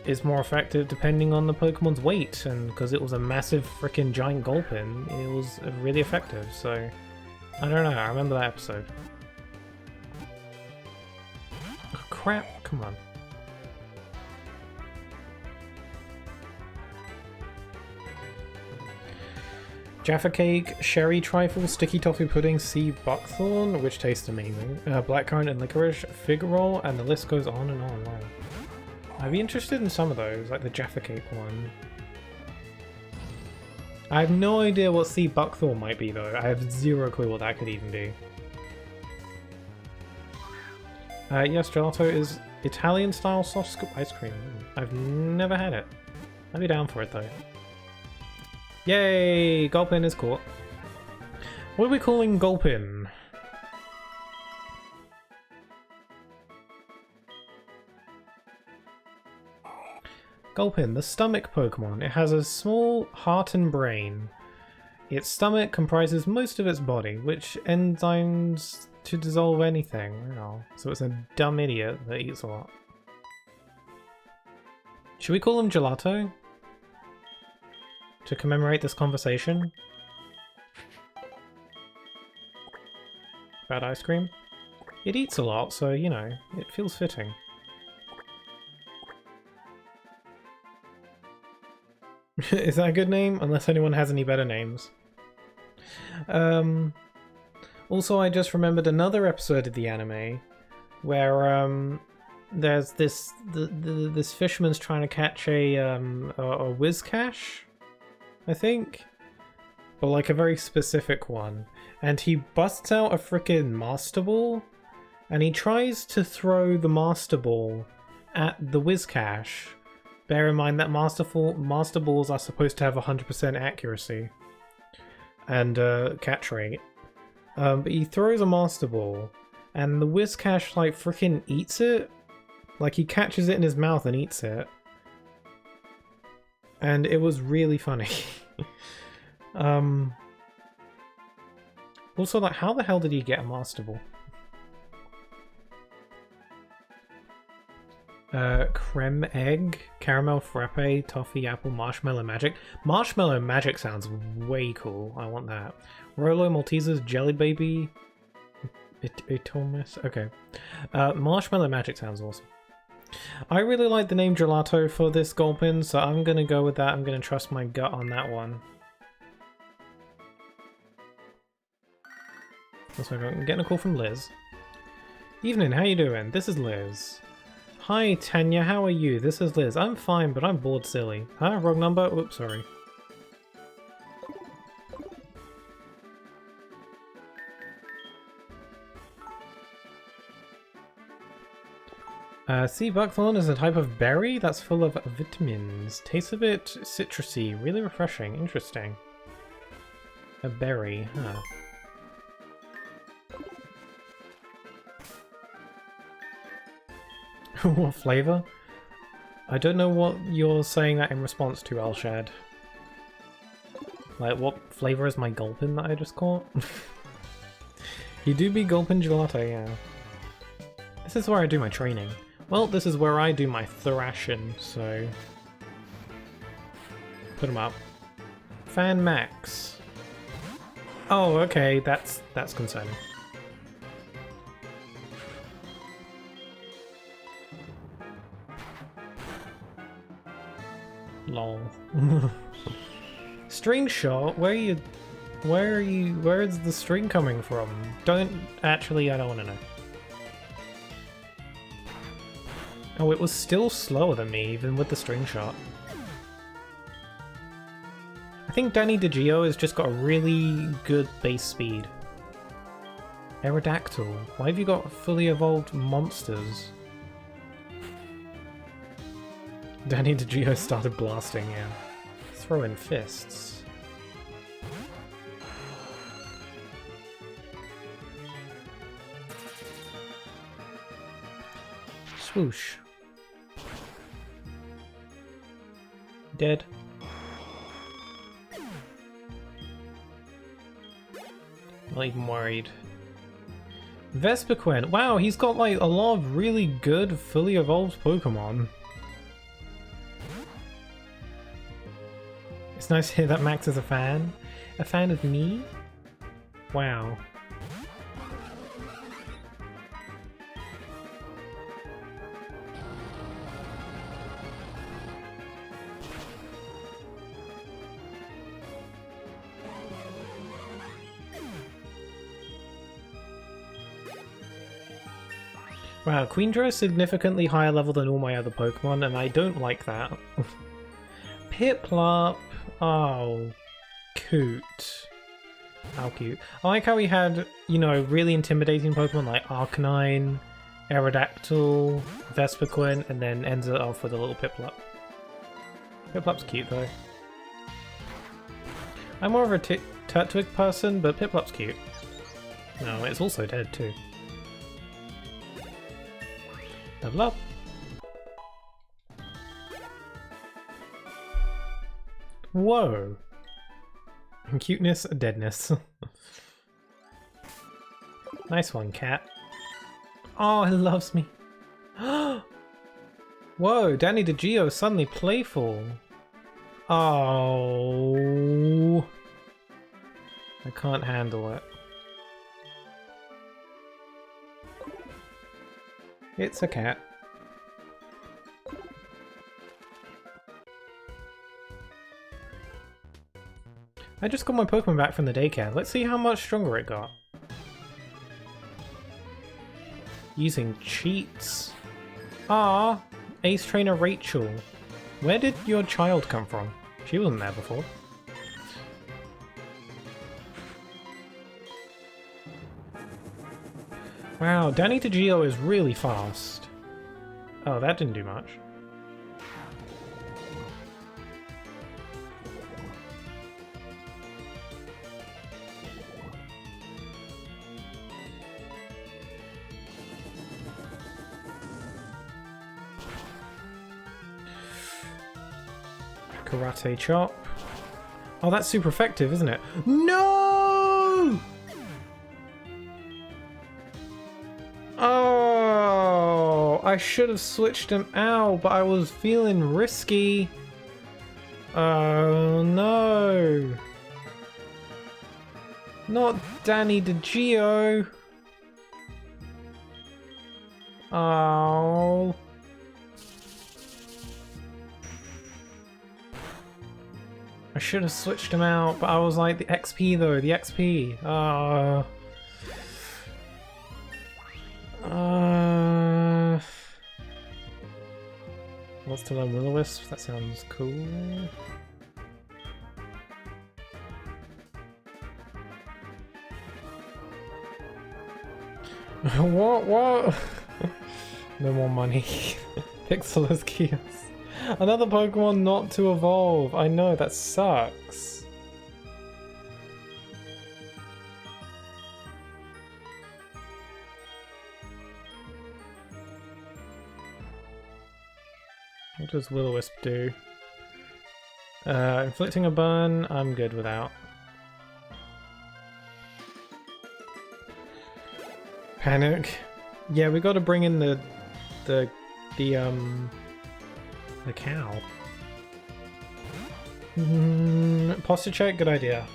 is more effective depending on the Pokemon's weight, and because it was a massive freaking giant Gulpin, it was really effective. So I don't know, I remember that episode. Oh, crap, come on. Jaffa Cake, Sherry Trifle, Sticky Toffee Pudding, Sea Buckthorn, which tastes amazing, Blackcurrant and Licorice, Fig Roll, and the list goes on and on and on. I'd be interested in some of those, like the Jaffa Cake one. I have no idea what Sea Buckthorn might be though, I have zero clue what that could even be. Yes, gelato is Italian style soft scoop ice cream. I've never had it. I'd be down for it though. Yay! Gulpin is caught. What are we calling Gulpin? Gulpin, the stomach Pokemon. It has a small heart and brain. Its stomach comprises most of its body, which enzymes to dissolve anything. Wow. So it's a dumb idiot that eats a lot. Should we call him Gelato? To commemorate this conversation? About ice cream? It eats a lot, so, you know, it feels fitting. Is that a good name? Unless anyone has any better names. Also, I just remembered another episode of the anime where there's this this fisherman's trying to catch a Whiscash, I think, but like a very specific one, and he busts out a frickin' Master Ball, and he tries to throw the Master Ball at the Whiscash. Bear in mind that Master Balls are supposed to have 100% accuracy and catch rate. But he throws a Master Ball, and the Whiscash like freaking eats it. Like he catches it in his mouth and eats it. And it was really funny. Also, like, how the hell did he get a Master Ball? Creme egg, caramel frappe, toffee, apple, marshmallow magic. Marshmallow magic sounds way cool. I want that. Rolo Maltesers, jelly baby, Itomus. Okay. Marshmallow magic sounds awesome. I really like the name Gelato for this Gulpin, so I'm gonna go with that. I'm gonna trust my gut on that one. Also, I'm getting a call from Liz. Evening, how you doing? This is Liz. Hi Tanya, how are you? This is Liz. I'm fine, but I'm bored silly. Huh? Wrong number? Oops, sorry. Sea buckthorn is a type of berry that's full of vitamins. Tastes a bit citrusy, really refreshing. Interesting. A berry, huh? What flavor? I don't know what you're saying that in response to, Alshad. Like, what flavor is my Gulpin that I just caught? You do be Gulpin Gelato, yeah. This is where I do my training. Well, this is where I do my thrashing, so... Put them up. Fan Max. Oh, okay, that's concerning. Lol. String shot? Where is the string coming from? I don't want to know. Oh, it was still slower than me, even with the string shot. I think Danny DiGio has just got a really good base speed. Aerodactyl. Why have you got fully evolved monsters? Danny DeGio started blasting, yeah. Throwing fists. Swoosh. Dead. Not even worried. Vespiquen. Wow, he's got like a lot of really good fully evolved Pokemon. It's nice to hear that Max is a fan. A fan of me? Wow. Wow, Queendra is significantly higher level than all my other Pokemon, and I don't like that. Piplup. Oh, cute. How cute. I like how we had, you know, really intimidating Pokemon like Arcanine, Aerodactyl, Vespiquen, and then ends it off with a little Piplup. Piplup's cute though. I'm more of a Turtwig person, but Piplup's cute. No, it's also dead too. Level up. Whoa. Cuteness, deadness. Nice one, cat. Oh, it loves me. Whoa, Danny DeGio is suddenly playful. Oh. I can't handle it. It's a cat. I just got my Pokemon back from the daycare. Let's see how much stronger it got. Using cheats. Ah, Ace Trainer Rachel. Where did your child come from? She wasn't there before. Wow, Danny DeGio is really fast. Oh, that didn't do much. Karate chop. Oh, that's super effective, isn't it? No! Oh, I should have switched him out, but I was feeling risky. Oh no. Not Danny DeGio. Oh. I should have switched him out, but I was like, the XP though, the XP. What's to learn Will-O-Wisp? That sounds cool. What? No more money. Pixelus Kios. Another Pokemon not to evolve. I know, that sucks. What does Will-O-Wisp do? Inflicting a burn, I'm good without. Panic. Yeah, we gotta bring in the cow. Posture check, good idea.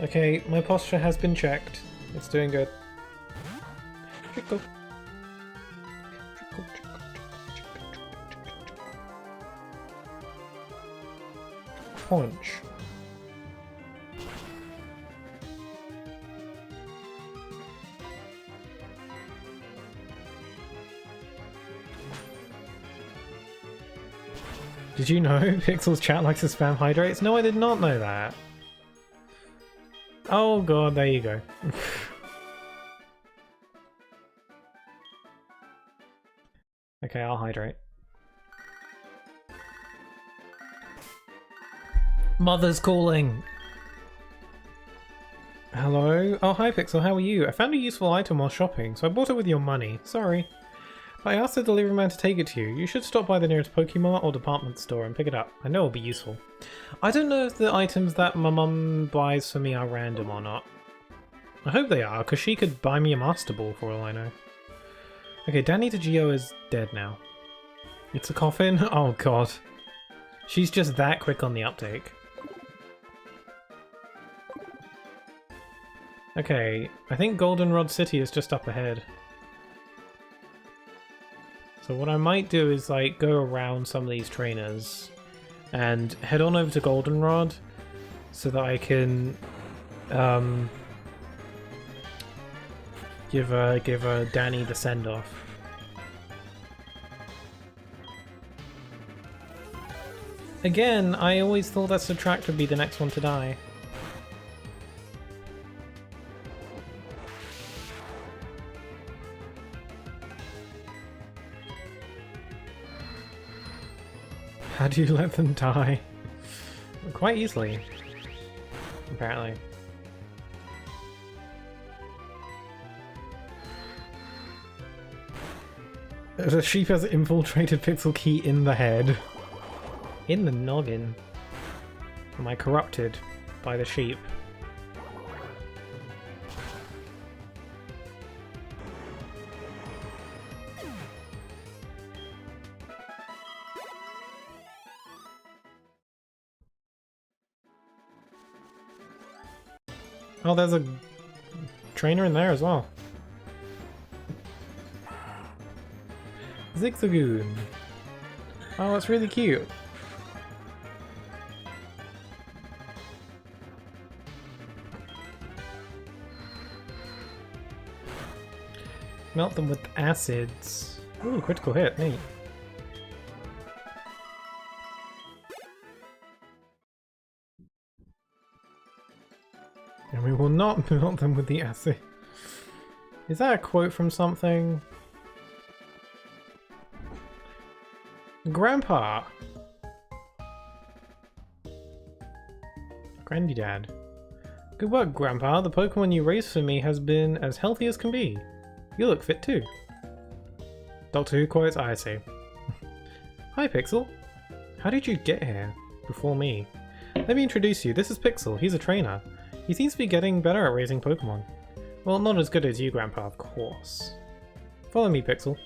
Okay, my posture has been checked. It's doing good. Trickle. Punch. Did you know Pixel's chat likes to spam hydrates? No, I did not know that. Oh god, there you go. Okay, I'll hydrate. Mother's calling! Hello? Oh, hi Pixel, how are you? I found a useful item while shopping, so I bought it with your money. Sorry. I asked the delivery man to take it to you. You should stop by the nearest Pokemon or department store and pick it up. I know it'll be useful. I don't know if the items that my mum buys for me are random or not. I hope they are, because she could buy me a Master Ball for all I know. Okay, Danny DeGio is dead now. It's a coffin? Oh god. She's just that quick on the uptake. Okay, I think Goldenrod City is just up ahead. So what I might do is like go around some of these trainers and head on over to Goldenrod so that I can give Danny the send-off. Again, I always thought that Subtract would be the next one to die. How do you let them die? Quite easily, apparently. The sheep has infiltrated Pixel Key in the head. In the noggin. Am I corrupted by the sheep? Oh, there's a trainer in there as well. Zigzagoon. Oh, it's really cute. Melt them with acids. Ooh, critical hit, neat. And we will not melt them with the acid. Is that a quote from something? Grandpa! Granddad. Good work, Grandpa. The Pokemon you raised for me has been as healthy as can be. You look fit too. Doctor Who quotes, I see. Hi, Pixel. How did you get here before me? Let me introduce you. This is Pixel. He's a trainer. He seems to be getting better at raising Pokemon. Well, not as good as you, Grandpa, of course. Follow me, Pixel.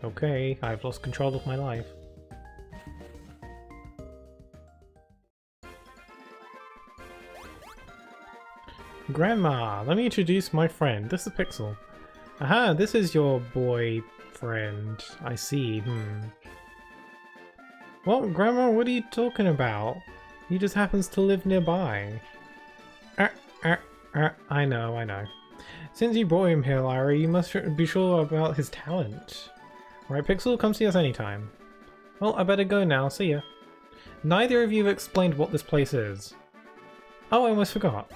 Okay, I've lost control of my life. Grandma, let me introduce my friend. This is Pixel. Aha, this is your boyfriend. I see, Well, Grandma, what are you talking about? He just happens to live nearby. I know. Since you brought him here, Lyra, you must be sure about his talent. Alright, Pixel, come see us anytime. Well, I better go now. See ya. Neither of you have explained what this place is. Oh, I almost forgot.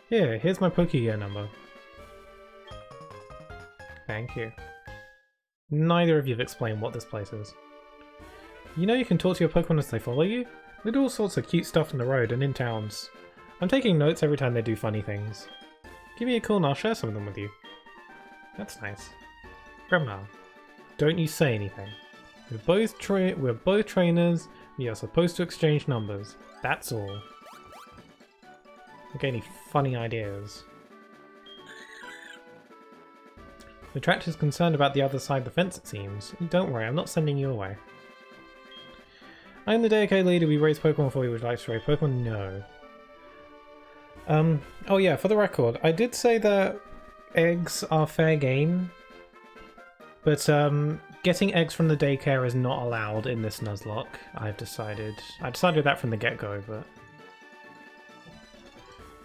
Here's my Pokegear number. Thank you. Neither of you have explained what this place is. You know you can talk to your Pokemon as they follow you? They do all sorts of cute stuff on the road and in towns. I'm taking notes every time they do funny things. Give me a call and I'll share some of them with you. That's nice. Grandma, don't you say anything. We're both trainers. We are supposed to exchange numbers. That's all. Okay, any funny ideas? The tractor's concerned about the other side of the fence, it seems. Don't worry, I'm not sending you away. I'm the dedicated leader. We raise Pokemon for you. Would you like to raise Pokemon? No. Oh yeah, for the record, I did say that eggs are fair game, but getting eggs from the daycare is not allowed in this Nuzlocke. I decided that from the get-go, but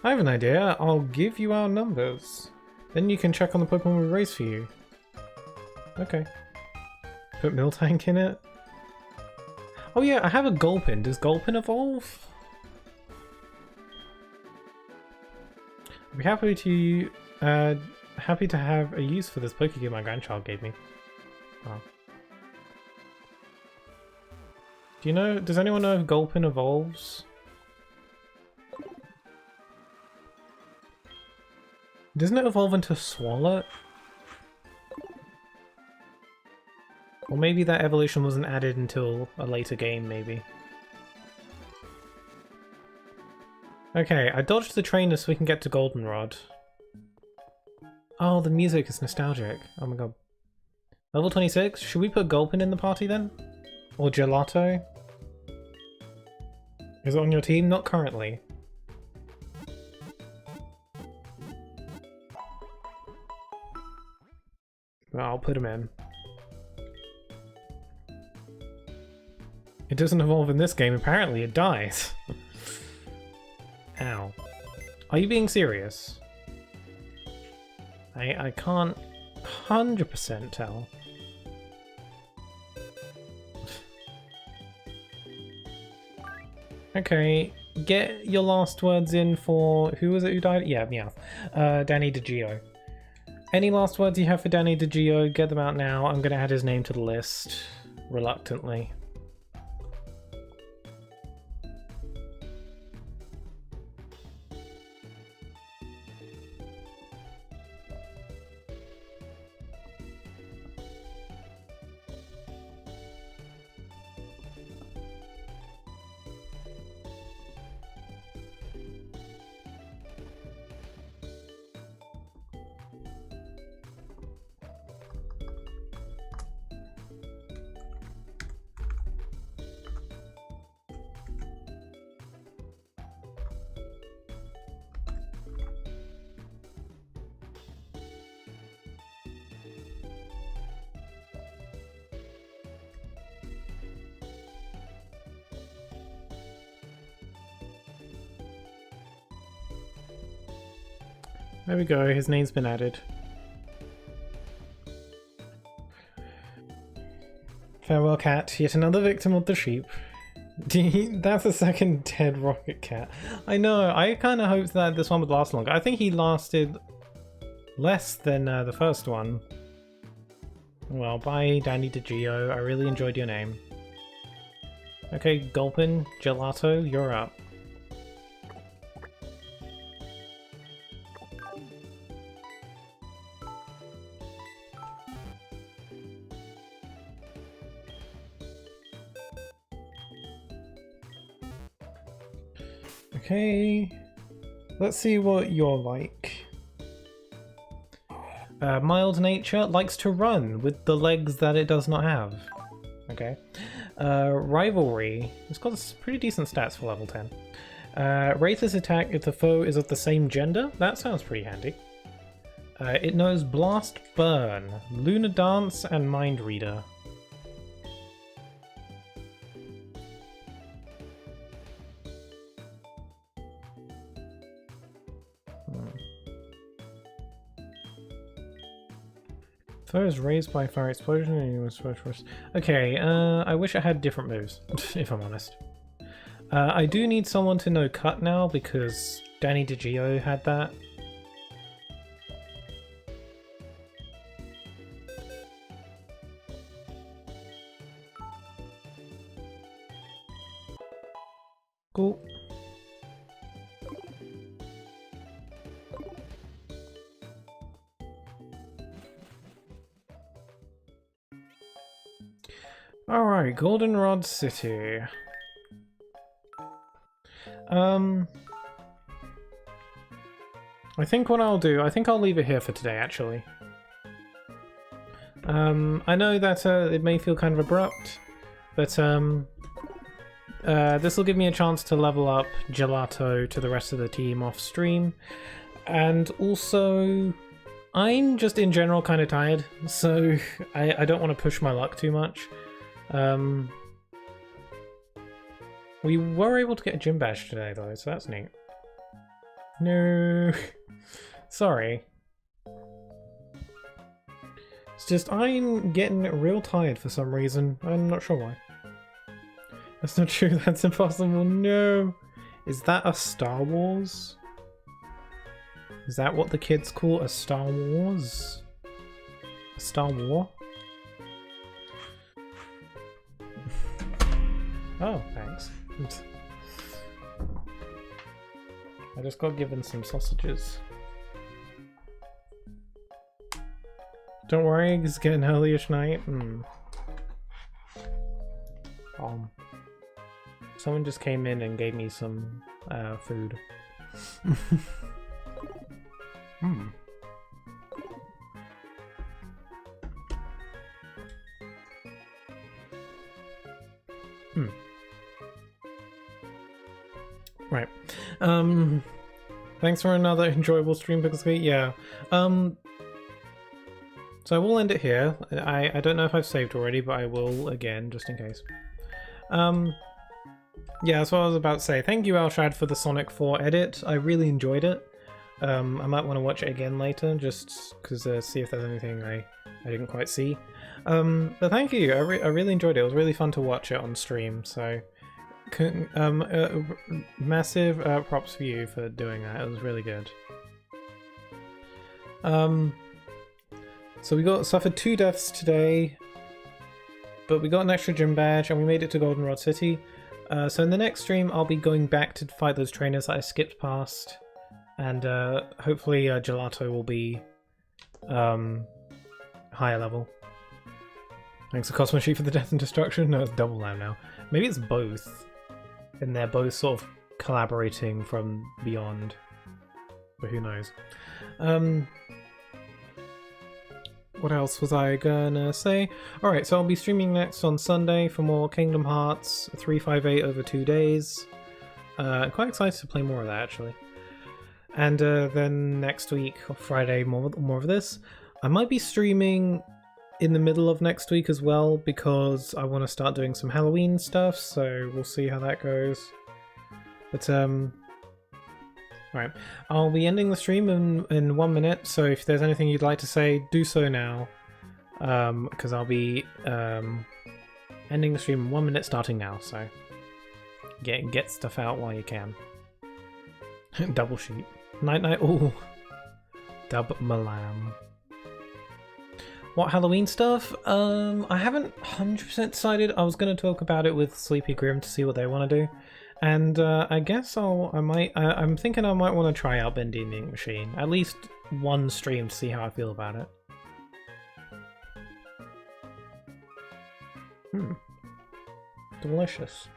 I have an idea. I'll give you our numbers. Then you can check on the Pokemon we raise for you. Okay. Put Miltank in it. Oh yeah, I have a Gulpin. Does Gulpin evolve? I'd be happy to have a use for this Pokégear my grandchild gave me. Oh. Does anyone know if Gulpin evolves? Doesn't it evolve into Swalot? Or maybe that evolution wasn't added until a later game, maybe. Okay, I dodged the trainer so we can get to Goldenrod. Oh, the music is nostalgic. Oh my god. Level 26? Should we put Gulpin in the party then? Or Gelato? Is it on your team? Not currently. Well, I'll put him in. It doesn't evolve in this game, apparently it dies. Ow. Are you being serious? I can't 100% tell. Okay, get your last words in for... Who was it who died? Yeah, Meowth. Danny DiGio. Any last words you have for Danny DiGio, get them out now. I'm going to add his name to the list, reluctantly. There we go, his name's been added. Farewell cat, yet another victim of the sheep. That's the second dead rocket cat. I know, I kind of hoped that this one would last longer. I think he lasted less than the first one. Well, bye Danny DeGio, I really enjoyed your name. Okay, Gulpin, Gelato, you're up. Okay, let's see what you're like. Mild nature, likes to run with the legs that it does not have. Okay. Rivalry, it's got pretty decent stats for level 10. Raises attack if the foe is of the same gender, that sounds pretty handy. It knows Blast, Burn, Lunar Dance, and Mind Reader. Foe is raised by fire explosion and you must switch first. Okay, I wish I had different moves, if I'm honest. I do need someone to know Cut now because Danny DeGio had that. Cool. Alright, Goldenrod City. I think what I'll do, I think I'll leave it here for today, actually. I know that it may feel kind of abrupt, but this will give me a chance to level up Gelato to the rest of the team off stream, and also I'm just in general kind of tired, so I don't want to push my luck too much. We were able to get a gym badge today though, so that's neat. No, sorry. It's just I'm getting real tired for some reason. I'm not sure why. That's not true, that's impossible. No. Is that a Star Wars? Is that what the kids call a Star Wars? A Star War? Oh, thanks. I just got given some sausages. Don't worry, it's getting early-ish night. Someone just came in and gave me some food. Right. Thanks for another enjoyable stream, Pixelgate. Yeah. So I will end it here. I don't know if I've saved already, but I will again, just in case. Yeah, that's what I was about to say. Thank you, Alshad, for the Sonic 4 edit. I really enjoyed it. I might want to watch it again later, just because see if there's anything I didn't quite see. But thank you. I really enjoyed it. It was really fun to watch it on stream. So, massive props for you for doing that. It was really good. So we suffered 2 deaths today, but we got an extra gym badge and we made it to Goldenrod City. So in the next stream, I'll be going back to fight those trainers that I skipped past, and hopefully Gelato will be higher level. Thanks to Cosmo Sheep for the death and destruction. No, it's Double Lamb now. Maybe it's both, and they're both sort of collaborating from beyond, but who knows. What else was I gonna say? Alright, so I'll be streaming next on Sunday for more Kingdom Hearts 358 over 2 days. I'm quite excited to play more of that, actually. And then next week, or Friday, more of this. I might be streaming in the middle of next week as well, because I want to start doing some Halloween stuff, so we'll see how that goes. But Right, I'll be ending the stream in 1 minute, so if there's anything you'd like to say, do so now. Because I'll be ending the stream in 1 minute starting now, so get stuff out while you can. Double sheet. Night night, ooh. Dub Malam. What Halloween stuff? I haven't 100% decided. I was going to talk about it with Sleepy Grim to see what they want to do. And I guess I'm thinking I might want to try out Bending Machine. At least one stream to see how I feel about it. Delicious.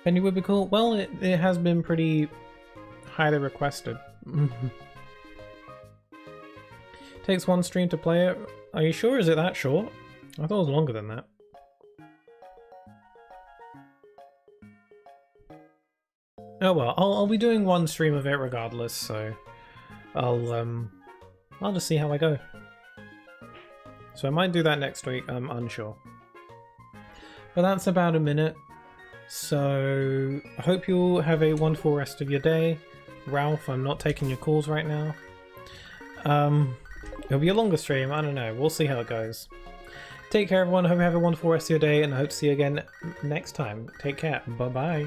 Bendy would be cool. Well, it has been pretty highly requested. Takes one stream to play it. Are you sure? Is it that short? I thought it was longer than that. Oh well, I'll be doing one stream of it regardless, so I'll just see how I go. So I might do that next week, I'm unsure. But that's about a minute. So I hope you'll have a wonderful rest of your day. Ralph, I'm not taking your calls right now. It'll be a longer stream, I don't know, we'll see how it goes. Take care everyone, hope you have a wonderful rest of your day, and I hope to see you again next time. Take care, bye bye.